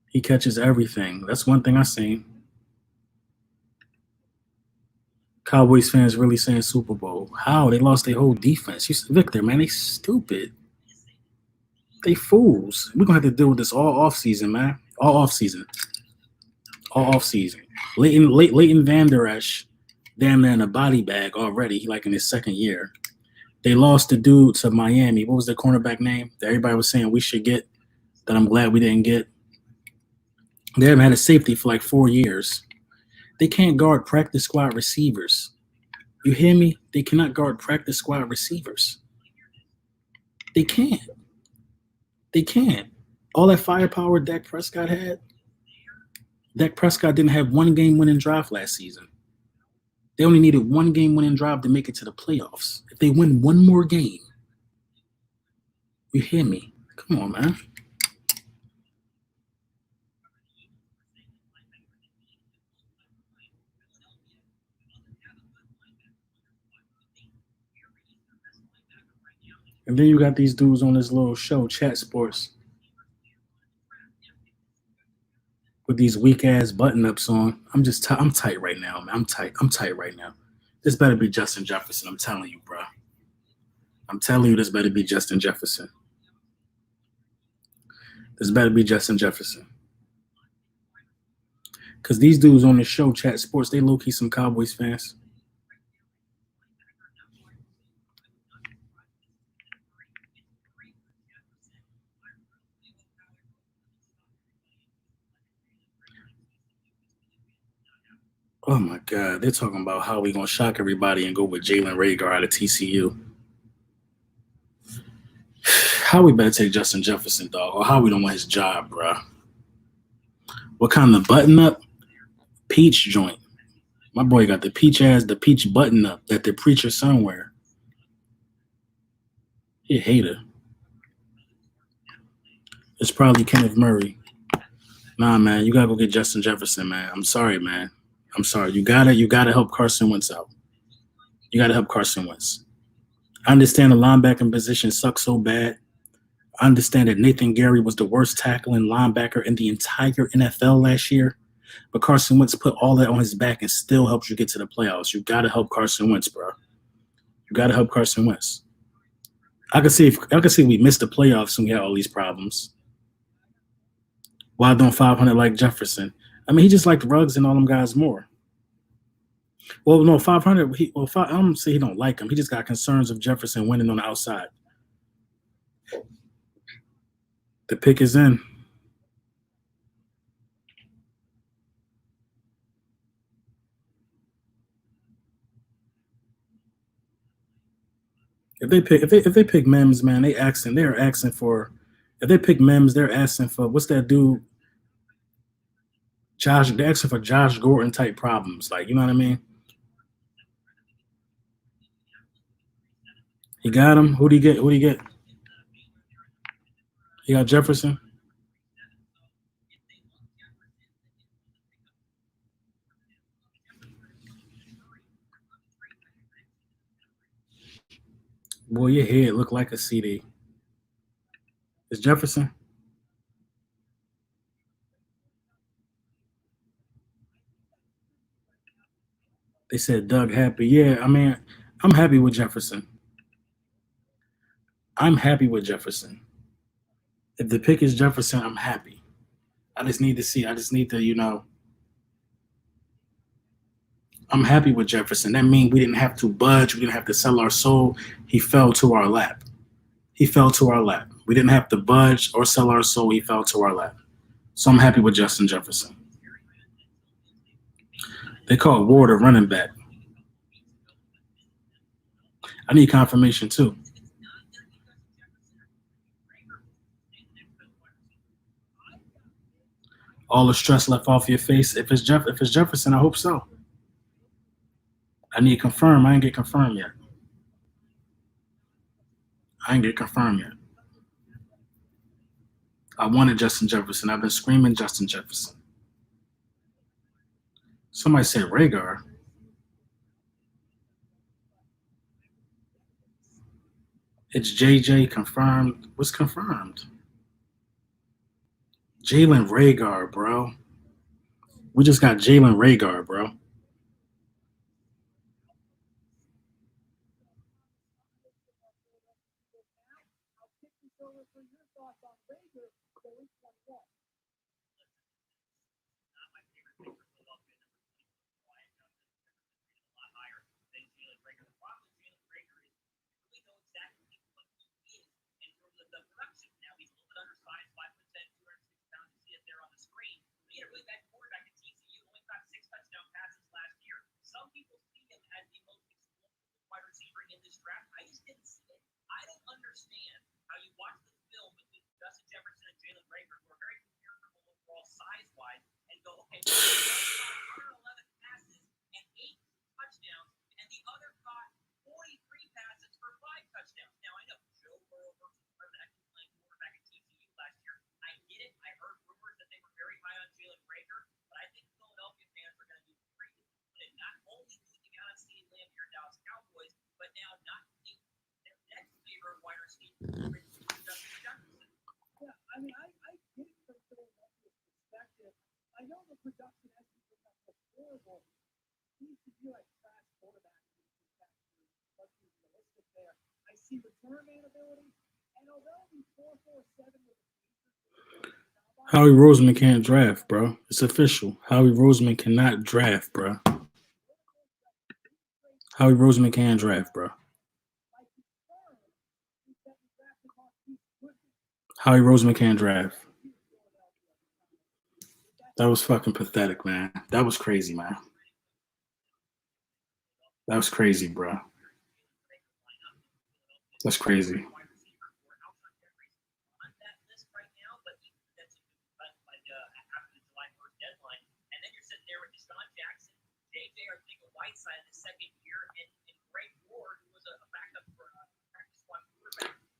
A: He catches everything. That's one thing I seen. Cowboys fans really saying Super Bowl. How? They lost their whole defense. Victor, man, they stupid. They fools. We're gonna have to deal with this all off season, man. All off season. All off season. Leighton Vander Esch, damn near in a body bag already. He like in his second year. They lost the dude to Miami. What was the cornerback name that everybody was saying we should get? That I'm glad we didn't get. They haven't had a safety for like 4 years. They can't guard practice squad receivers. You hear me? They cannot guard practice squad receivers. They can't. They can't. All that firepower Dak Prescott had, Dak Prescott didn't have one game winning drive last season. They only needed one game winning drive to make it to the playoffs. If they win one more game, you hear me? Come on, man. And then you got these dudes on this little show, Chat Sports, with these weak ass button ups on. I'm tight right now, man. I'm tight right now. This better be Justin Jefferson. I'm telling you, bro. I'm telling you, this better be Justin Jefferson. This better be Justin Jefferson. Because these dudes on the show, Chat Sports, they low key some Cowboys fans. Oh my God, they're talking about how we gonna shock everybody and go with Jalen Reagor out of TCU. How we better take Justin Jefferson, dog, or how we don't want his job, bro. What kind of button up? Peach joint. My boy got the peach button up that the preacher somewhere. He a hater. It's probably Kenneth Murray. Nah, man, you gotta go get Justin Jefferson, man. I'm sorry, man. I'm sorry. You gotta help Carson Wentz out. You gotta help Carson Wentz. I understand the linebacking position sucks so bad. I understand that Nathan Gary was the worst tackling linebacker in the entire NFL last year. But Carson Wentz put all that on his back and still helps you get to the playoffs. You got to help Carson Wentz, bro. You got to help Carson Wentz. I can see we missed the playoffs and we had all these problems. Why don't 500 like Jefferson? I mean, he just liked Ruggs and all them guys more. Well, no, 500. I don't say he don't like him. He just got concerns of Jefferson winning on the outside. The pick is in. If they pick Mims, man, they're asking for. If they pick Mims, they're asking for what's that dude? Josh. They're asking for Josh Gordon type problems, like you know what I mean. He got him. Who do you get? Who do you get? He got Jefferson. Boy, your head look like a CD. Is Jefferson? They said Doug happy. Yeah, I mean, I'm happy with Jefferson. I'm happy with Jefferson. If the pick is Jefferson, I'm happy. I just need to see. I just need to, I'm happy with Jefferson. That means we didn't have to budge. We didn't have to sell our soul. He fell to our lap. He fell to our lap. We didn't have to budge or sell our soul. He fell to our lap. So I'm happy with Justin Jefferson. They call Ward a running back. I need confirmation too. All the stress left off your face. If it's Jefferson, I hope so. I need to confirm. I ain't get confirmed yet. I wanted Justin Jefferson. I've been screaming Justin Jefferson. Somebody said Rhaegar. It's JJ confirmed. What's confirmed? Jalen Reagor, bro. We just got Jalen Reagor, bro. Howie Roseman can't draft, bro. It's official. Howie Roseman cannot draft, bro. Howie Roseman can't draft, bro. Howie Roseman can't draft. That was fucking pathetic, man. That was crazy, man. That was crazy, bro. That's crazy.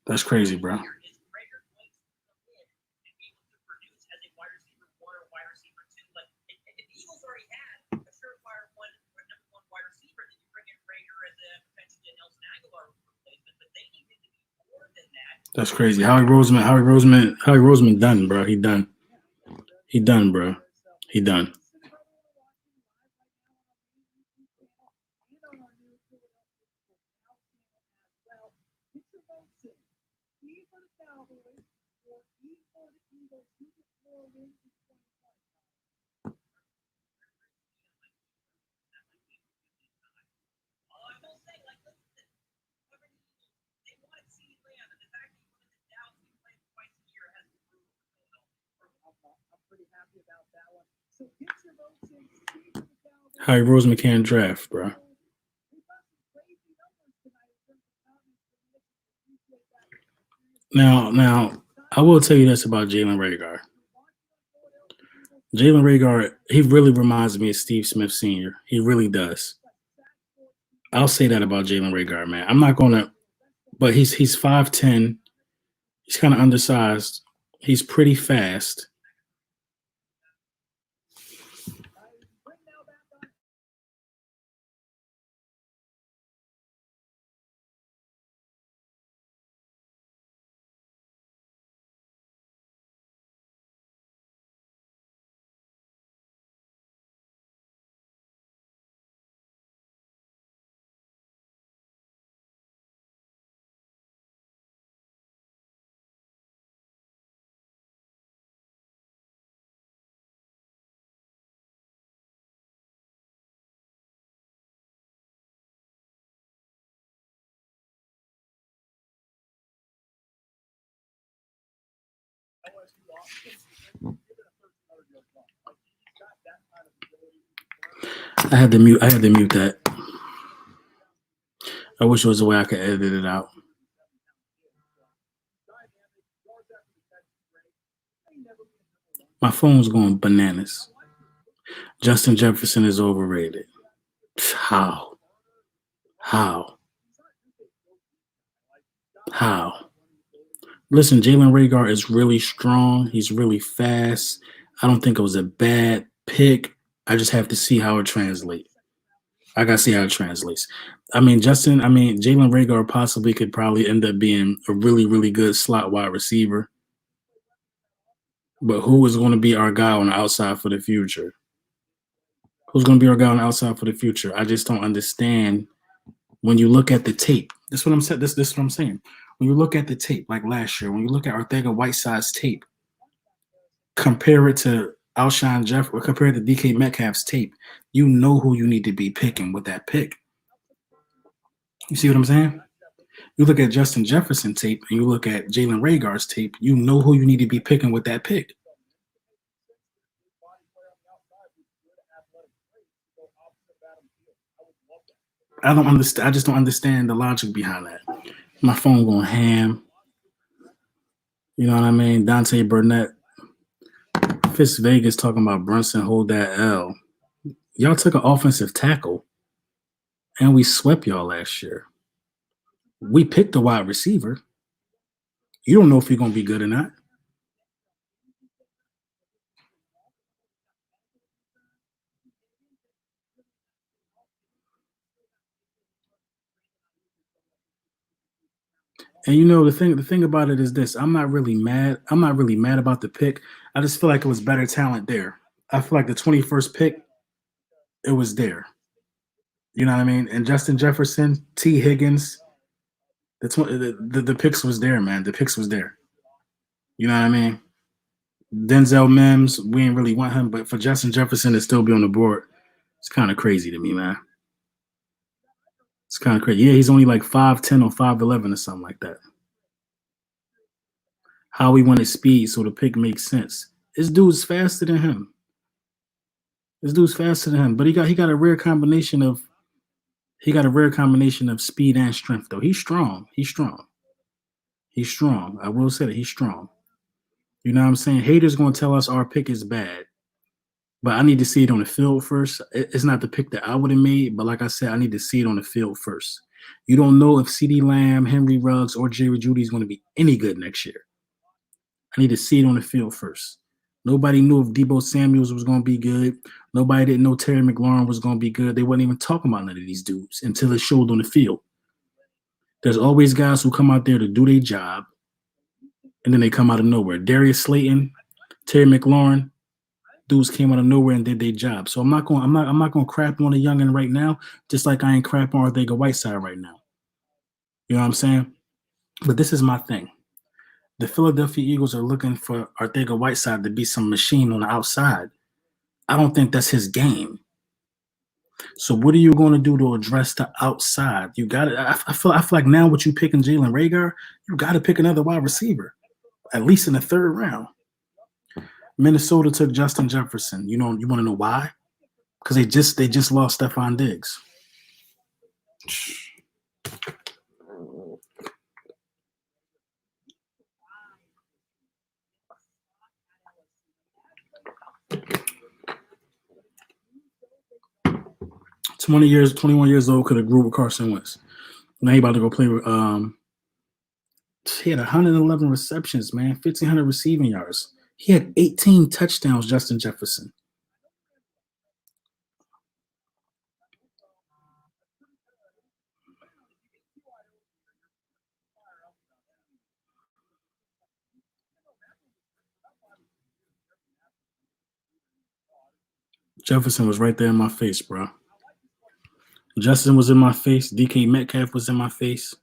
A: That's crazy, bro. That's crazy. Howie Roseman done, bro. He done. He done, bro. He done. Howie Roseman can't draft, bro. Now, I will tell you this about Jalen Reagor. Jalen Reagor, he really reminds me of Steve Smith Sr. He really does. I'll say that about Jalen Reagor, man. I'm not gonna, but he's 5'10". He's kind of undersized. He's pretty fast. I had to mute that. I wish there was a way I could edit it out. My phone's going bananas. Justin Jefferson is overrated. How? Listen, Jalen Reagor is really strong. He's really fast. I don't think it was a bad pick. I just have to see how it translates. I gotta see how it translates. Jalen Reagor possibly could probably end up being a really, really good slot wide receiver. But who is going to be our guy on the outside for the future? Who's going to be our guy on the outside for the future? I just don't understand. When you look at the tape, this is what I'm saying. This is what I'm saying. When you look at the tape, like last year, when you look at Arcega-Whiteside's tape, compare it to Alshon Jeff or compare it to DK Metcalf's tape, you know who you need to be picking with that pick. You see what I'm saying? You look at Justin Jefferson tape and you look at Jalen Reagor's tape, you know who you need to be picking with that pick. I don't understand. I just don't understand the logic behind that. My phone going ham. You know what I mean? Dante Burnett. Fitz Vegas talking about Brunson hold that L. Y'all took an offensive tackle and we swept y'all last year. We picked a wide receiver. You don't know if you're going to be good or not. And you know the thing about it is this: I'm not really mad. I'm not really mad about the pick. I just feel like it was better talent there. I feel like the 21st pick, it was there. You know what I mean? And Justin Jefferson, T. Higgins, the picks was there, man. The picks was there. You know what I mean? Denzel Mims, we ain't really want him, but for Justin Jefferson to still be on the board, it's kind of crazy to me, man. It's kind of crazy. Yeah, he's only like 5'10" or 5'11" or something like that. How he went at speed, so the pick makes sense. This dude's faster than him. This dude's faster than him, but he got a rare combination of speed and strength though. He's strong. He's strong. He's strong. I will say that he's strong. You know what I'm saying? Haters gonna tell us our pick is bad, but I need to see it on the field first. It's not the pick that I would have made, but like I said, I need to see it on the field first. You don't know if CeeDee Lamb, Henry Ruggs, or Jerry Jeudy is going to be any good next year. I need to see it on the field first. Nobody knew if Deebo Samuels was going to be good. Nobody didn't know Terry McLaurin was going to be good. They wasn't even talking about none of these dudes until it showed on the field. There's always guys who come out there to do their job, and then they come out of nowhere. Darius Slayton, Terry McLaurin, dudes came out of nowhere and did their job. So I'm not going to crap on a youngin right now, just like I ain't crap on Arcega-Whiteside right now. You know what I'm saying? But this is my thing. The Philadelphia Eagles are looking for Arcega-Whiteside to be some machine on the outside. I don't think that's his game. So what are you going to do to address the outside? You got it. I feel like now what you picking Jalen Reagor, you got to pick another wide receiver, at least in the third round. Minnesota took Justin Jefferson. You want to know why? Because they just lost Stephon Diggs. 21 years old, could have grew with Carson Wentz. Now he about to go play with he had 111 receptions, man, 1,500 receiving yards. He had 18 touchdowns, Justin Jefferson. Jefferson was right there in my face, bro. Justin was in my face. DK Metcalf was in my face.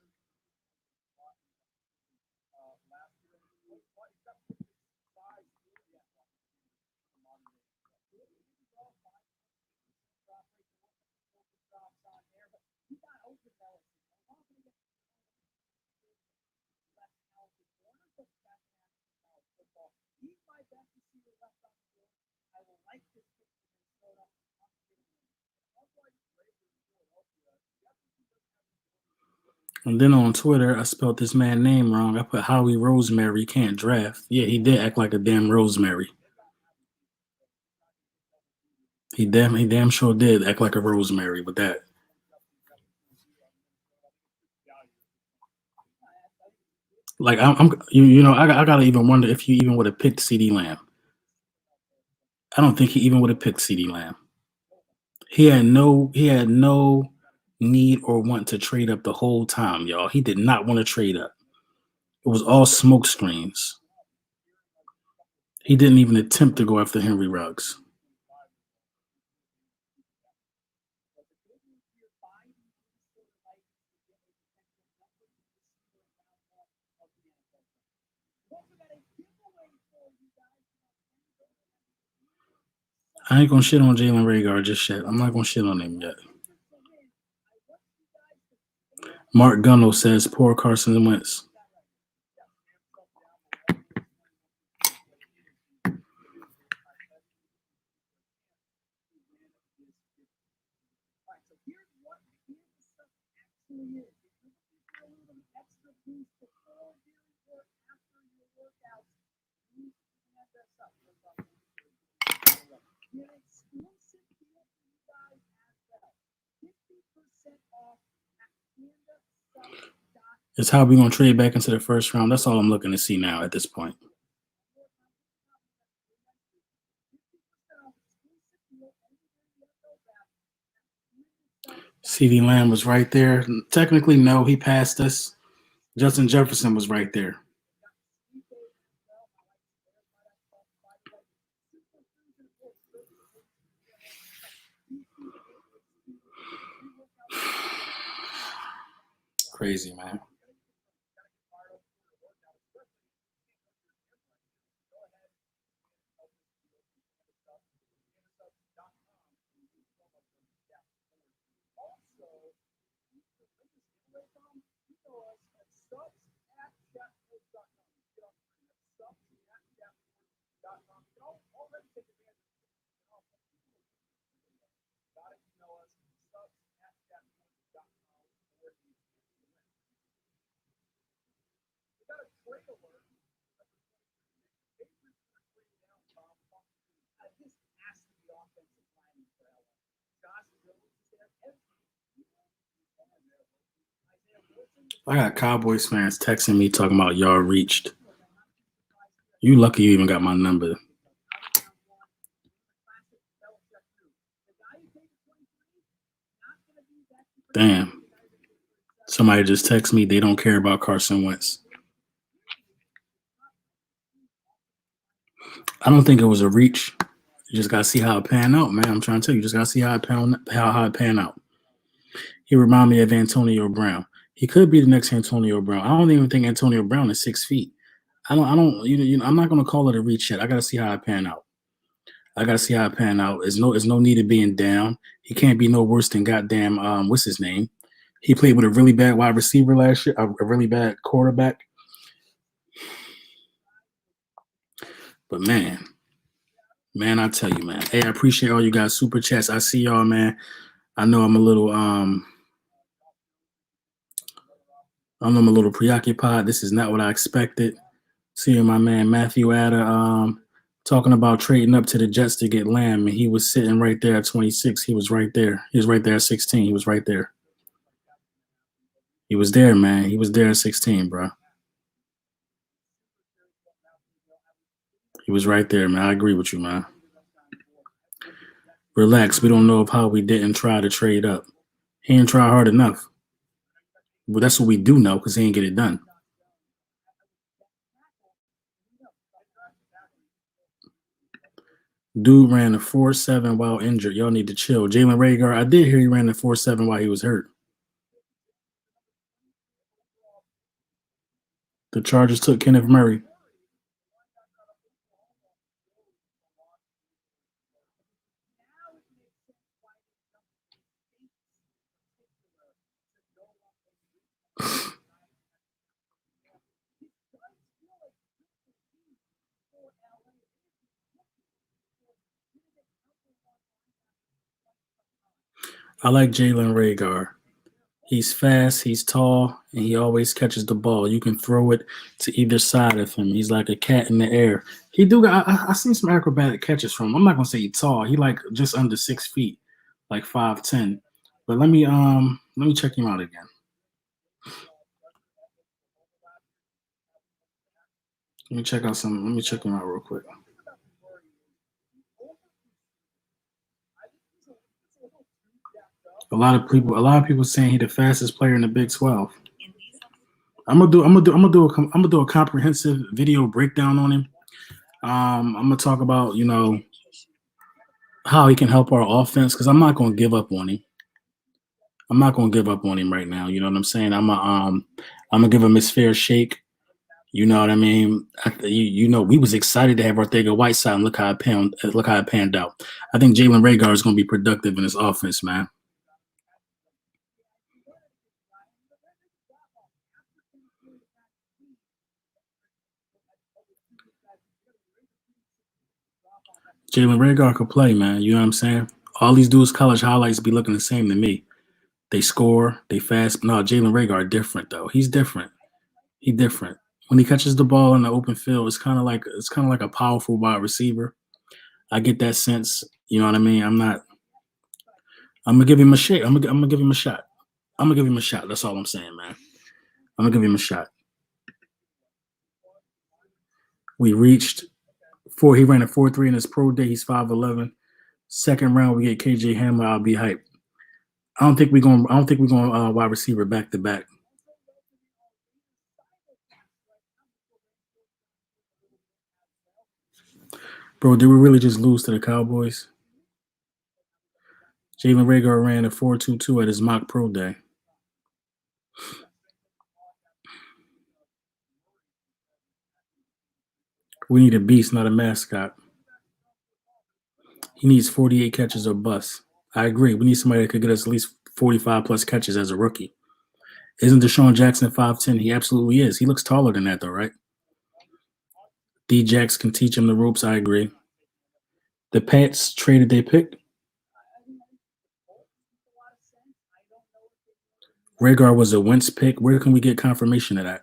A: And then on Twitter, I spelled this man's name wrong. I put Howie Rosemary can't draft. Yeah, he did act like a damn Rosemary. He damn sure did act like a Rosemary with that. Like I gotta even wonder if he even would have picked CeeDee Lamb. I don't think he even would have picked CeeDee Lamb. He had no need or want to trade up the whole time, y'all. He did not want to trade up. It was all smoke screens. He didn't even attempt to go after Henry Ruggs. I ain't gonna shit on Jalen Reagor just yet. I'm not gonna shit on him yet. Mark Gunno says poor Carson Wentz. It's how we gonna trade back into the first round. That's all I'm looking to see now at this point. CeeDee Lamb was right there. Technically, no, he passed us. Justin Jefferson was right there. Crazy, man. I got Cowboys fans texting me talking about y'all reached. You lucky you even got my number. Damn. Somebody just texted me they don't care about Carson Wentz. I don't think it was a reach. You just gotta see how it pan out, man. I'm trying to tell you, just gotta see how it pan out. He remind me of Antonio Brown. He could be the next Antonio Brown. I don't even think Antonio Brown is 6 feet. I don't. I'm not gonna call it a reach yet. I gotta see how it pan out. There's no need of being down. He can't be no worse than goddamn what's his name? He played with a really bad wide receiver last year, a really bad quarterback. But man, I tell you, man. Hey, I appreciate all you guys super chats. I see y'all, man. I know I'm a little preoccupied. This is not what I expected. Seeing my man Matthew Adder talking about trading up to the Jets to get Lamb, and he was sitting right there at 26. He was right there. He was right there at 16. He was right there. He was there, man. He was there at 16, bro. He was right there, man. I agree with you, man. Relax. We don't know of how we didn't try to trade up. He didn't try hard enough. Well, that's what we do know because he didn't get it done. Dude ran a 4.7 while injured. Y'all need to chill. Jalen Reagor, I did hear he ran a 4.7 while he was hurt. The Chargers took Kenneth Murray. I like Jalen Reagor. He's fast, he's tall, and he always catches the ball. You can throw it to either side of him. He's like a cat in the air. He do got I seen some acrobatic catches from him. I'm not gonna say he's tall. He like just under 6 feet, like 5'10". But let me check him out again. Let me check him out real quick. A lot of people saying he the fastest player in the Big 12. I'm gonna do a comprehensive video breakdown on him. I'm gonna talk about how he can help our offense because I'm not gonna give up on him. I'm not gonna give up on him right now. You know what I'm saying? I'm gonna give him his fair shake. You know what I mean? We was excited to have Ortega Whiteside, and look how it panned out. I think Jalen Reagor is gonna be productive in his offense, man. Jalen Reagor could play, man. You know what I'm saying? All these dudes' college highlights be looking the same to me. They score, they fast. No, Jalen Reagor different though. He's different. He different. When he catches the ball in the open field, it's kind of like a powerful wide receiver. I get that sense. You know what I mean? I'm not. I'm gonna give him a shot. I'm gonna give him a shot. I'm gonna give him a shot. That's all I'm saying, man. I'm gonna give him a shot. We reached four. He ran a 4.3 in his pro day. He's 5'11". Second round, we get KJ Hamler. I'll be hyped. I don't think we're going wide receiver back to back. Bro, did we really just lose to the Cowboys? Jalen Reagor ran a 4.22 at his mock pro day. We need a beast, not a mascot. He needs 48 catches or bust. I agree. We need somebody that could get us at least 45 plus catches as a rookie. Isn't Deshaun Jackson 5'10"? He absolutely is. He looks taller than that, though, right? D-Jax can teach him the ropes. I agree. The Pats traded their pick. Reagor was a Wentz pick. Where can we get confirmation of that?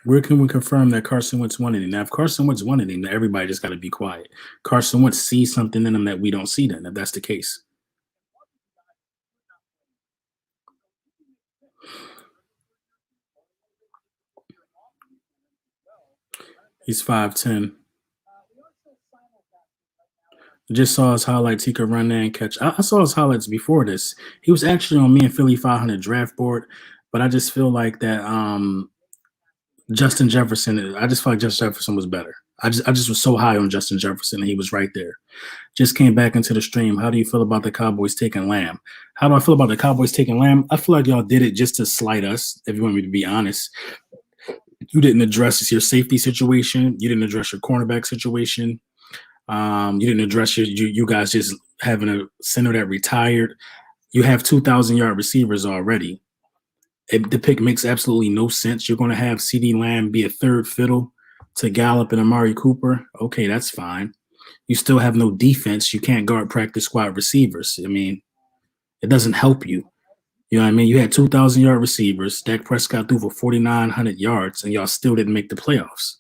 A: Where can we confirm that Carson Wentz wanted him? Now, if Carson Wentz wanted him, then everybody just got to be quiet. Carson Wentz sees something in him that we don't see then, if that's the case. He's 5'10". Just saw his highlights. He could run there and catch. I saw his highlights before this. He was actually on me and Philly 500 draft board, but I just feel like that Justin Jefferson. I just felt like Justin Jefferson was better. I just was so high on Justin Jefferson, and he was right there. Just came back into the stream. How do you feel about the Cowboys taking Lamb? How do I feel about the Cowboys taking Lamb? I feel like y'all did it just to slight us, if you want me to be honest. You didn't address your safety situation. You didn't address your cornerback situation. You didn't address you guys just having a center that retired. You have 2,000-yard receivers already. The pick makes absolutely no sense. You're going to have CeeDee Lamb be a third fiddle to Gallup and Amari Cooper. Okay, that's fine. You still have no defense. You can't guard practice squad receivers. I mean, it doesn't help you. You know what I mean? You had 2,000-yard receivers. Dak Prescott threw for 4,900 yards, and y'all still didn't make the playoffs.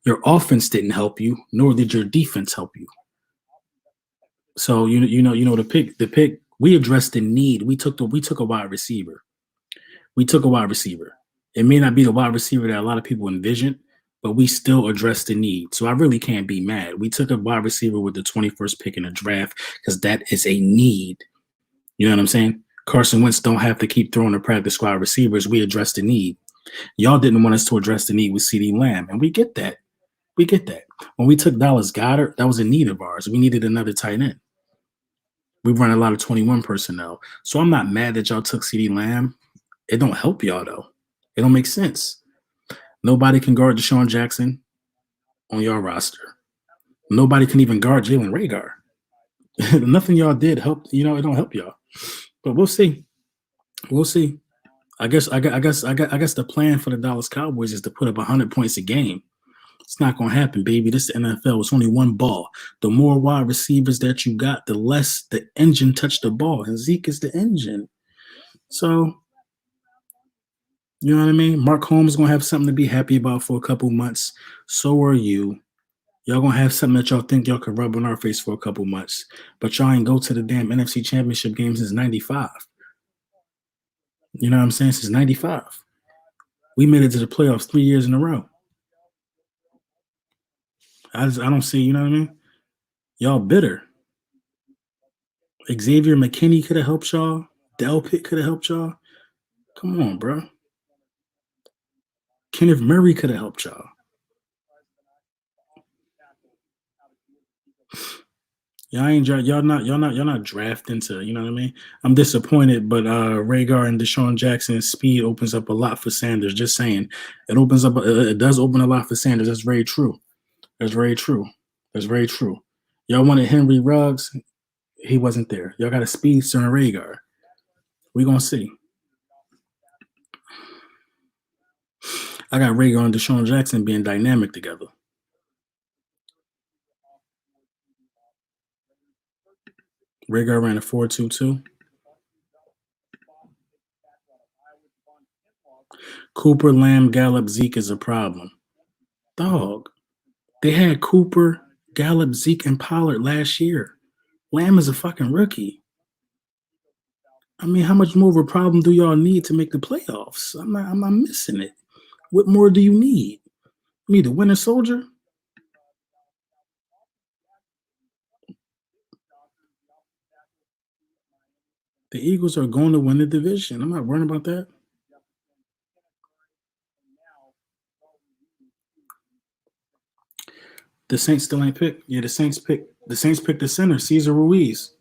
A: Your offense didn't help you, nor did your defense help you. So the pick. We addressed the need. We took a wide receiver. We took a wide receiver. It may not be the wide receiver that a lot of people envisioned, but we still addressed the need. So I really can't be mad. We took a wide receiver with the 21st pick in the draft because that is a need. You know what I'm saying? Carson Wentz don't have to keep throwing the practice squad receivers. We addressed the need. Y'all didn't want us to address the need with CeeDee Lamb, and we get that. We get that. When we took Dallas Goedert, that was a need of ours. We needed another tight end. We run a lot of 21 personnel. So I'm not mad that y'all took CeeDee Lamb. It don't help y'all, though. It don't make sense. Nobody can guard Deshaun Jackson on your roster. Nobody can even guard Jalen Reagor. Nothing y'all did helped. It don't help y'all. But we'll see. We'll see. I guess the plan for the Dallas Cowboys is to put up 100 points a game. It's not going to happen, baby. This is the NFL. It's only one ball. The more wide receivers that you got, the less the engine touch the ball. And Zeke is the engine. So, you know what I mean? Mark Holmes is going to have something to be happy about for a couple months. So are you. Y'all going to have something that y'all think y'all can rub on our face for a couple months. But y'all ain't go to the damn NFC Championship game since 95. You know what I'm saying? Since 95. We made it to the playoffs 3 years in a row. I don't see. You know what I mean? Y'all bitter. Xavier McKinney could have helped y'all. Delpit could have helped y'all. Come on, bro. Kenneth Murray could have helped y'all. Y'all not drafting to, you know what I mean? I'm disappointed, but Rhaegar and Deshaun Jackson's speed opens up a lot for Sanders. Just saying. It does open a lot for Sanders. That's very true. That's very true. That's very true. Y'all wanted Henry Ruggs, he wasn't there. Y'all got a speedster in Rhaegar. We gonna see. I got Rhaegar and Deshaun Jackson being dynamic together. Rhaegar ran a 4.22. Cooper, Lamb, Gallup, Zeke is a problem. Dog. They had Cooper, Gallup, Zeke, and Pollard last year. Lamb is a fucking rookie. I mean, how much more of a problem do y'all need to make the playoffs? I'm not missing it. What more do you need? You need a winning soldier? The Eagles are going to win the division. I'm not worrying about that. The Saints still ain't picked. Yeah, the Saints picked the center, Cesar Ruiz.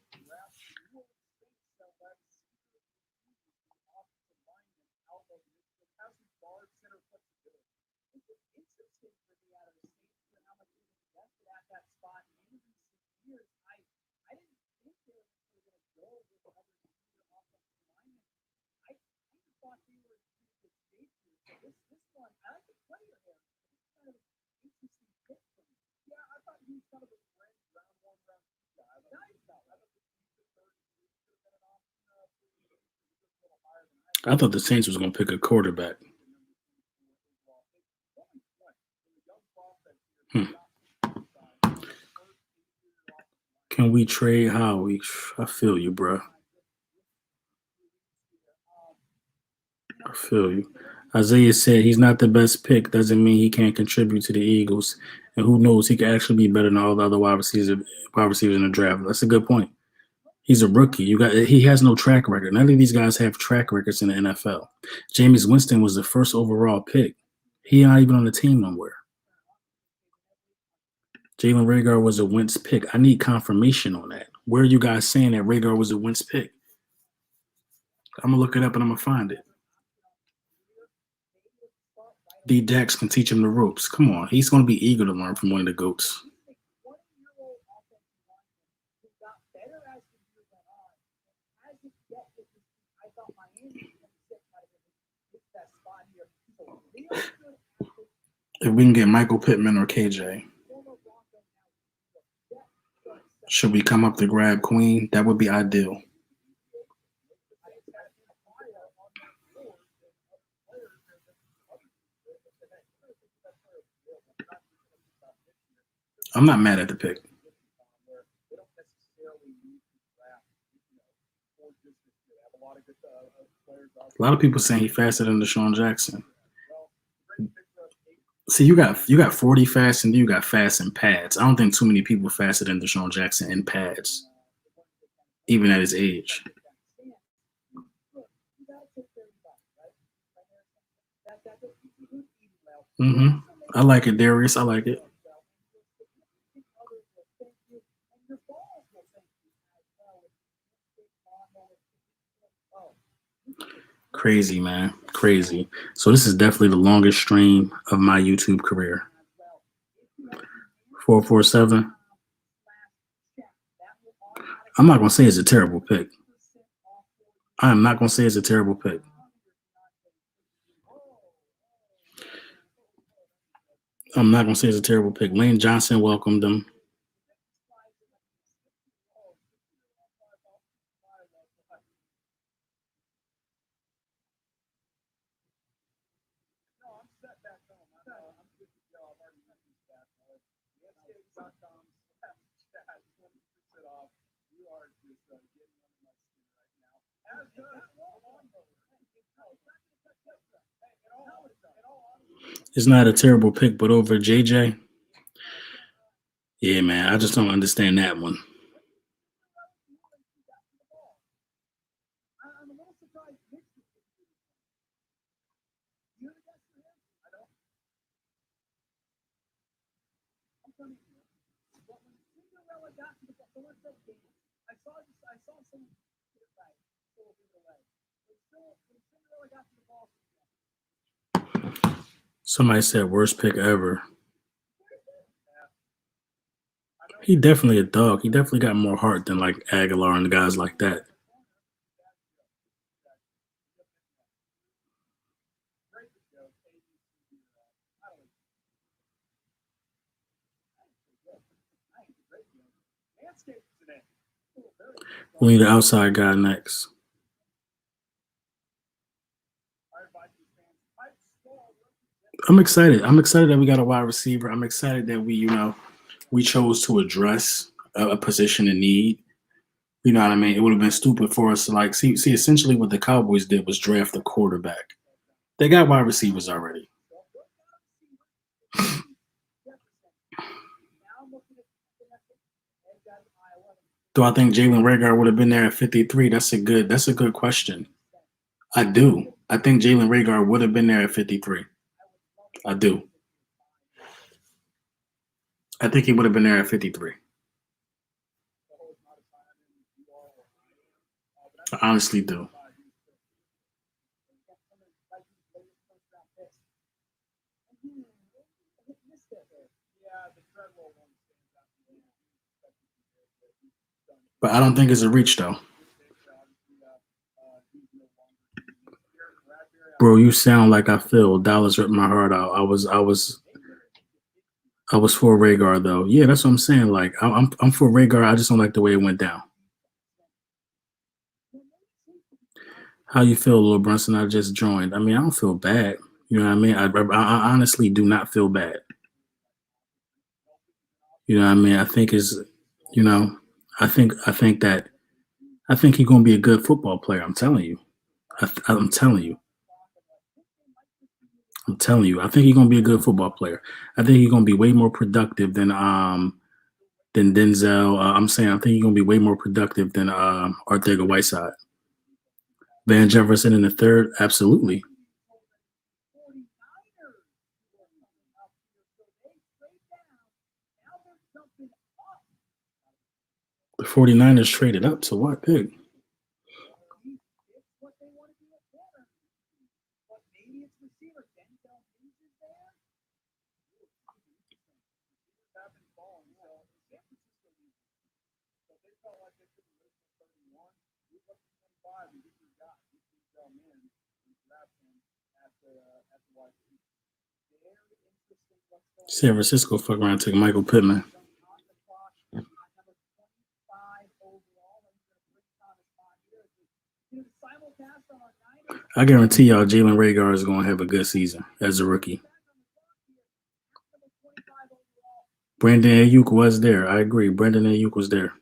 A: I thought the Saints was going to pick a quarterback. Can we trade Howie? I feel you, bro. I feel you. Isaiah said he's not the best pick. Doesn't mean he can't contribute to the Eagles. And who knows, he could actually be better than all the other wide receivers in the draft. That's a good point. He's a rookie. He has no track record. None of these guys have track records in the NFL. Jameis Winston was the first overall pick. He not even on the team nowhere. Jalen Reagor was a Wentz pick. I need confirmation on that. Where are you guys saying that Reagor was a Wentz pick? I'm gonna look it up and I'm gonna find it. D Dax can teach him the ropes. Come on, he's gonna be eager to learn from one of the goats. If we can get Michael Pittman or KJ, should we come up to grab Queen? That would be ideal. I'm not mad at the pick. A lot of people saying he's faster than Deshaun Jackson. See, you got 40 fast and you got fast in pads. I don't think too many people faster than Deshaun Jackson in pads, even at his age. I like it, Darius. I like it. Crazy, man. Crazy. So this is definitely the longest stream of my YouTube career. 447. I'm not gonna say it's a terrible pick. I'm not gonna say it's a terrible pick. I'm not gonna say it's a terrible pick. Lane Johnson welcomed them. It's not a terrible pick, but over JJ, Yeah, man. I just don't understand that one. Somebody said worst pick ever. He definitely a dog. He definitely got more heart than like Aguilar and the guys like that. We need an outside guy next. I'm excited. I'm excited that we got a wide receiver. I'm excited that we chose to address a position in need. You know what I mean? It would have been stupid for us to like see. Essentially, what the Cowboys did was draft a quarterback. They got wide receivers already. Do I think Jalen Reagor would have been there at 53? That's a good question. I do. I think Jalen Reagor would have been there at 53. I do. I think he would have been there at 53. I honestly do. But I don't think it's a reach though. Bro, you sound like I feel Dallas ripped my heart out. I was for Rhaegar though. Yeah, that's what I'm saying. Like I'm for Rhaegar. I just don't like the way it went down. How you feel, Lil Brunson? I just joined. I mean, I don't feel bad. You know what I mean? I honestly do not feel bad. You know what I mean? I think is, you know, I think that I think he's gonna be a good football player. I'm telling you. I'm telling you. I'm telling you. I think he's gonna be a good football player. I think he's gonna be way more productive than Denzel. I'm saying I think he's gonna be way more productive than Arthega Whiteside. Van Jefferson in the third, absolutely. The 49ers traded up to what pick? San Francisco fuck around and took Michael Pittman. I guarantee y'all Jalen Reagor is going to have a good season as a rookie. Brandon Ayuk was there. I agree. Brandon Ayuk was there.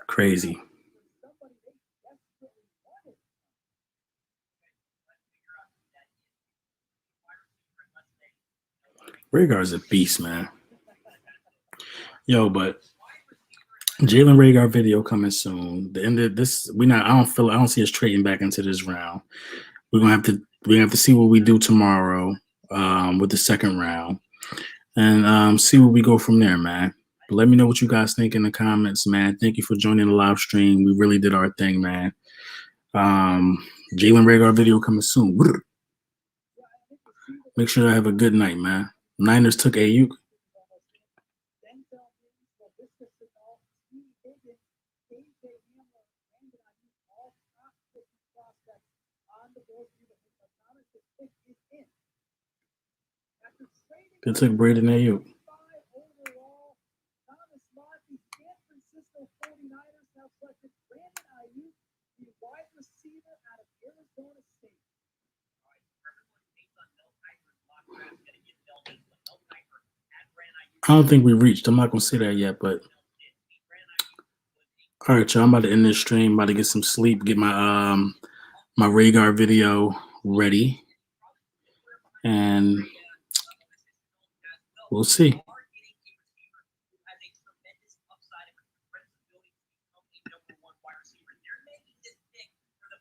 A: Crazy. Rhaegar's a beast, man. Yo, but Jalen Rhaegar video coming soon. The end of this, we not. I don't see us trading back into this round. We're gonna have to see what we do tomorrow with the second round, and see where we go from there, man. But let me know what you guys think in the comments, man. Thank you for joining the live stream. We really did our thing, man. Jalen Reagor video coming soon. Make sure I have a good night, man. Niners took Ayuk. They took Braden Ayuk. I don't think we reached. I'm not gonna say that yet, but all right, y'all. I'm about to end this stream. About to get some sleep. Get my my Reagor video ready, and we'll see.